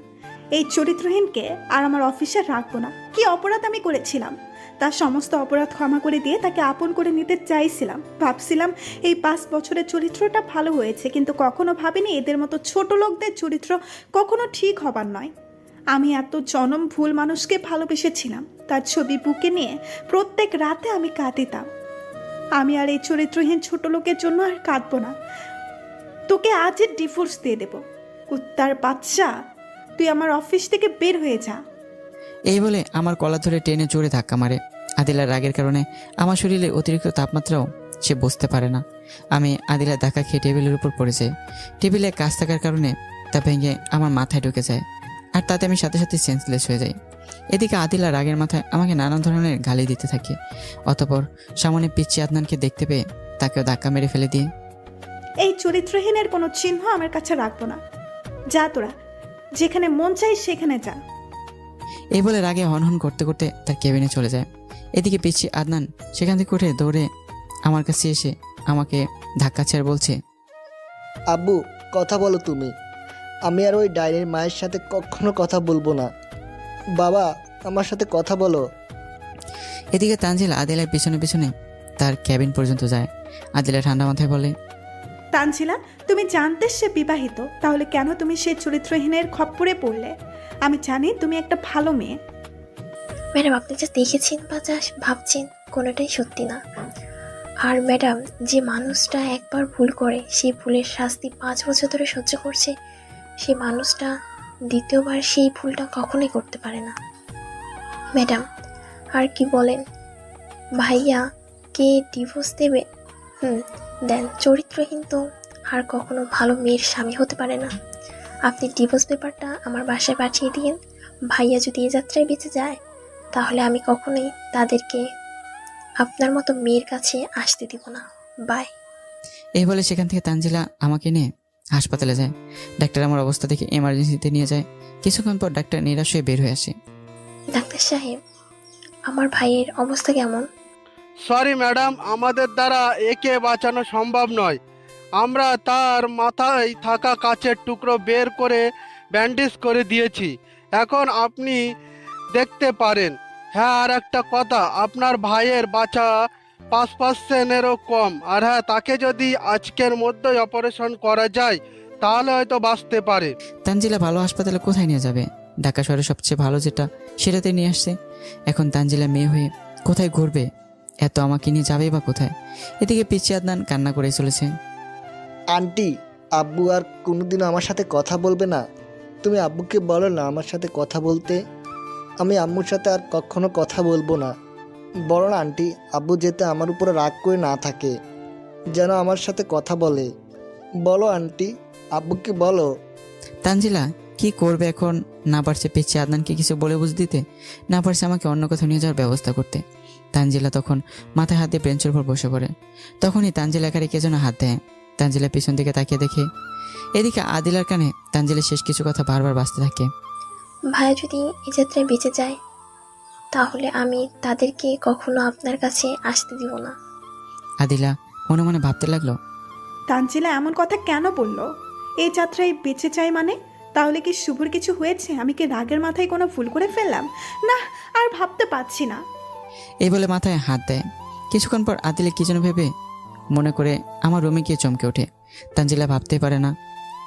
এই চরিত্রহীনকে আর আমার অফিসে রাখবো না। কি অপরাধ আমি করেছিলাম? তার সমস্ত অপরাধ ক্ষমা করে দিয়ে তাকে আপন করে নিতে চাইছিলাম। ভাবছিলাম এই 5 বছরের চরিত্রটা ভালো হয়েছে, কিন্তু কখনো ভাবিনি এদের মতো ছোট লোকদের চরিত্র কখনো ঠিক হবার নয়। আমি এত জনম ভুল মানুষকে ভালোবেসেছিলাম, তার ছবি বুকে নিয়ে প্রত্যেক রাতে আমি কাঁদিতাম। আমি আর এই চরিত্রহীন ছোট লোকের জন্য আর কাঁদবো না। তোকে আজই ডিভোর্স দিয়ে দেব। কুত্তার বাচ্চা, তুই আমার অফিস থেকে বের হয়ে যা। এই বলে আমার কলা ধরে টেনে জোরে ধাক্কা মারে। আদিলার রাগের কারণে আমার শরীরে অতিরিক্ত তাপমাত্রাও সে বুঝতে পারে না। আমি আদিলার ধাক্কা খেয়ে টেবিলের উপর পড়ে যাই। টেবিলে কাজ থাকার কারণে তা ভেঙে আমার মাথায় ঢুকে যায়, আর তাতে আমি সাথে সাথে সেন্সলেস হয়ে যাই। এদিকে আদিলা রাগের মাথায় আমাকে নানা ধরনের গালি দিতে থাকে। অতঃপর সামনে পিচ্ছি আদনানকে দেখতে পেয়ে তাকেও ধাক্কা মেরে ফেলে দিয়ে, এই চরিত্রহীনের কোনো চিহ্ন আমার কাছে রাখবো না। যা তোরা, যেখানে মন চাই সেখানে যা। এই বলে রাগে হনহন করতে করতে তার কেবিনে চলে যায়। এদিকে পিচ্ছি আদনান সেখান থেকে উঠে দৌড়ে আমার কাছে এসে আমাকে ধাক্কাচ্ছে আর বলছে, আব্বু কথা বলো তুমি। আমি আর ওই ডাইনির মায়ের সাথে কখনো কথা বলবো না। বাবা আমার সাথে কথা বলো। এদিকে তানজিলা আদিলার পিছনে পিছনে তার ক্যাবিন পর্যন্ত যায়। আদিলা ঠান্ডা মাথায় বলে, তানজিলা, তুমি জানতে সে বিবাহিত, তাহলে কেন তুমি সেই চরিত্রহীনের খপ্পরে পড়লে? আমি জানি তুমি একটা ভালো মেয়ে। ম্যাডাম, আপনি যা দেখেছেন বা যা ভাবছেন কোনোটাই সত্যি না। আর ম্যাডাম, যে মানুষটা একবার ভুল করে সেই ভুলের শাস্তি 5 বছর ধরে সহ্য করছে, সেই মানুষটা দ্বিতীয়বার সেই ভুলটা কখনোই করতে পারে না। ম্যাডাম, আর কি বলেন, ভাইয়া কে ডিভোর্স দেবে? দেন। চরিত্রহীন তো আর কখনো ভালো মেয়ের স্বামী হতে পারে না। আপনি ডিভোর্স পেপারটা আমার বাসায় পাঠিয়ে দিন। ভাইয়া যদি এই যাত্রায় বেঁচে যায়, তাহলে আমি কখনোই তাদেরকে আপনার মতো মেয়ের কাছে আসতে দিব না। বাই। এই বলে সেখান থেকে তানজিলা আমাকে নিয়ে হাসপাতালে যায়। ডাক্তার আমার অবস্থা দেখে এমার্জেন্সিতে নিয়ে যায়। কিছুক্ষণ পর ডাক্তার নিরাশ হয়ে বের হয়ে আসে। ডাক্তার সাহেব, আমার ভাইয়ের অবস্থা কেমন? সরি ম্যাডাম, আমাদের দ্বারা একে বাঁচানো সম্ভব নয়। আমরা তার মাথায় থাকা কাচের টুকরো বের করে ব্যান্ডেজ করে দিয়েছি। এখন আপনি দেখতে পারেন। হ্যাঁ, আর একটা কথা, আপনার ভাইয়ের বাঁচা 5%-এরও কম। আর হ্যাঁ, তাকে যদি আজকের মধ্যেই অপারেশন করা যায় তাহলে হয়তো বাঁচতে পারে। তানজিলা ভালো হাসপাতালে কোথায় নিয়ে যাবে? ঢাকা শহরে সবচেয়ে ভালো যেটা সেটাতে নিয়ে আসছে। এখন তানজিলা মেয়ে হয়ে কোথায় ঘুরবে? এত আমাকে নিয়ে যাবেই বা কোথায়? এদিকে পিচ্ছি আদনান কান্না করে চলেছে। আন্টি, আব্বু আর কোনোদিনও আমার সাথে কথা বলবে না? তুমি আব্বুকে বলো না আমার সাথে কথা বলতে। আমি আম্মুর সাথে আর কখনো কথা বলবো না। বলো না আন্টি, আব্বু যাতে আমার উপরে রাগ করে না থাকে, যেন আমার সাথে কথা বলে। বলো আন্টি, আব্বুকে বলো। তানজিলা কি করবে এখন? না পারছে পিচ্ছি আদনানকে কিছু বলে বুঝ দিতে, না পারছে আমাকে অন্য কোথাও নিয়ে যাওয়ার ব্যবস্থা করতে। তানজিলা তখন মাথায় হাত দিয়ে বেঞ্চের উপর বসে পড়ে। তখনই তানজিলা কারে কে যেন হাত দেয়। তানজিলা পিছন দিকে তাকিয়ে দেখে এদিকে আদিলার কানে তানজিলের শেষ কিছু কথা বারবার বাজতে থাকে। ভাইয়া যদি এই যাত্রায় বেঁচে যায়, তাহলে আমি তাদেরকে কখনো আপনার কাছে আসতে দিব না। আদিলা মনে মনে ভাবতে লাগলো, তানজিলা এমন কথা কেন বললো? এই যাত্রায় বেঁচে চাই মানে? তাহলে কি শুভর কিছু হয়েছে? আমি কি রাগের মাথায় কোনো ভুল করে ফেললাম? না, আর ভাবতে পারছি না। এই বলে মাথায় হাত দেয়। কিছুক্ষণ পর আদিলে কি যেন ভেবে মনে করে আমার রুমে গিয়ে চমকে ওঠে। তানজিলা ভাবতেই পারে না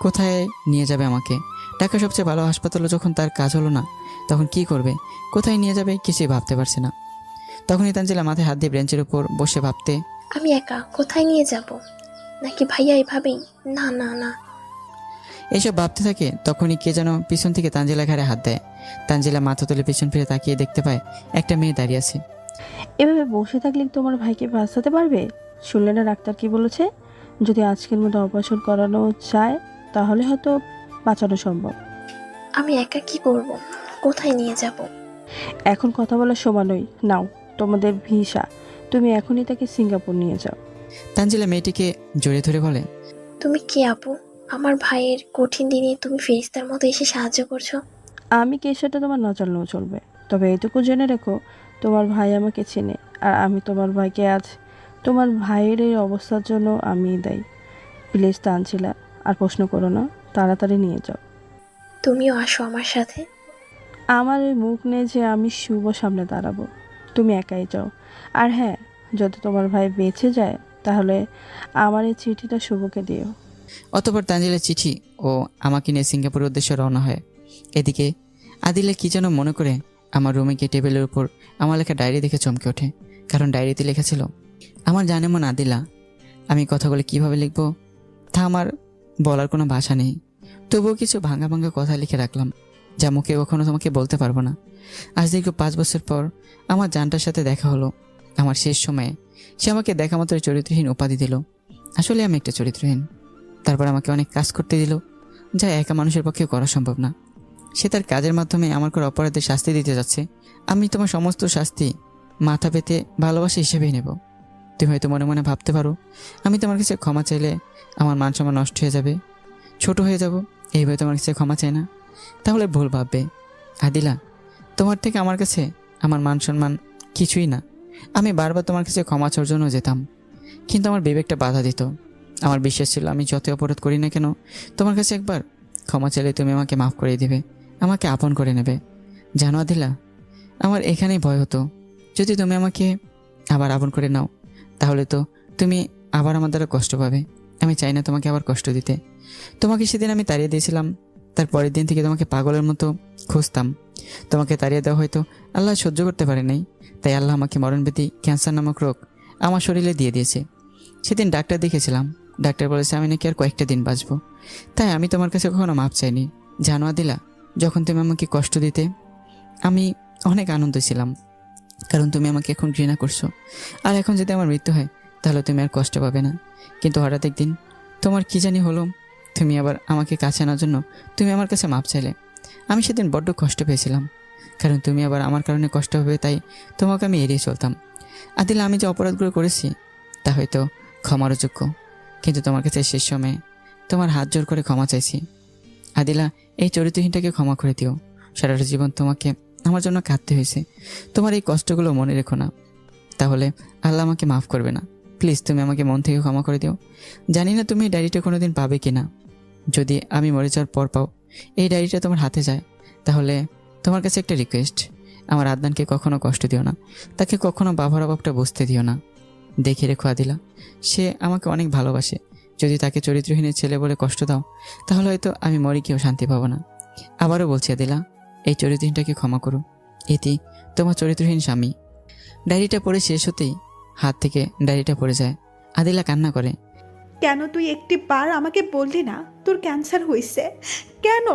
কোথায় নিয়ে যাবে আমাকে। ঢাকা সবচেয়ে ভালো হাসপাতালে যখন তার কাজ হলো না, তখন কি করবে, কোথায় নিয়ে যাবে কিছুই ভাবতে পারছে না। তখনই তানজিলা মাথায় হাত দিয়ে বেঞ্চের উপর বসে ভাবতে, আমি একা কোথায় নিয়ে যাব? নাকি ভাইয়া এভাবেই? না না না। এইসব ভাবতে থাকে। তখনই কে যেন পিছন থেকে তানজিলা ঘাড়ে হাত দেয়। তানজিলা মাথা তুলে পিছন ফিরে তাকিয়ে দেখতে পায় একটা মেয়ে দাঁড়িয়ে আছে। এভাবে বসে থাকলে কি তোমার ভাইকে বাঁচাতে পারবে? শুনলে না ডাক্তার কি বলেছে? যদি আজকের মধ্যে অপারেশন করানো যায় তাহলে হয়তো বাঁচানো সম্ভব। আমি একা কি করব? কোথায় নিয়ে যাব? এখন কথা বলার সময় নয়। নাও তোমাদের ভিসা, তুমি এখনই তাকে সিঙ্গাপুর নিয়ে যাও। তানজিলা মেয়েটিকে জড়িয়ে ধরে বলে, তুমি কে আপু? আমার ভাইয়ের কঠিন দিনে তুমি ফেরেশতার মতো এসে সাহায্য করছো। আমি কে সেটা তোমার না জানলেও চলবে, তবে এটুকু জেনে রেখো তোমার ভাই আমাকে চেনে, আর আমি তোমার ভাইকে আজ তোমার ভাইয়ের এই অবস্থার জন্য আমি দায়ী। প্লিজ তানজিলা, আর প্রশ্ন করো না, তাড়াতাড়ি নিয়ে যাও। তুমিও আসো আমার সাথে। আমার ওই মুখ নেই যে আমি শুভ সামনে দাঁড়াবো। তুমি একাই যাও। আর হ্যাঁ, যদি তোমার ভাই বেঁচে যায় তাহলে আমার এই চিঠিটা শুভকে দিও। অতঃপর তানজিলার চিঠি ও আমাকে নিয়ে সিঙ্গাপুরের উদ্দেশ্যে রওনা হয়। এদিকে আদিলে কি যেন মনে করে আমার রুমে গিয়ে টেবিলের উপর আমার লেখা ডায়েরি দেখে চমকে ওঠে। কারণ ডায়েরিতে লেখা ছিল, আমার জানে মন আদিলা, আমি কথাগুলো কিভাবে লিখবো তা আমার বলার কোনো ভাষা নেই। তবুও কিছু ভাঙা ভাঙা কথা লিখে রাখলাম, যা মুখে কখনো তোমাকে বলতে পারবো না। আজ দীর্ঘ 5 বছর পর আমার জানটার সাথে দেখা হলো। আমার শেষ সময়ে সে আমাকে দেখা মাত্র চরিত্রহীন উপাধি দিল। আসলে আমি একটা চরিত্রহীন। তারপর আমাকে অনেক কাজ করতে দিল, যা একা মানুষের পক্ষে করা সম্ভব না। সে তার কাজের মাধ্যমে আমার কোনো অপরাধের শাস্তি দিতে যাচ্ছে। আমি তোমার সমস্ত শাস্তি মাথা পেতে ভালোবাসা হিসেবেই নেব। তুমি হয়তো মনে মনে ভাবতে পারো আমি তোমার কাছে ক্ষমা চাইলে আমার মান সম্মান নষ্ট হয়ে যাবে, ছোট হয়ে যাব, এইভাবে তোমার কাছে ক্ষমা চাই না। তাহলে ভুল ভাববে আদিলা, তোমার থেকে আমার কাছে আমার মান সম্মান কিছুই না। আমি বারবার তোমার কাছে ক্ষমা চাওয়ার জন্য যেতাম, কিন্তু আমার বিবেকটা বাধা দিত। আমার বিশ্বাস ছিল আমি যত অপরাধ করি না কেন তোমার কাছে একবার ক্ষমা চাইলে তুমি আমাকে মাফ করে দিবে, আমাকে আপন করে নেবে। জানো আদিলা, আমার এখানেই ভয় হতো, যদি তুমি আমাকে আবার আপন করে নাও তাহলে তো তুমি আবার আমার দ্বারা কষ্ট পাবে। আমি চাই না তোমাকে আবার কষ্ট দিতে। তোমাকে সেদিন আমি তাড়িয়ে দিয়েছিলাম, তার পরের দিন থেকে তোমাকে পাগলের মতো খুঁজতাম। তোমাকে তাড়িয়ে দেওয়া হয়তো আল্লাহ সহ্য করতে পারে নাই, তাই আল্লাহ আমাকে মরণব্যাধি ক্যান্সার নামক রোগ আমার শরীরে দিয়ে দিয়েছে। সেদিন ডাক্তার দেখেছিলাম, ডাক্তার বলেছে আমি নাকি আর কয়েকটা দিন বাঁচবো। তাই আমি তোমার কাছে কখনো মাপ চাইনি। জানো আদিলা, যখন তুমি আমাকে কষ্ট দিতে আমি অনেক আনন্দ ছিলাম, কারণ তুমি আমাকে এখন ঘৃণা করছো। আর এখন যদি আমার মৃত্যু হয় তাহলে তুমি আর কষ্ট পাবে না। কিন্তু হঠাৎ একদিন তোমার কি জানি হলো, তুমি আবার আমাকে কাছে আনার জন্য তুমি আমার কাছে মাপ চাইলে। আমি সেদিন বড্ড কষ্ট পেয়েছিলাম, কারণ তুমি আবার আমার কারণে কষ্ট হবে, তাই তোমাকে আমি এড়িয়ে চলতাম। আদিলা, আমি যে অপরাধগুলো করেছি তা হয়তো ক্ষমার যোগ্য, কিন্তু তোমার কাছে শেষ সময়ে তোমার হাত জোর করে ক্ষমা চাইছি। আদিলা, এই চরিত্রহীনটাকে ক্ষমা করে দিও। সারাটা জীবন তোমাকে আমার জন্য কাঁদতে হয়েছে। তোমার এই কষ্টগুলো মনে রেখো না, তাহলে আল্লাহ আমাকে মাফ করবে না। প্লিজ তুমি আমাকে মন থেকে ক্ষমা করে দিও। জানি না তুমি এই ডায়েরিটা কোনো দিন পাবে কি না। যদি আমি মরে যাওয়ার পর পাও এই ডায়েরিটা তোমার হাতে যায়, তাহলে তোমার কাছে একটা রিকোয়েস্ট, আমার আদনানকে কখনো কষ্ট দিও না, তাকে কখনো বাবার অভাবটা বুঝতে দিও না। দেখে রেখো আদিলা, সে আমাকে অনেক ভালোবাসে। যদি তাকে চরিত্রহীনের ছেলে বলে কষ্ট দাও তাহলে হয়তো আমি মরে গিয়েও শান্তি পাবো না। আবারও বলছি আদিলা, এই চরিত্রহীনটাকে ক্ষমা করো। এটি তোমার চরিত্রহীন স্বামী। ডায়েরিটা পড়ে শেষ হতেই হাত থেকে ডায়েরিটা পড়ে যায়। আদিলা কান্না করে। কেন তুই একটি বার আমাকে বললি না তোর ক্যান্সার হয়েছে? কেন?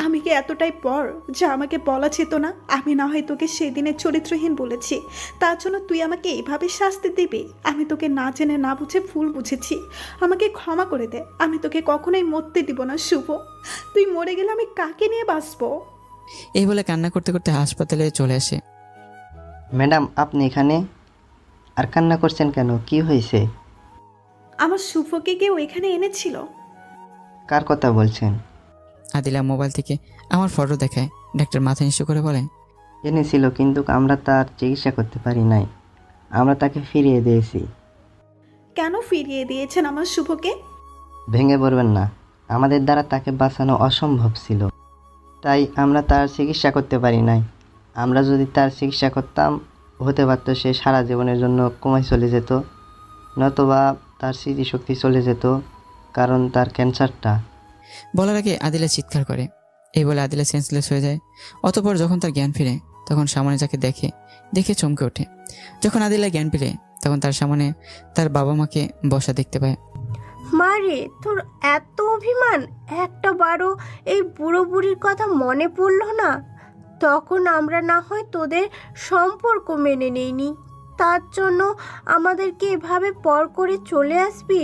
আমি কি এতটাই পর যা আমাকে বলা যেত না? আমি না হয় তোকে সেদিনে চরিত্রহীন বলেছি, তার জন্য তুই আমাকে এইভাবে শাস্তি দিবি? আমি তোকে না জেনে না বুঝে ভুল বুঝেছি, আমাকে ক্ষমা করে দে। আমি তোকে কখনোই মরতে দিব না শুভ। তুই মরে গেলে আমি কাকে নিয়ে বাঁচবো? এই বলে কান্না করতে করতে হাসপাতালে চলে আসে। ম্যাডাম, আপনি এখানে? আর কান্না করছেন কেন? কি হয়েছে? আমার শুভকে কেউ এখানে এনেছিল। কার কথা বলছেন? আদিলা মোবাইল থেকে আমার ফটো দেখায়। ডাক্তার মাথা নিচু করে বলে, এনেছিল, কিন্তু আমরা তার চিকিৎসা করতে পারি নাই। আমরা তাকে ফিরিয়ে দিয়েছি। কেন ফিরিয়ে দিয়েছেন আমার শুভকে? ভেঙে পড়বেন না, আমাদের দ্বারা তাকে বাঁচানো অসম্ভব ছিল, তাই আমরা তার চিকিৎসা করতে পারি নাই। আমরা যদি তার চিকিৎসা করতাম, হতে পারত সে সারা জীবনের জন্য কোমায় চলে যেত, নতুবা তার স্মৃতিশক্তি চলে যেত, কারণ তার ক্যান্সারটা। বলার আগে আদিলা চিৎকার করে। এই বলে আদিলা সেন্সলেস হয়ে যায়। অতঃপর যখন তার জ্ঞান ফিরে তখন সামনে যাকে দেখে চমকে ওঠে। যখন আদিলা জ্ঞান ফিরে তখন তার সামনে তার বাবা মাকে বসা দেখতে পায়। মারে, তোর এত অভিমান, একটা বারও এই বুড়ো বুড়ির কথা মনে পড়লো না? তখন আমরা না হয় তোদের সম্পর্ক মেনে নেইনি, তার জন্য আমাদেরকে এভাবে পর করে চলে আসবি?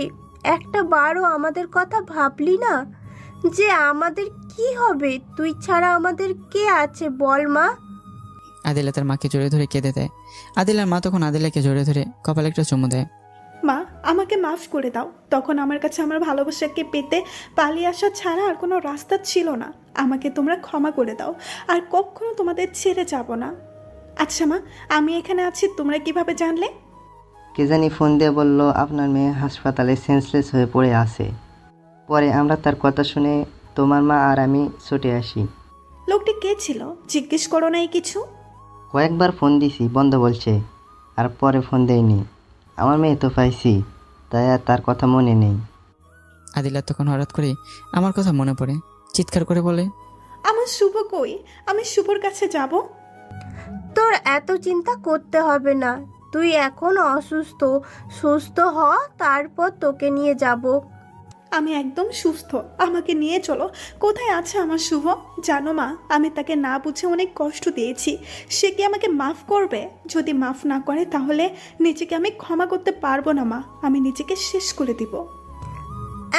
একটা বারও আমাদের কথা ভাবলি না যে আমাদের কি হবে? তুই ছাড়া আমাদের কে আছে বল মা? আদিলা তার মাকে জড়িয়ে ধরে কেঁদে দেয়। আদিলার মা তখন আদিলাকে জড়িয়ে ধরে কপালে একটা চুমু দেয়। মা, আমাকে মাফ করে দাও। তখন আমার কাছে আমার ভালোবাসাকে পেতে পালিয়ে আসা ছাড়া আর কোনো রাস্তা ছিল না। আমাকে তোমরা ক্ষমা করে দাও, আর কখনো তোমাদের ছেড়ে যাব না। আচ্ছা মা, আমি এখানে আছি তোমরা কিভাবে জানলে? কে জানি ফোন দিয়ে বলল আপনার মেয়ে হাসপাতালে সেন্সলেস হয়ে পড়ে আছে। পরে আমরা তার কথা শুনে তোমার মা আর আমি ছুটে আসি। লোকটি কে ছিল জিজ্ঞেস করো নাই কিছু? কয়েকবার ফোন দিছি, বন্ধ বলছে, আর পরে ফোন দেয়নি। আমার মেয়ে তো পাইছি, তাই আর তার কথা মনে নেই। আদিলা তখন হঠাৎ করে আমার কথা মনে পড়ে, চিৎকার করে বলে, আমার শুভ কই? আমি শুভর কাছে যাব। তোর এত চিন্তা করতে হবে না, তুই এখন অসুস্থ, সুস্থ হ, তারপর তোকে নিয়ে যাব। আমি একদম সুস্থ, আমাকে নিয়ে চলো। কোথায় আছে আমার শুভ? জানো মা, আমি তাকে না বুঝে অনেক কষ্ট দিয়েছি। সে কি আমাকে মাফ করবে? যদি মাফ না করে তাহলে নিজেকে আমি ক্ষমা করতে পারবো না মা। আমি নিজেকে শেষ করে দিব।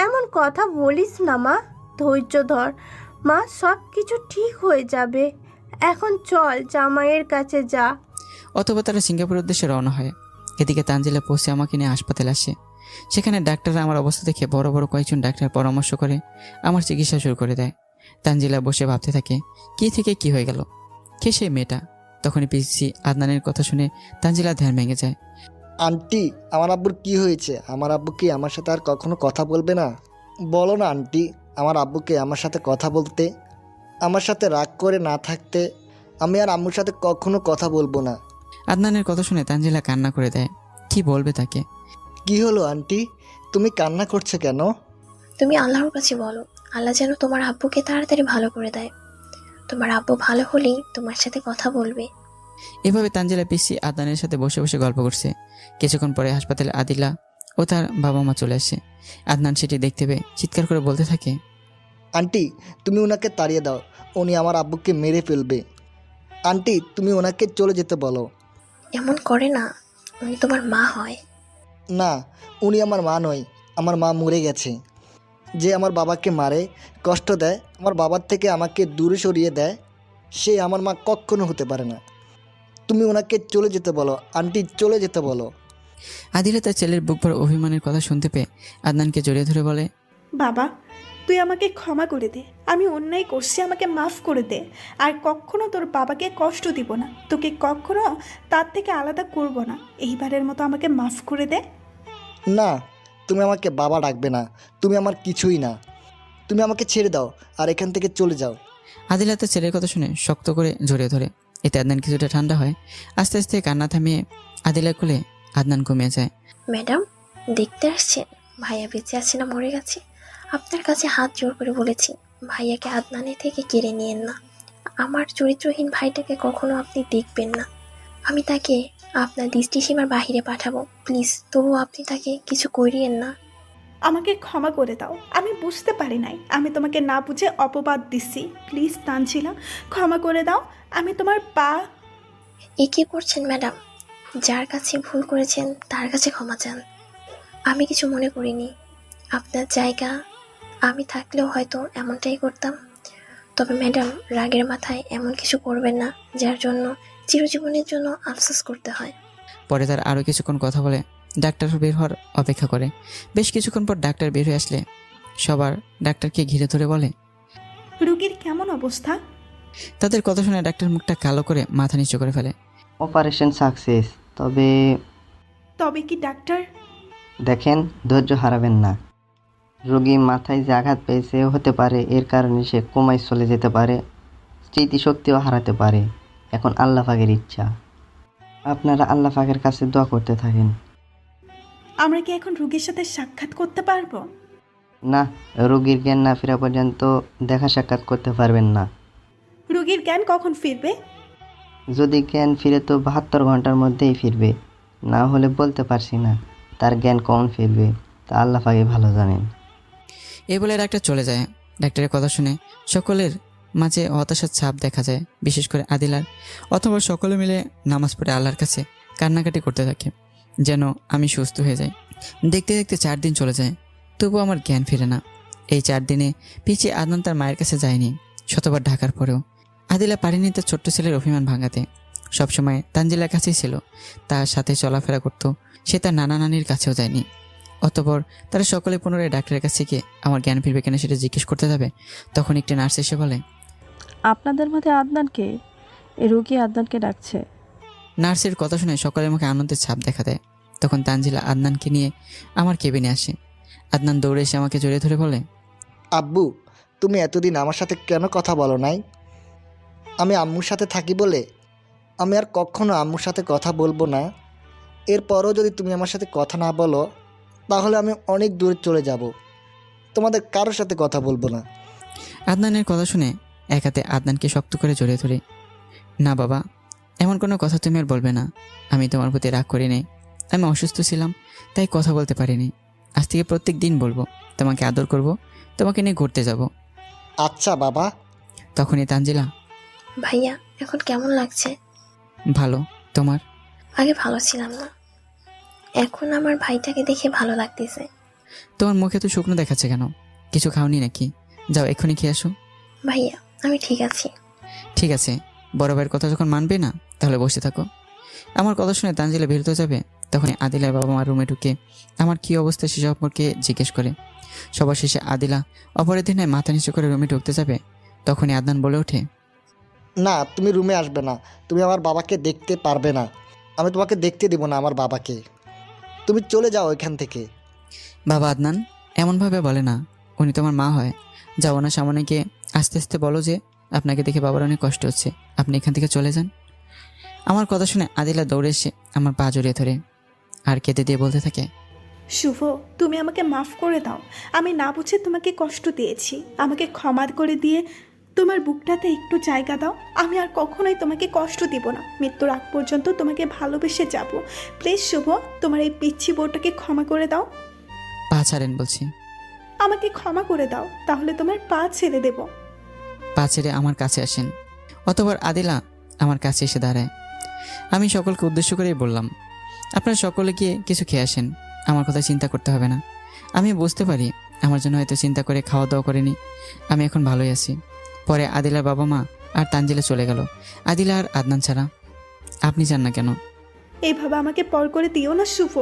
এমন কথা বলিস না মা, ধৈর্য ধর মা, সব কিছু ঠিক হয়ে যাবে। এখন চল জামাইয়ের কাছে যা। অথবা তারা সিঙ্গাপুরের উদ্দেশ্যে রওনা হয়। এদিকে তানজিলা পৌঁছে আমাকে নিয়ে হাসপাতালে আসে। সেখানে ডাক্তাররা আমার অবস্থা দেখে বড় বড় কয়েকজন ডাক্তার পরামর্শ করে আমার চিকিৎসা শুরু করে দেয়। তানজিলা বসে ভাবতে থাকে কি থেকে কি হয়ে গেল। কে সেই মেয়েটা? তখনই পিসি আদনানের কথা শুনে তানজিলা ধ্যান ভেঙে যায়। আন্টি, আমার আব্বুর কি হয়েছে? আমার আব্বু কি আমার সাথে আর কখনো কথা বলবে না? বলো না আন্টি, আমার আব্বুকে আমার সাথে কথা বলতে, আমার সাথে রাগ করে না থাকতে। আমি আর আম্মুর সাথে কখনো কথা বলবো না। আদনানের কথা শুনে তানজিলা কান্না করে দেয়। কি বলবে তাকে? কি হলো আন্টি, তুমি কান্না করছো কেন? তুমি আল্লাহর কাছে বলো, আল্লাহ যেন তোমার আব্বুকে তাড়াতাড়ি ভালো করে দেয়। তোমার আব্বু ভালো হলেই তোমার সাথে কথা বলবে। এভাবে তানজিলা পিসি আদনানের সাথে বসে বসে গল্প করছে। কিছুক্ষণ পরে হাসপাতালে আদিলা ও তার বাবা মা চলে আসে। আদনান সেটি দেখতে পেয়ে চিৎকার করে বলতে থাকে, আন্টি, তুমি ওনাকে তাড়িয়ে দাও, উনি আমার আব্বুকে মেরে ফেলবে। আন্টি, তুমি ওনাকে চলে যেতে বলো। এমন করে না, উনি তোমার মা হয়। না, উনি আমার মা নয়, আমার মা মরে গেছে। যে আমার বাবাকে মারে, কষ্ট দেয়, আমার বাবার থেকে আমাকে দূরে সরিয়ে দেয়, সে আমার মা কখনো হতে পারে না। তুমি ওনাকে চলে যেতে বলো আন্টি, চলে যেতে বলো। আদিলা তার ছেলের বুক ভরা অভিমানের কথা শুনতে পেয়ে আদনানকে জড়িয়ে ধরে বলে, বাবা, তুই আমাকে ক্ষমা করে দে। আমি অন্যায় করছি, আমাকে মাফ করে দে। আর কখনো তোর বাবাকে কষ্ট দিব না, তোকে কখনো তার থেকে আলাদা করব না। এইবারের মতো আমাকে মাফ করে দে। না, তুমি আমাকে বাবা ডাকবে না, তুমি আমার কিছুই না। তুমি আমাকে ছেড়ে দাও আর এখান থেকে চলে যাও। আদিলা তার ছেলের কথা শুনে শক্ত করে জড়িয়ে ধরে। এতে আদনান কিছুটা ঠান্ডা হয়। আস্তে আস্তে কান্না থামিয়ে আদিলা কোলে আদনান ঘুমিয়ে যায়। ম্যাডাম, দেখতে আসছেন ভাইয়া বেঁচে আছে না মরে গেছে? আপনার কাছে হাত জোর করে বলেছি, ভাইয়াকে আদনানের থেকে কেড়ে নিয়েন না। আমার চরিত্রহীন ভাইটাকে কখনো আপনি দেখবেন না। আমি তাকে আপনার দৃষ্টিসীমার বাহিরে পাঠাবো। প্লিজ, তবুও আপনি তাকে কিছু করিয়েন না। আমাকে ক্ষমা করে দাও, আমি বুঝতে পারি নাই। আমি তোমাকে না বুঝে অপবাদ দিছি। প্লিজ তানজিলা, ক্ষমা করে দাও। আমি তোমার পা। এ কী করছেন ম্যাডাম? যার কাছে ভুল করেছেন তার কাছে ক্ষমা চান। আমি কিছু মনে করিনি। আপনার জায়গা আমি থাকলেও হয়তো এমনটাই করতাম। তবে ম্যাডাম, রাগের মাথায় এমন কিছু করবেন না যার জন্য চিরজীবনের জন্য আফসোস করতে হয়। পরে তার আরও কিছুক্ষণ কথা বলে ডাক্তার বের হওয়ার অপেক্ষা করে। বেশ কিছুক্ষণ পর ডাক্তার বের হয়ে আসলে সবার ডাক্তারকে ঘিরে ধরে বলে, রুগীর কেমন অবস্থা? তাদের কথা শুনে ডাক্তার মুখটা কালো করে মাথা নিচু করে ফেলে। অপারেশন সাকসেস, তবে তবে কি ডাক্তার? দেখেন, ধৈর্য হারাবেন না। রোগী মাথায় যে আঘাত পেয়েছে হতে পারে এর কারণে সে কোমায় চলে যেতে পারে, স্মৃতিশক্তিও হারাতে পারে। এখন আল্লাহ পাকের ইচ্ছা, আপনারা আল্লাহ পাকের কাছে দোয়া করতে থাকেন। আমরা কি এখন রুগীর সাথে সাক্ষাৎ করতে পারবো? না, রোগীর জ্ঞান না ফেরা পর্যন্ত দেখা সাক্ষাৎ করতে পারবেন না। রুগীর জ্ঞান কখন ফিরবে? যদি জ্ঞান ফিরে তো 72 ঘন্টার মধ্যেই ফিরবে, না হলে বলতে পারছি না তার জ্ঞান কখন ফিরবে, তা আল্লাহ পাকে ভালো জানেন। এই বলে ডাক্তার চলে যায়। ডাক্তারের কথা শুনে সকলের মাঝে হতাশার ছাপ দেখা যায়, বিশেষ করে আদিলার। অথবা সকলে মিলে নামাজ পড়ে আল্লাহর কাছে কান্নাকাটি করতে থাকে যেন আমি সুস্থ হয়ে যাই। দেখতে দেখতে 4 দিন চলে যায়, তবুও আমার জ্ঞান ফিরে না। এই 4 দিনে পিছিয়ে আদনান তার মায়ের কাছে যায়নি, শতবার ঢাকার পরেও। আদিলা পারেনি তার ছোট্ট ছেলের অভিমান ভাঙাতে। সবসময় তানজিলার কাছেই ছিল, তার সাথে চলাফেরা করত। সে তার নানা নানির কাছেও যায়নি। অতঃপর তারা সকলে পুনরায় ডাক্তারের কাছে গিয়ে আমার জ্ঞান ফিরবে কিনা সেটা জিজ্ঞেস করতে যাবে, তখন একটি নার্স এসে বলে, আপনাদের মধ্যে আদনানকে? এই রোগী আদনানকে ডাকছে। নার্সের কথা শুনে সকলের মুখে আনন্দের ছাপ দেখা দেয়। তখন তানজিলা আদনানকে নিয়ে আমার কেবিনে আসে। আদনান দৌড়ে এসে আমাকে জড়িয়ে ধরে বলে, আব্বু, তুমি এতদিন আমার সাথে কেন কথা বলো নাই? আমি আম্মুর সাথে থাকি বলে? আমি আর কখনো আম্মুর সাথে কথা বলবো না। এরপরও যদি তুমি আমার সাথে কথা না বলো তাহলে আমি অনেক দূরে চলে যাব, তোমাদের কারোর সাথে কথা বলবো না। আদনানের কথা শুনে এক হাতে আদনানকে শক্ত করে জড়িয়ে ধরে, না বাবা, এমন কোনো কথা তুমি আর বলবে না। আমি তোমার প্রতি রাগ করি নাই, আমি অসুস্থ ছিলাম তাই কথা বলতে পারিনি। আজ থেকে প্রত্যেক দিন বলবো, তোমাকে আদর করব, তোমাকে নিয়ে ঘুরতে যাব। আচ্ছা বাবা। তখনই তানজিলা, ভাইয়া, এখন কেমন লাগছে? ভালো, তোমার? আগে ভালো ছিলাম না, এখন আমার ভাইটাকে দেখে ভালো লাগতেছে। তোমার মুখে তো শুকনো দেখাচ্ছে কেন? কিছু খাওনি নাকি? যাও এক্ষুনি খেয়ে আসো। ভাইয়া, আমি ঠিক আছি। ঠিক আছে, বড় ভাইয়ের কথা যখন মানবে না তাহলে বসে থাকো। আমার কথা শুনে তানজিলা বেরোতে যাবে, তখন আদিলা বাবা মার রুমে ঢুকে আমার কী অবস্থা সে সম্পর্কে জিজ্ঞেস করে। সবার শেষে আদিলা অপরাধী নয় মাথা নিচু করে রুমে ঢুকতে যাবে, তখনই আদনান বলে ওঠে, না, তুমি রুমে আসবে না। তুমি আমার বাবাকে দেখতে পারবে না। আমি তোমাকে দেখতে দেবো না আমার বাবাকে। তুমি চলে যাও এখান থেকে। বাবা আদনান এমনভাবে বলে না, উনি তোমার মা হয়। যাও না সামনে গিয়ে আস্তে আস্তে বলো যে আপনাকে দেখে বাবার অনেক কষ্ট হচ্ছে, আপনি এখান থেকে চলে যান। আমার কথা শুনে আদিলা দৌড়ে এসে আমার পা জড়িয়ে ধরে আর কেঁদে দিয়ে বলতে থাকে, শুভ, তুমি আমাকে মাফ করে দাও। আমি না বুঝে তোমাকে কষ্ট দিয়েছি, আমাকে ক্ষমা করে দিয়ে তোমার বুকটাতে একটু জায়গা দাও। আমি আর কখনোই তোমাকে কষ্ট দিব না। মৃত্যুর আগ পর্যন্ত তোমাকে ভালোবেসে যাব। প্লিজ শুভ, তোমার এই পিচ্ছি বউটাকে ক্ষমা করে দাও। পা ছাড়েন বলছি। আমাকে ক্ষমা করে দাও, তাহলে তোমার পা ছেড়ে দেব। পা ছেড়ে আমার কাছে আসেন। অতবার আদিলা আমার কাছে এসে দাঁড়ায়। আমি সকলকে উদ্দেশ্য করেই বললাম, আপনারা সকলে গিয়ে কিছু খেয়ে আসেন, আমার কথা চিন্তা করতে হবে না। আমি বুঝতে পারি আমার জন্য হয়তো চিন্তা করে খাওয়া দাওয়া করেনি, আমি এখন ভালোই আছি। পরে আদিলার বাবা মা আর তানজিলা চলে গেল, আদিলা আর আদনান ছাড়া। আপনি যান না কেন? এইভাবে আমাকে পর করে দিও না শুভ,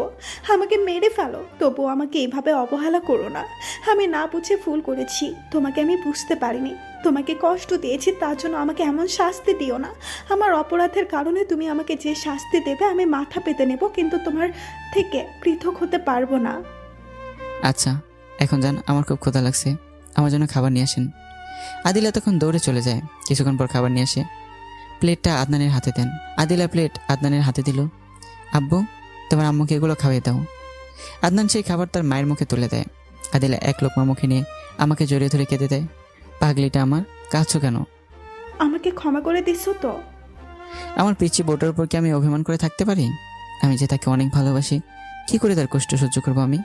আমাকে মেরে ফেলো, তবুও আমাকে এইভাবে অবহেলা করো না। আমি না বুঝে ভুল করেছি, তোমাকে আমি বুঝতে পারিনি, তোমাকে কষ্ট দিয়েছি, তার জন্য আমাকে এমন শাস্তি দিও না। আমার অপরাধের কারণে তুমি আমাকে যে শাস্তি দেবে আমি মাথা পেতে নেব, কিন্তু তোমার থেকে পৃথক হতে পারবো না। আচ্ছা এখন যান, আমার খুব ক্ষুধা লাগছে, আমার জন্য খাবার নিয়ে আসেন। আদিলা তখন দৌড়ে চলে যায়। কিছুক্ষণ পর খাবার নিয়ে আসে, প্লেটটা আদনানের হাতে দেন। আদিলা প্লেট আদনানের হাতে দিল। আব্বু, তোমার আম্মুকে এগুলো খাওয়াই দাও। আদনান সেই খাবার তার মায়ের মুখে তুলে দেয়। আদিলা এক লোকমা মুখে নিয়ে আমাকে জড়িয়ে ধরে কেঁদে দেয়। পাগলিটা আমার, কাঁদছো কেন? আমাকে ক্ষমা করে দিছো তো? আমার পিচ্ছি বোটার উপর কি আমি অভিমান করে থাকতে পারি? আমি যে তাকে অনেক ভালোবাসি, কি করে তার কষ্ট সহ্য করবো আমি?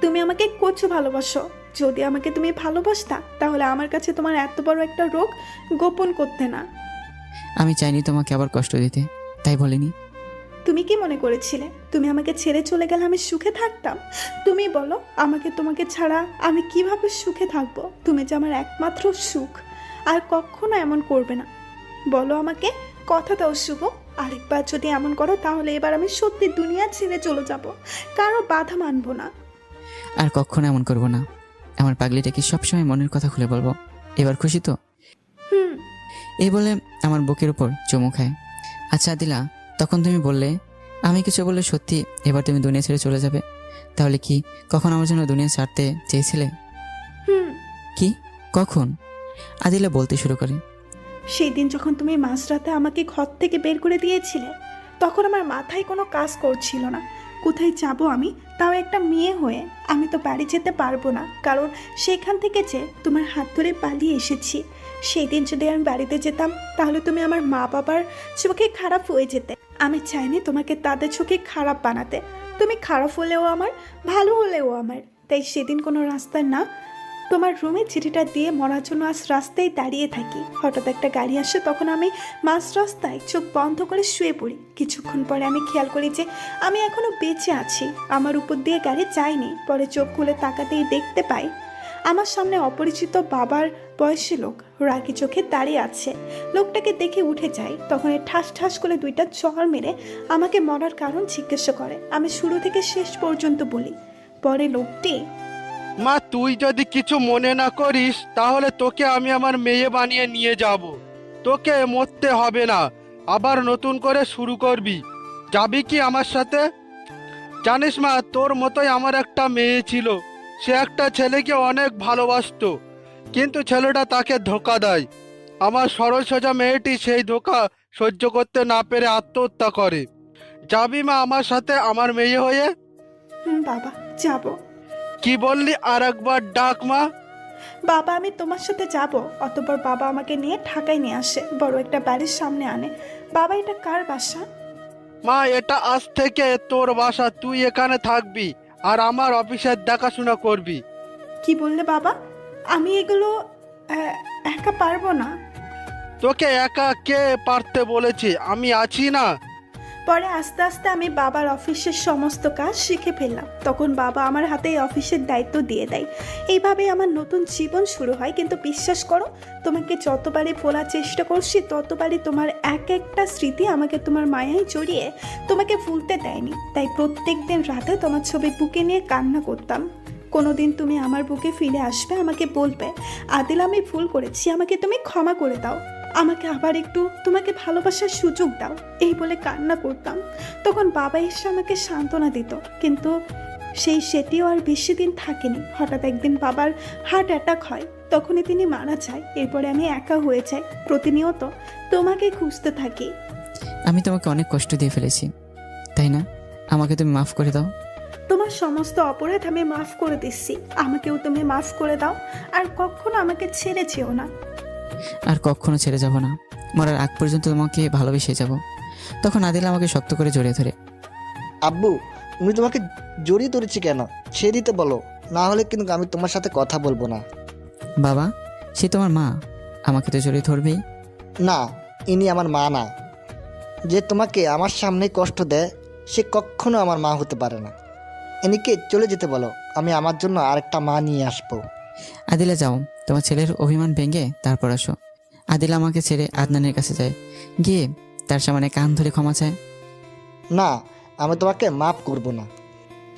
তুমি আমাকে কচু ভালোবাসো। যদি আমাকে তুমি ভালোবাসতা তাহলে আমার কাছে তোমার এত বড় একটা রোগ গোপন করতে না। আমি চাইনি তোমাকে আবার কষ্ট দিতে, তাই বলিনি। তুমি কি মনে করেছিলে তুমি আমাকে ছেড়ে চলে গেলে আমি সুখে থাকতাম? তুমি বলো, আমাকে তোমাকে ছাড়া আমি কিভাবে সুখে থাকবো? তুমি যে আমার একমাত্র সুখ, আর কখনো এমন করবে না। বলো আমাকে, কথা দাও শুভ। আরেকবার যদি এমন করো তাহলে এবার আমি সত্যি দুনিয়া ছেড়ে চলে যাব, কারো বাধা মানবো না। আর কখনো এমন করবো না। আমার পাগলিটাকে সবসময় মনের কথা খুলে বলবো। এবার খুশি তো? হুম। এই বলে আমার বুকের উপর চুমু খায়। আচ্ছা আদিলা, তখন তুমি বললে আমি কিছু বললে সত্যি এবার তুমি দুনিয়া ছেড়ে চলে যাবে, তাহলে কি কখন আমার জন্য দুনিয়া ছাড়তে চেয়েছিলে? হুম। কি, কখন? আদিলা বলতে শুরু করে। সেই দিন যখন তুমি মাঝরাতে আমাকে ঘর থেকে বের করে দিয়েছিলে, তখন আমার মাথায় কোনো কাজ করছিল না। কোথায় যাব আমি, তাও একটা মেয়ে হয়ে? আমি তো বাড়ি যেতে পারবো না, কারণ সেখান থেকে যে তোমার হাত ধরে পালিয়ে এসেছি। সেই দিন যদি আমি বাড়িতে যেতাম তাহলে তুমি আমার মা বাবার চোখে খারাপ হয়ে যেতে। আমি চাইনি তোমাকে তাদের চোখে খারাপ বানাতে। তুমি খারাপ হলেও আমার, ভালো হলেও আমার। তাই সেদিন কোনো রাস্তায় না, তোমার রুমে চিঠিটা দিয়ে মরার জন্য আজ রাস্তায় দাঁড়িয়ে থাকি। হঠাৎ একটা গাড়ি আসে, তখন আমি মাঝ রাস্তায় চোখ বন্ধ করে শুয়ে পড়ি। কিছুক্ষণ পরে আমি খেয়াল করি যে আমি এখনো বেঁচে আছি, আমার উপর দিয়ে গাড়ি যায়নি। পরে চোখ খুলে তাকাতেই দেখতে পাই আমার সামনে অপরিচিত বাবার বয়সী লোক রাগি চোখে দাঁড়িয়ে আছে। লোকটাকে দেখে উঠে যাই, তখন ঠাস ঠাস করে দুইটা চড় মেরে আমাকে মরার কারণ জিজ্ঞাসা করে। আমি শুরু থেকে শেষ পর্যন্ত বলি। পরে লোকটি, মা, তুই যদি কিছু মনে না করিস তাহলে তোকে আমি আমার মেয়ে বানিয়ে নিয়ে যাব। তোকে মরতে হবে না, আবার নতুন করে শুরু করবি। যাবি কি আমার সাথে? জানিস মা, তোর মতোই আমার একটা মেয়ে ছিল। সে একটা ছেলেকে অনেক ভালোবাসতো, কিন্তু ছেলেটা তাকে ধোঁকা দেয়। আমার সরল সোজা মেয়েটি সেই ধোঁকা সহ্য করতে না পেরে আত্মহত্যা করে। যাবি মা আমার সাথে আমার মেয়ে হয়ে? বাবা যাব। কি বললি? আর একবার ডাক মা। বাবা, আমি তোমার সাথে যাব। অতঃপর বাবা আমাকে নিয়ে ঢাকায় নিয়ে আসে, বড় একটা বাড়ির সামনে আনে। বাবা, এটা কার বাসা? মা, এটা আজ থেকে তোর বাসা। তুই এখানে থাকবি আর আমার অফিসের দেখাশোনা করবি। কি বললে বাবা? আমি এগুলো একা পারবো না। তোকে একা কে পারতে বলেছে? আমি আছি না। পরে আস্তে আস্তে আমি বাবার অফিসের সমস্ত কাজ শিখে ফেললাম। তখন বাবা আমার হাতে এই অফিসের দায়িত্ব দিয়ে দেয়। এইভাবেই আমার নতুন জীবন শুরু হয়। কিন্তু বিশ্বাস করো, তোমাকে যতবারই বলার চেষ্টা করছি ততবারই তোমার এক একটা স্মৃতি আমাকে তোমার মায়ায় জড়িয়ে তোমাকে ভুলতে দেয়নি। তাই প্রত্যেক দিন রাতে তোমার ছবি বুকে নিয়ে কান্না করতাম। কোনোদিন তুমি আমার বুকে ফিরে আসবে, আমাকে বলবে, আদিল আমি ভুল করেছি, আমাকে তুমি ক্ষমা করে দাও। আমাকে আবার একটু তোমাকে ভালোবাসার সুযোগ দাও, এই বলে কান্না করতাম। তখন বাবা এসে আমাকে সান্ত্বনা দিত, কিন্তু সেটিও আর বেশি দিন থাকেনি। হঠাৎ একদিন বাবার হার্ট অ্যাটাক হয়, তখনই তিনি মারা যায়। এরপরে আমি একা হয়ে যাই, প্রতিনিয়ত তোমাকে খুঁজতে থাকি। আমি তোমাকে অনেক কষ্ট দিয়ে ফেলেছি, তাই না? আমাকে তুমি মাফ করে দাও। তোমার সমস্ত অপরাধ আমি মাফ করে দিচ্ছি, আমাকেও তুমি মাফ করে দাও। আর কখনো আমাকে ছেড়ে যেও না। আর কখনো ছেড়ে যাব না, মরার আগ পর্যন্ত তোমাকে ভালোবেসে যাব। তখন আদিল আমাকে শক্ত করে জড়িয়ে ধরে। আব্বু, উনি তোমাকে জড়িয়ে ধরেছি কেন? ছেড়ে দিতে বলো, না হলে কিন্তু আমি তোমার সাথে কথা বলবো না। বাবা, সে তোমার মা, আমাকে তো জড়িয়ে ধরবেই। না, ইনি আমার মা না। যে তোমাকে আমার সামনে কষ্ট দেয় সে কখনো আমার মা হতে পারে না। ইনিকে চলে যেতে বলো, আমি আমার জন্য আরেকটা মা নিয়ে আসবো। আদিলা, যাও, তোমার ছেলের অভিমান ভেঙে তারপর আসো। আদিলা আমাকে ছেড়ে আদনানের কাছে যায়, গিয়ে তার সামনে কান ধরে ক্ষমা চায়। না, আমি তোমাকে মাফ করব না।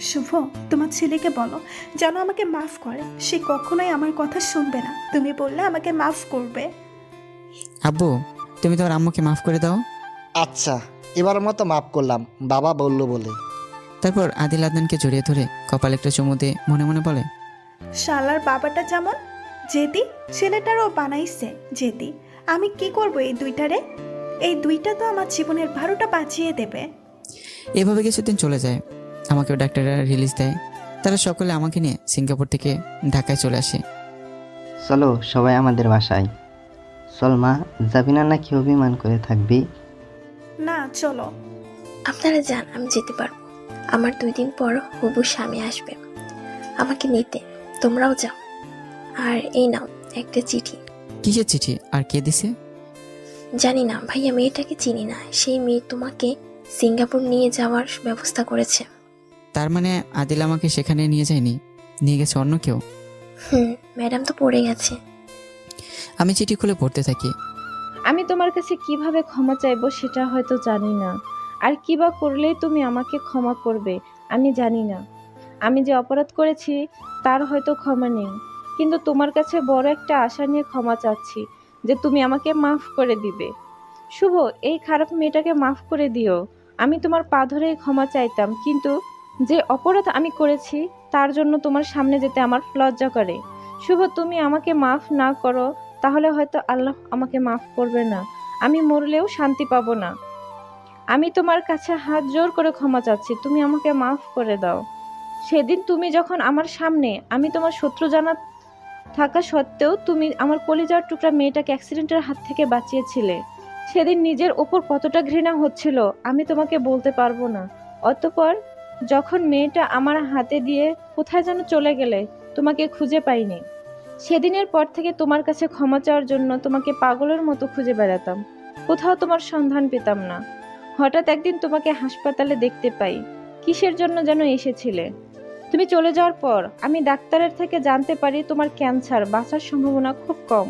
শুভ, তোমার ছেলেকে বলো যেন আমাকে মাফ করে। সে কখনোই আমার কথা শুনবে না, তুমি বললে আমাকে মাফ করবে। আব্বু, তুমি তোমার আম্মুকে মাফ করে দাও। আচ্ছা, এবার মতো মাফ করলাম, বাবা বললো বলে। তারপর আদিল আদনানকে জড়িয়ে ধরে কপালে একটা চুমু দিয়ে মনে মনে বলে, শালার বাবাটা যেমন জেদি, ছেলেটারও বানাইছে জেদি। আমি কি করব এই দুইটারে? এই দুইটা তো আমার জীবনের 12টা বাঁচিয়ে দেবে। এভাবে কিছুদিন চলে যায়। আমাকেও ডাক্তাররা রিলিজ দেয়। তারা সকলে আমাকে নিয়ে সিঙ্গাপুর থেকে ঢাকায় চলে আসে। চলো সবাই আমাদের বাসায়। চল মা, যাবি না নাকি অভিমান করে থাকবি? না, চলো। আপনারা যান, আমি যেতে পারবো। আমার 2 দিন পর হবু স্বামী আসবে আমাকে নিতে, তোমরাও যাও। আর এই নাও একটা চিঠি। কিসের চিঠি আর কে দিছে? জানি না ভাইয়া, মেয়েটাকে চিনি না। সেই মেয়ে তোমাকে সিঙ্গাপুর নিয়ে যাওয়ার ব্যবস্থা করেছে। তার মানে আদিল আমাকে সেখানে নিয়ে যায়নি, নিয়ে গেছে অন্য কেউ। ম্যাডাম তো পড়ে গেছে। আমি চিঠি খুলে পড়তে থাকি। আমি তোমার কাছে কিভাবে ক্ষমা চাইবো সেটা হয়তো জানি না, আর কিবা করলেই তুমি আমাকে ক্ষমা করবে আমি জানি না। আমি যে অপরাধ করেছি তার হয়তো ক্ষমা নেই, কিন্তু তোমার কাছে বড় একটা আশা নিয়ে ক্ষমা চাচ্ছি যে তুমি আমাকে মাফ করে দিবে। শুভ, এই খারাপ মেয়েটাকে মাফ করে দিও। আমি তোমার পা ধরেই ক্ষমা চাইতাম, কিন্তু যে অপরাধ আমি করেছি তার জন্য তোমার সামনে যেতে আমার লজ্জা করে। শুভ, তুমি আমাকে মাফ না করো তাহলে হয়তো আল্লাহ আমাকে মাফ করবে না, আমি মরলেও শান্তি পাবো না। আমি তোমার কাছে হাত জোর করে ক্ষমা চাচ্ছি, তুমি আমাকে মাফ করে দাও। সেদিন তুমি যখন আমার সামনে, আমি তোমার শত্রু জানা থাকা সত্ত্বেও তুমি আমার কলিজার টুকরা মেয়েটাকে অ্যাক্সিডেন্টের হাত থেকে বাঁচিয়েছিলে। সেদিন নিজের ওপর কতটা ঘৃণা হচ্ছিল আমি তোমাকে বলতে পারবো না। অতঃপর যখন মেয়েটা আমার হাতে দিয়ে কোথায় যেন চলে গেলে, তোমাকে খুঁজে পাইনি। সেদিনের পর থেকে তোমার কাছে ক্ষমা চাওয়ার জন্য তোমাকে পাগলের মতো খুঁজে বেড়াতাম, কোথাও তোমার সন্ধান পেতাম না। হঠাৎ একদিন তোমাকে হাসপাতালে দেখতে পাই, কিসের জন্য যেন এসেছিলে। তুমি চলে যাওয়ার পর আমি ডাক্তারের থেকে জানতে পারি তোমার ক্যান্সার, বাঁচার সম্ভাবনা খুব কম।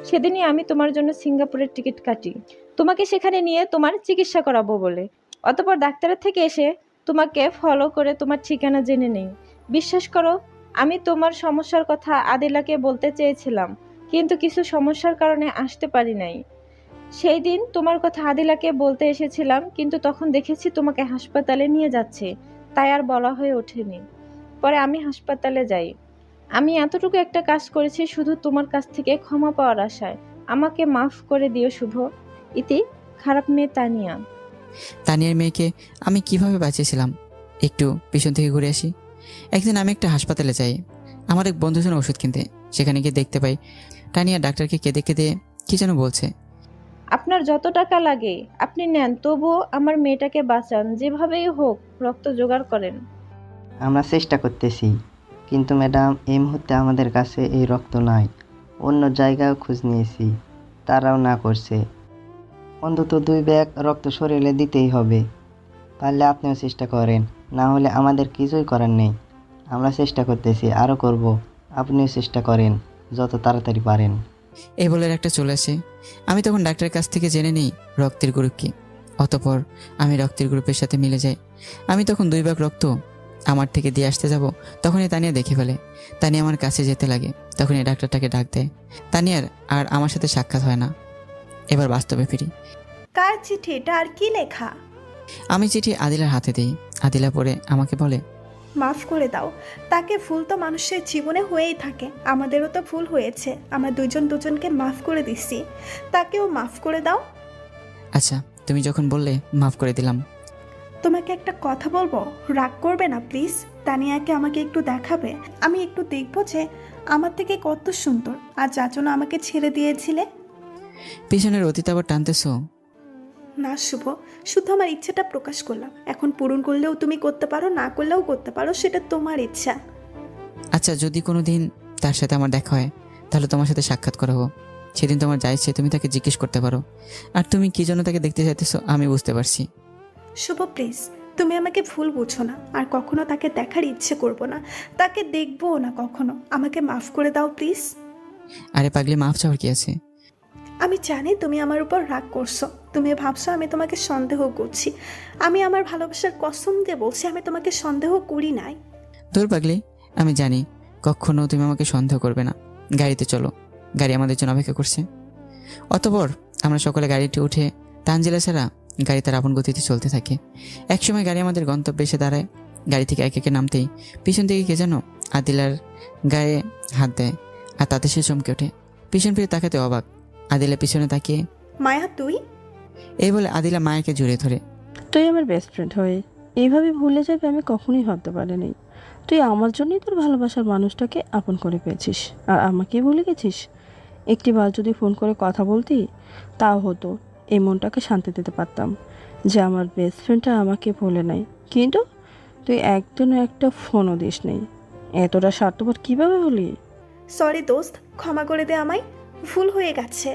সেদিনই আমি তোমার জন্য সিঙ্গাপুরের টিকিট কাটি, তোমাকে সেখানে নিয়ে তোমার চিকিৎসা করাবো বলে। অতঃপর ডাক্তারের থেকে এসে তোমাকে ফলো করে তোমার ঠিকানা জেনে নেই। বিশ্বাস করো, আমি তোমার সমস্যার কথা আদিলাকে বলতে চেয়েছিলাম, কিন্তু কিছু সমস্যার কারণে আসতে পারি নাই। সেই দিন তোমার কথা আদিলাকে বলতে এসেছিলাম, কিন্তু তখন দেখেছি তোমাকে হাসপাতালে নিয়ে যাচ্ছে, তাই আর বলা হয়ে ওঠেনি। পরে আমি হাসপাতালে যাই। আমি এতটুকু একটা কাজ করেছি শুধু তোমার কাছ থেকে ক্ষমা পাওয়ার আশায়। আমাকে মাফ করে দিও শুভ। ইতি, খারাপ মেয়ে তানিয়া। তানিয়ার মেয়েকে আমি কিভাবে বাঁচিয়েছিলাম একটু পিছন থেকে ঘুরে আসি। একদিন আমি একটা হাসপাতালে যাই আমার এক বন্ধুর জন্য ওষুধ কিনতে। সেখানে গিয়ে দেখতে পাই তানিয়া ডাক্তারকে কেঁদে কেঁদে কি যেন বলছে। আপনার যত টাকা লাগে আপনি নেন, তবুও আমার মেয়েটাকে বাঁচান, যেভাবেই হোক রক্ত জোগাড় করেন। আমরা চেষ্টা করতেছি, কিন্তু ম্যাডাম এই মুহূর্তে আমাদের কাছে এই রক্ত নাই। অন্য জায়গায় খোঁজ নিয়েছি, তারাও না করছে। অন্তত 2 ব্যাগ রক্ত শরীরে দিতেই হবে। পারলে আপনিও চেষ্টা করেন, না হলে আমাদের কিছুই করার নেই। আমরা চেষ্টা করতেছি, আরও করব। আপনিও চেষ্টা করেন যত তাড়াতাড়ি পারেন। এই বলে একটা চলে আসে। আমি তখন ডাক্তারের কাছ থেকে জেনে নিই রক্তের গ্রুপ কী। অতঃপর আমি রক্তের গ্রুপের সাথে মিলে যাই। আমি তখন 2 ভাগ রক্ত আমার থেকে দিয়ে আসতে যাব, তখনই তানিয়া দেখে ফেলে। তানিয়া আমার কাছে যেতে লাগে, তখনই ডাক্তারটাকে ডাক দেয়। তানিয়ার আর আমার সাথে সাক্ষাৎ হয় না। এবার বাস্তবে ফিরি। কার চিঠি এটা আর কি লেখা? আমি চিঠি আদিলার হাতে দিই। আদিলা পড়ে আমাকে বলে, মাফ করে দাও। তাকে ভুল তো মানুষের জীবনে হয়েই থাকে, আমাদেরও তো ভুল হয়েছে, আমরা দুজন দুজনকে মাফ করে দিচ্ছি, তাকেও মাফ করে দাও। আচ্ছা তুমি যখন বললে মাফ করে দিলাম। তোমাকে একটা কথা বলবো, রাগ করবে না প্লিজ? তানিয়াকে আমাকে একটু দেখাবে, আমি একটু দেখবো যে আমার থেকে কত সুন্দর, আর যার জন্য আমাকে ছেড়ে দিয়েছিলে। পিছনের অতীত আবার টানতেছো? না শুভ, শুধু আমার ইচ্ছেটা প্রকাশ করলাম, এখন পূরণ করলেও তুমি করতে পারো, না করলেও করতে পারো, সেটা তোমার ইচ্ছা। আচ্ছা যদি কোনো দিন তার সাথে আমার দেখা হয় তাহলে তোমার সাথে সাক্ষাৎ করাবো। সেদিন তোমার যা ইচ্ছে তুমি তাকে জিজ্ঞেস করতে পারো। আর তুমি কি জন্য তাকে দেখতে চাইতেছো আমি বুঝতে পারছি। শুভ প্লিজ, তুমি আমাকে ভুল বুঝো না, আর কখনো তাকে দেখার ইচ্ছে করবো না, তাকে দেখবো না কখনো, আমাকে মাফ করে দাও প্লিজ। আরে পাগলি, মাফ চাওয়ার কি আছে? আমি জানি তুমি আমার উপর রাগ করছো, তুমি ভাবছো আমি তোমাকে সন্দেহ করছি, আমি আমার ভালোবাসার কসম দিয়ে বলছি আমি তোমাকে সন্দেহ করি নাই। দূর পাগলি, আমি জানি কখনো তুমি আমাকে সন্দেহ করবে না। গাড়িতে চলো, গাড়ি আমাদের জন্য অপেক্ষা করছে। অতঃপর আমরা সকলে গাড়িতে উঠে তানজিলা ছাড়া গাড়ি তার আপন গতিতে চলতে থাকে। একসময় গাড়ি আমাদের গন্তব্যে এসে দাঁড়ায়। গাড়ি থেকে একে একে নামতেই পিছন থেকে কে যেন আদিলার গায়ে হাত দেয়, আর তাতে সে চমকে ওঠে। পিছন ফিরে তাকাতে অবাক। আদিলা পিছনে তাকিয়ে, মায়া তুই? এই বলে আদিলা মায়াকে জড়িয়ে ধরে। তুই আমার বেস্ট ফ্রেন্ড হয়ে এইভাবে ভুলে যাবে আমি কখনোই ভাবতে পারিনি। তুই আমার জন্যই তোর ভালোবাসার মানুষটাকে আপন করে পেয়েছিস, আর আমাকেই ভুলে গেছিস। একটিবার যদি ফোন করে কথা বলতি তাও হতো, এই মনটাকে শান্তি দিতে পারতাম যে আমার বেস্ট ফ্রেন্ডটা আমাকে ভুলে নাই। কিন্তু তুই একদিনও একটা ফোনও দিস নেই। এতটা স্বার্থপর কীভাবে হলি? সরি দোস্ত, ক্ষমা করে দে আমায়, ভুল হয়ে গেছে।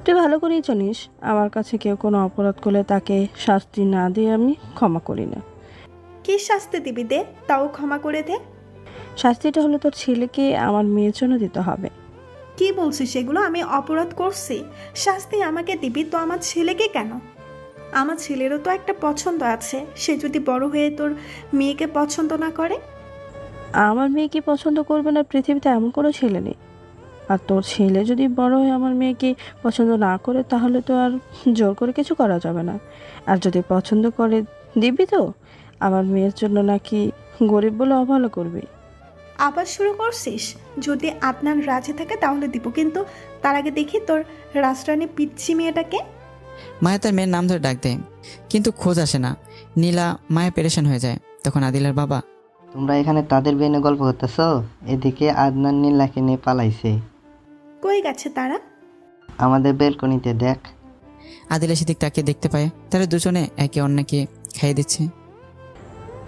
তুই ভালো করেই জানিস আমার কাছে কেউ কোনো অপরাধ করলে তাকে শাস্তি না দিয়ে আমি ক্ষমা করি না। কি শাস্তি দিবি দে, তাও ক্ষমা করে দে। শাস্তিটা হলো তোর ছেলেকে আমার মেয়ের জন্য দিতে হবে। কি বলছিস সেগুলো? আমি অপরাধ করছি, শাস্তি আমাকে দিবি তো আমার ছেলেকে কেন? আমার ছেলেরও তো একটা পছন্দ আছে, সে যদি বড় হয়ে তোর মেয়েকে পছন্দ না করে? আমার মেয়েকে পছন্দ করবে না পৃথিবীতে এমন কোনো ছেলে নেই। আর তোর ছেলে যদি বড় হয়ে আমার মেয়েকে পছন্দ না করে তাহলে তো আর জোর করে কিছু করা যাবে না। আর যদি পছন্দ করে দিবি তো আমার মেয়ের জন্য নাকি গরিব বলে অবহেলা করবি? আবার শুরু করছিস? যদি আদনান রাজি থাকে তাহলে দিব, কিন্তু তার আগে দেখি তোর রাজরানী পিচ্ছি মেয়েটাকে। মায়া তার মেয়ের নাম ধরে ডাক দেয়, কিন্তু খোঁজ আসে না। নীলা মায়া পেরেশান হয়ে যায়। তখন আদিলার বাবা, তোমরা এখানে তাদের বিয়ে নিয়ে গল্প করতেছো, এদিকে আদনান নীলাকে নিয়ে পালাইছে। কই গেছে তারা? আমাদের বেলকনিতে দেখ। আদিলা সেদিক তাকে দেখতে পায়, তারা দুজনে একে অন্যকে খাইয়ে দিচ্ছে।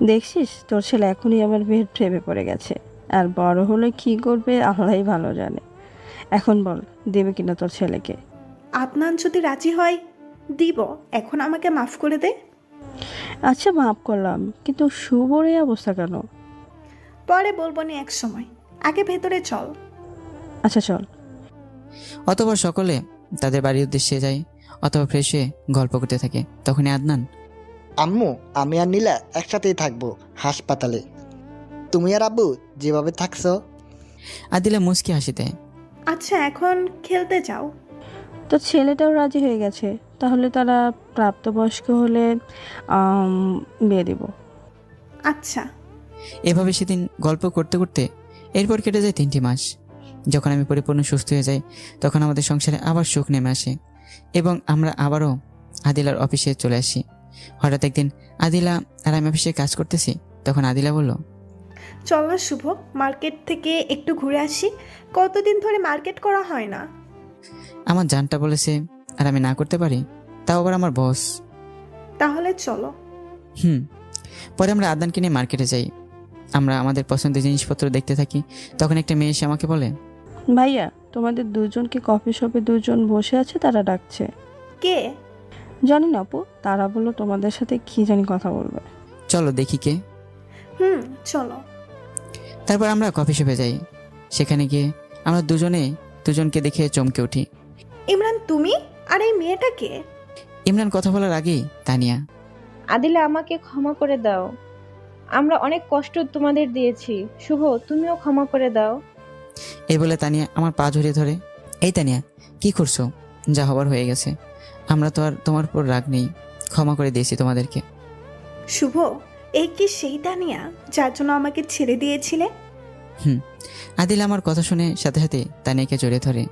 দেখছিস তোর ছেলে এখনই আমার মেয়ের প্রেমে পড়ে গেছে, আর বড় হলে কি করবে আল্লাহই ভালো জানে। এখন বল দেবে কিনা তোর ছেলেকে? আদনান যদি রাজি হয় দিব, এখন আমাকে মাফ করে দে। আচ্ছা মাফ করলাম, কিন্তু শুভর এই অবস্থা কেন? পরে বলবো না এক সময়, আগে ভেতরে চল। আচ্ছা চল। অতঃপর সকলে তাদের বাড়ির উদ্দেশ্যে যায়। অথবা ফ্রেশ হয়ে গল্প করতে থাকে। তখনই আদনান, আম্মু, আমি আর নীলা একসাথেই থাকবো হাসপাতালে। তুমি আর আব্বু যেভাবে থাকছো। আদিলা মুচকি হাসি দেয়। আচ্ছা এখন খেলতে যাও। তো ছেলেটাও রাজি হয়ে গেছে, তাহলে তারা প্রাপ্তবয়স্ক হলে বিয়ে দিব। আচ্ছা। এভাবে সেদিন গল্প করতে করতে এরপর কেটে যায় 3টি মাস। যখন আমি পরিপূর্ণ সুস্থ হয়ে যাই তখন আমাদের সংসারে আবার সুখ নেমে আসে এবং আমরা আবারও আদিলার অফিসে চলে আসি। হঠাৎ একদিন আদিলা আর আমি অফিসে কাজ করতেছি। তখন আদিলা বলল, চল না শুভ, মার্কেট থেকে একটু ঘুরে আসি, কতদিন ধরে মার্কেট করা হয় না। আমার জানটা বলেছে আর আমি না করতে পারি, তাও আবার আমার বস। তাহলে চলো। পরে আমরা আদনানকে নিয়ে মার্কেটে যাই। আমরা আমাদের পছন্দের জিনিসপত্র দেখতে থাকি। তখন একটা মেয়ে এসে আমাকে বলে, ভাইয়া তোমাদের দুজনকে কফি শপে দুজন বসে আছে, তারা ডাকছে। কে? জানি না আপু, তারা বললো তোমাদের সাথে কি জানি কথা বলবে। চলো দেখি কে। চলো। তারপর আমরা কফি শপে যাই। সেখানে গিয়ে আমরা দুজনকে দেখে চমকে উঠি। ইমরান তুমি? আর এই মেয়েটা কে? ইমরান কথা বলার আগেই তানিয়া, আদিলা আমাকে ক্ষমা করে দাও, আমরা অনেক কষ্ট তোমাদের দিয়েছি, শুভ তুমিও ক্ষমা করে দাও। এই বলে তানিয়া আমার পা জড়িয়ে ধরে। এই তানিয়া, কি করছো? যা হবার হয়ে গেছে। আমরা তো আর তোমার উপর রাগ নেই, ক্ষমা করে দিয়েছি তোমাদেরকে। শুভ, এই কি সেই তানিয়া যার জন্য আমাকে ছেড়ে দিয়েছিলে? আদিল আমার কথা শুনে সাথে সাথে তানিয়াকে জড়িয়ে ধরে।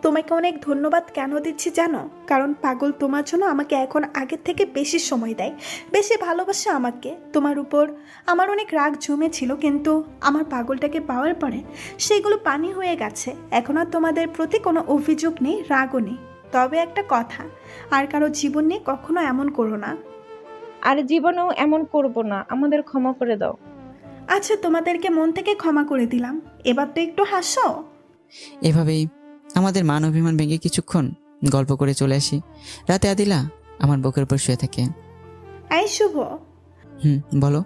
তোমাকে অনেক ধন্যবাদ কেন দিচ্ছি জানো? কারণ পাগল তোমার জন্য আমাকে এখন আগের থেকে বেশি সময় দেয়, বেশি ভালোবাসে আমাকে। তোমার উপর আমার অনেক রাগ জমেছিল, কিন্তু আমার পাগলটাকে পাওয়ার পরে সেগুলো পানি হয়ে গেছে। এখন আর তোমাদের প্রতি কোনো অভিযোগ নেই, রাগও নেই। তবে একটা কথা, আর কারো জীবন নিয়ে কখনো এমন করো না। আর জীবনেও এমন করব না, আমাদের ক্ষমা করে দাও। আচ্ছা, তোমাদেরকে মন থেকে ক্ষমা করে দিলাম, এবার তো একটু হাসো। এভাবেই আমাদের মান অভিমান ভেঙে কিছুক্ষণ গল্প করে চলে আসি। রাতে আদিলা আমার বুকের উপর শুয়ে থাকে। এই শুভ, বলো।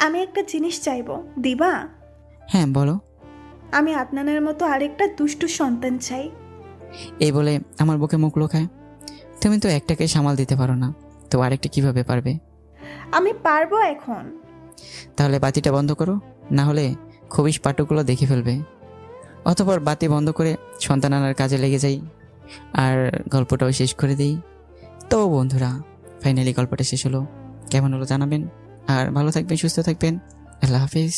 আমি একটা জিনিস চাইবো, দিবা? হ্যাঁ বলো। আমি আদনানের মতো আরেকটা দুষ্টু সন্তান চাই। এই বলে আমার বুকে মুখ লোকায়। তুমি তো একটাকে সামাল দিতে পারো না, তো আরেকটা কিভাবে পারবে? আমি পারবো এখন। তাহলে বাতিটা বন্ধ করো, না হলে খবিশ পাটুগুলো দেখে ফেলবে। অতঃপর বাতি বন্ধ করে সন্তান আনার কাজে লেগে যাই, আর গল্পটাও শেষ করে দিই। তো বন্ধুরা, ফাইনালি গল্পটা শেষ হলো। কেমন হলো জানাবেন, আর ভালো থাকবেন, সুস্থ থাকবেন। আল্লাহ হাফিজ।